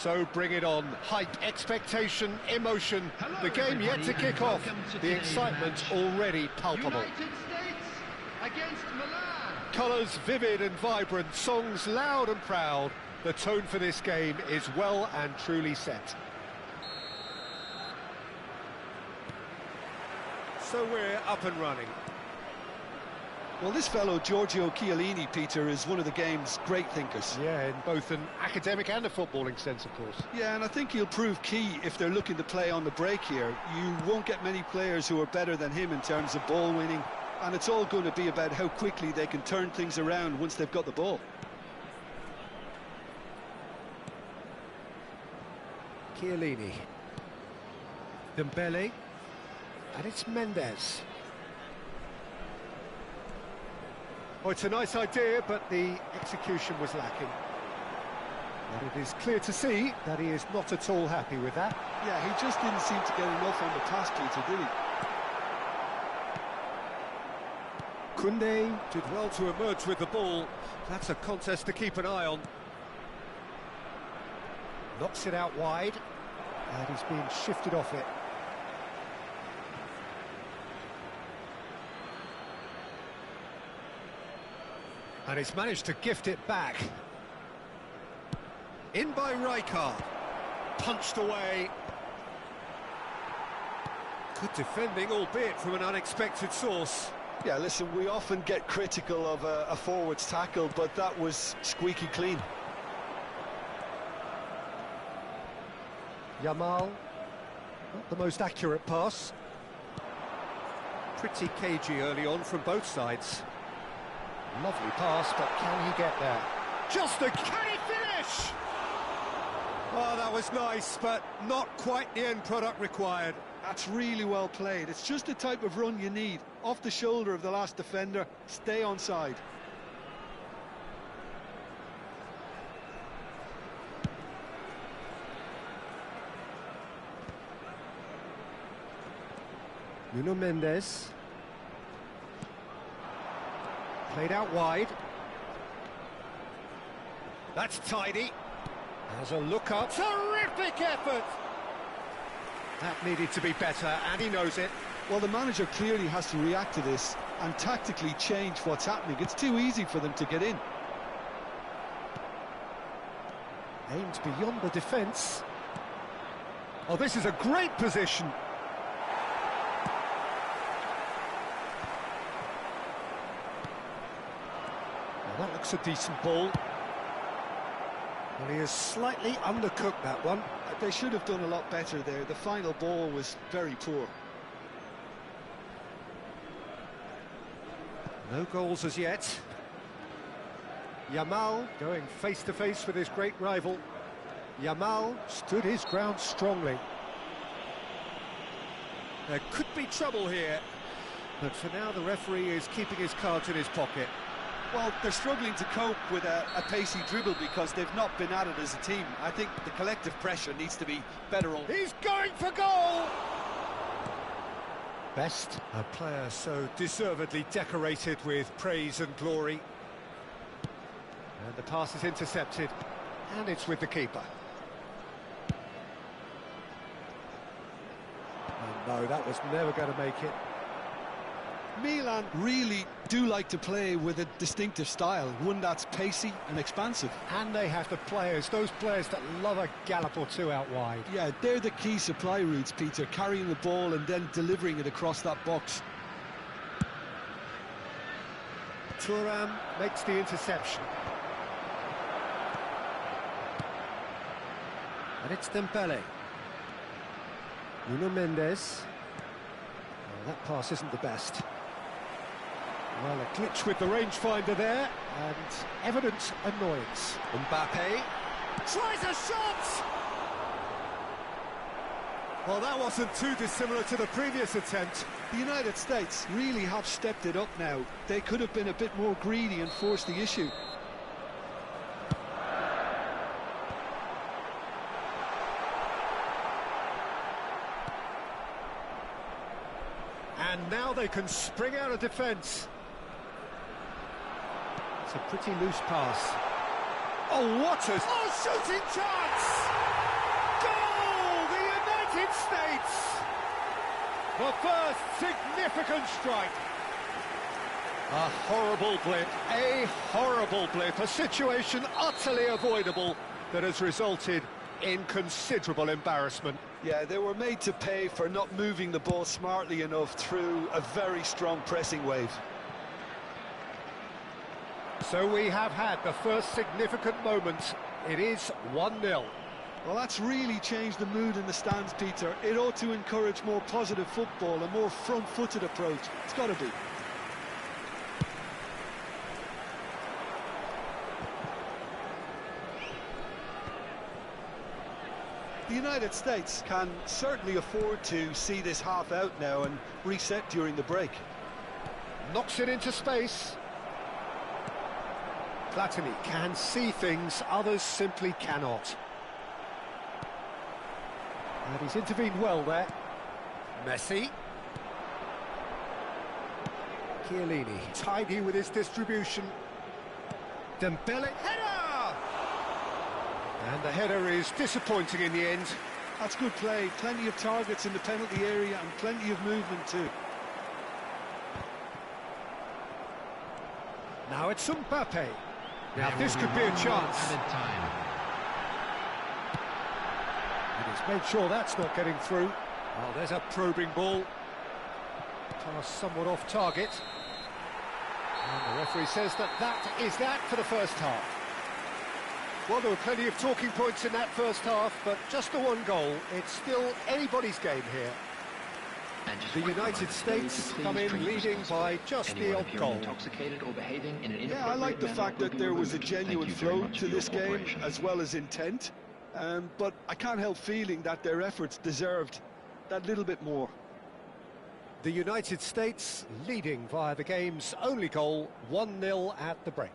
So bring it on. Hype, expectation, emotion. Hello, The game yet to everybody, kick off. welcome to The today's excitement match. already palpable. United States against Milan. Colours vivid and vibrant, songs loud and proud. The tone for this game is well and truly set. So we're up and running. Well, this fellow, Giorgio Chiellini, Peter, is one of the game's great thinkers. Yeah, in both an academic and a footballing sense, of course. Yeah, and I think he'll prove key if they're looking to play on the break here. You won't get many players who are better than him in terms of ball winning, and it's all going to be about how quickly they can turn things around once they've got the ball. Chiellini. Dembele. And it's Mendes. Oh, it's a nice idea, but the execution was lacking. And it is clear to see that he is not at all happy with that. Yeah, he just didn't seem to get enough on the pass, Peter, did he? Koundé did well to emerge with the ball. That's a contest to keep an eye on. Knocks it out wide, and he's being shifted off it. And he's managed to gift it back. In by Rijkaard. Punched away. Good defending, albeit from an unexpected source. Yeah, listen, we often get critical of a forward's tackle, but that was squeaky clean. Yamal, not the most accurate pass. Pretty cagey early on from both sides. Lovely pass, but can he get there? Can he finish? Oh, that was nice, but not quite the end product required. That's really well played. It's just the type of run you need. Off the shoulder of the last defender, stay onside. Nuno Mendes. Played out wide. That's tidy. Has a look up. Terrific effort! That needed to be better, and he knows it. Well, the manager clearly has to react to this and tactically change what's happening. It's too easy for them to get in. Aimed beyond the defence. Oh, this is a great position. Well, that looks a decent ball. Well, he has slightly undercooked that one. They should have done a lot better there. The final ball was very poor. No goals as yet. Yamal going face-to-face with his great rival. Yamal stood his ground strongly. There could be trouble here, but for now the referee is keeping his cards in his pocket. Well, they're struggling to cope with a pacey dribble because they've not been at it as a team. I think the collective pressure needs to be better on. He's going for goal! Best, a player so deservedly decorated with praise and glory. And the pass is intercepted, and it's with the keeper. Oh no, that was never going to make it. Milan really do like to play with a distinctive style, one that's pacey and expansive. And they have the players, those players that love a gallop or two out wide. Yeah, they're the key supply routes, Peter, carrying the ball and then delivering it across that box. Thuram makes the interception. And it's Dembele. Nuno Mendes. Oh, that pass isn't the best. Well, a glitch with the rangefinder there, and evident annoyance. Mbappe tries a shot! Well, that wasn't too dissimilar to the previous attempt. The United States really have stepped it up now. They could have been a bit more greedy and forced the issue. And now they can spring out of defence. It's a pretty loose pass. Oh, what a... Oh, shooting chance! States! The first significant strike. A horrible blip, a situation utterly avoidable that has resulted in considerable embarrassment. Yeah, they were made to pay for not moving the ball smartly enough through a very strong pressing wave. So we have had the first significant moment. It is 1-0. Well, that's really changed the mood in the stands, Peter. It ought to encourage more positive football, a more front-footed approach. It's got to be. The United States can certainly afford to see this half out now and reset during the break. Knocks it into space. Platini can see things others simply cannot. And he's intervened well there. Messi. Chiellini, tidy with his distribution. Dembele, header! And the header is disappointing in the end. That's good play. Plenty of targets in the penalty area and plenty of movement too. Now it's Mbappe. Now this could be a chance. And he's made sure that's not getting through. Oh, there's a probing ball. Pass somewhat off target. And the referee says that is that for the first half. Well, there were plenty of talking points in that first half, but just the one goal. It's still anybody's game here. The United States come in leading by just the odd goal. Yeah, I like the fact that there was a genuine flow to this game as well as intent, but I can't help feeling that their efforts deserved that little bit more. The United States leading via the game's only goal, 1-0 at the break.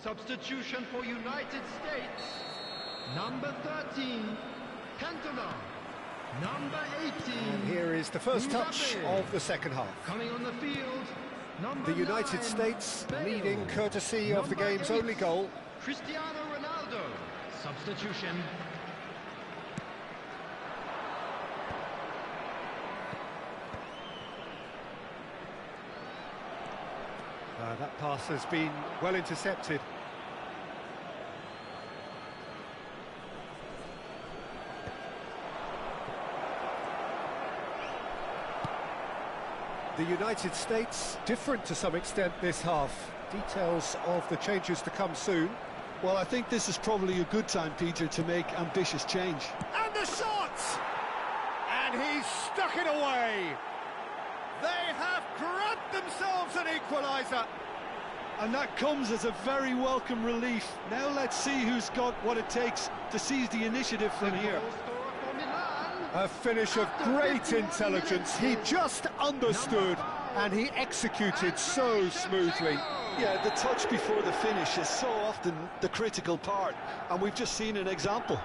Substitution for United States. Number 13, Cantona. Number 18. And here is the first touch of the second half. Coming on the field, number the United 9, States Bale. leading courtesy of the game's 8, only goal. Cristiano Ronaldo. Substitution. That pass has been well intercepted. The United States different to some extent this half. Details of the changes to come soon. Well, I think this is probably a good time, Peter, to make ambitious change. And the shot! And he's stuck it away. They have grabbed themselves an equaliser. And that comes as a very welcome relief. Now let's see who's got what it takes to seize the initiative from here. A finish of great intelligence. He just understood and he executed so smoothly. Yeah, the touch before the finish is so often the critical part, and we've just seen an example.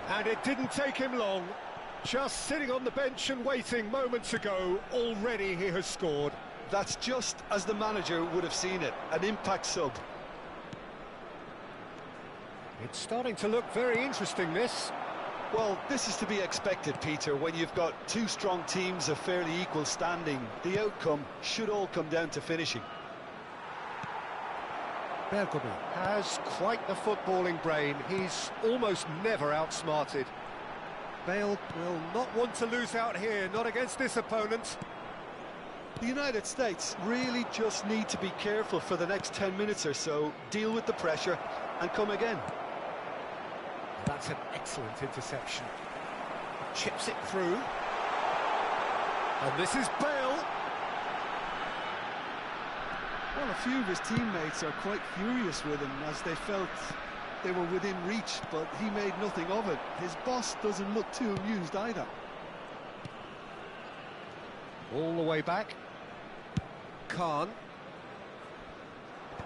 And it didn't take him long. Just sitting on the bench and waiting moments ago, already he has scored. That's just as the manager would have seen it, an impact sub. It's starting to look very interesting, this. Well, this is to be expected, Peter. When you've got two strong teams of fairly equal standing, the outcome should all come down to finishing. Bergomi has quite the footballing brain. He's almost never outsmarted. Bale will not want to lose out here, not against this opponent. The United States really just need to be careful for the next 10 minutes or so, deal with the pressure and come again. That's an excellent interception. Chips it through. And this is Bale. Well, a few of his teammates are quite furious with him as they felt they were within reach, but he made nothing of it. His boss doesn't look too amused either. All the way back. Khan.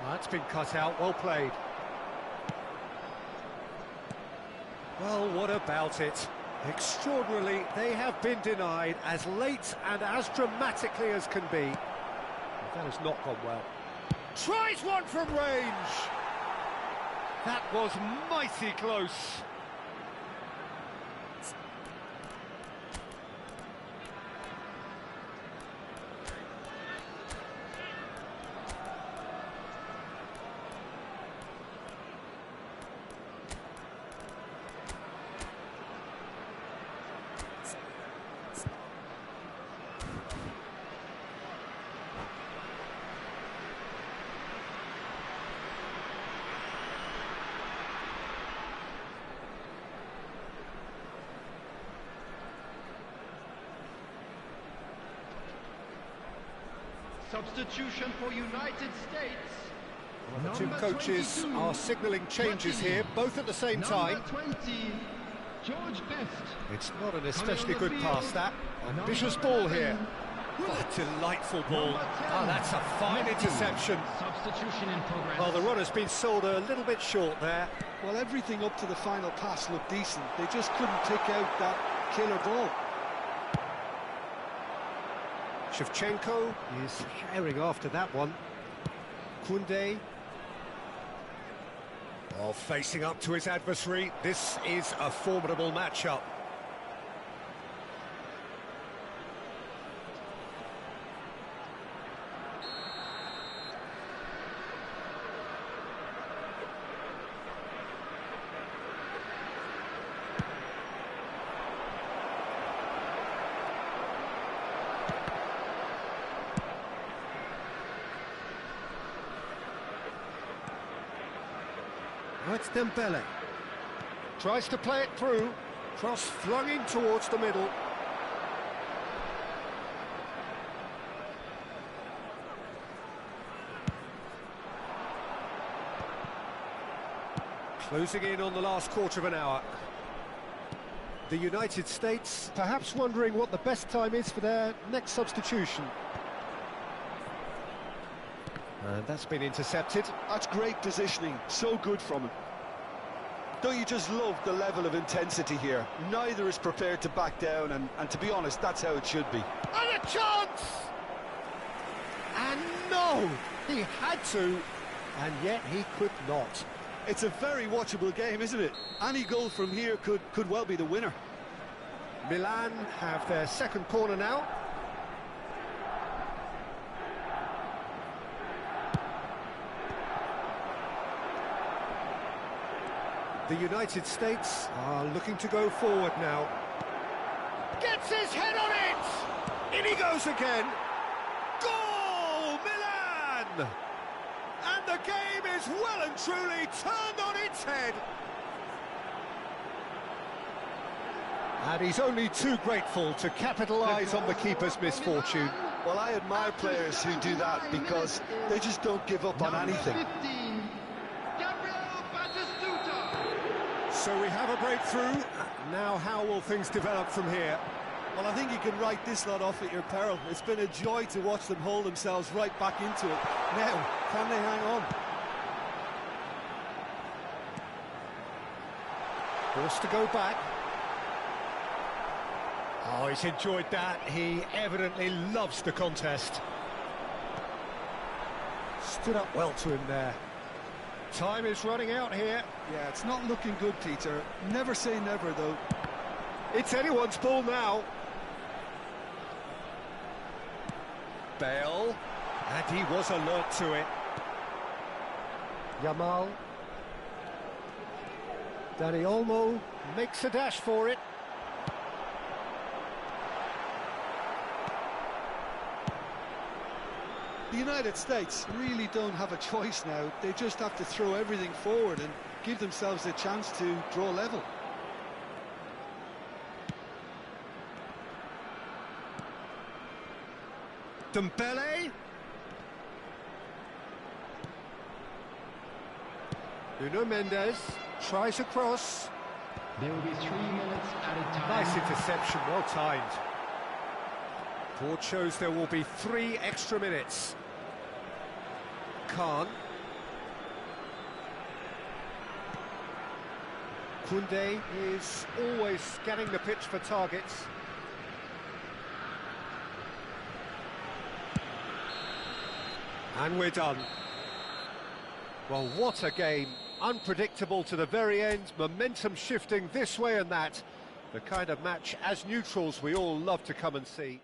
That's been cut out, well played. Well, what about it? Extraordinarily, they have been denied as late and as dramatically as can be. That has not gone well. Tries one from range! That was mighty close. Substitution for United States. Well, the two coaches are signalling changes here, both at the same time. Number 20, George Best. It's not an especially good pass, that. Ambitious ball here. What a delightful ball. Oh, that's a fine interception. Substitution in progress. Well, the runner's been sold a little bit short there. Well, everything up to the final pass looked decent. They just couldn't pick out that killer ball. Shevchenko is herring after that one. Koundé. Oh, facing up to his adversary. This is a formidable matchup. That's Dembele. Tries to play it through. Cross flung in towards the middle. Closing in on the last quarter of an hour. The United States perhaps wondering what the best time is for their next substitution. And that's been intercepted. That's great positioning, so good from him. Don't you just love the level of intensity here? Neither is prepared to back down, and to be honest, that's how it should be. And a chance! And no! He had to, and yet he could not. It's a very watchable game, isn't it? Any goal from here could well be the winner. Milan have their second corner now. The United States are looking to go forward now. Gets his head on it! In he goes again! Goal! Milan! And the game is well and truly turned on its head. And he's only too grateful to capitalise on the keeper's misfortune. Well, I admire players who do that because they just don't give up on anything. So we have a breakthrough. Now how will things develop from here? Well, I think you can write this lot off at your peril. It's been a joy to watch them hold themselves right back into it. Now, can they hang on? Forced to go back. Oh, he's enjoyed that. He evidently loves the contest. Stood up well to him there. Time is running out here. Yeah, it's not looking good, Peter. Never say never, though. It's anyone's ball now. Bale. And he was alert to it. Yamal. Dani Olmo makes a dash for it. The United States really don't have a choice now. They just have to throw everything forward and give themselves a chance to draw level. Dembele. Nuno Mendes. Tries a cross. There will be 3 minutes added time. Nice interception, well timed. Board shows there will be 3 extra minutes. Khan. Koundé is always scanning the pitch for targets. And we're done. Well, what a game. Unpredictable to the very end, momentum shifting this way and that. The kind of match, as neutrals, we all love to come and see.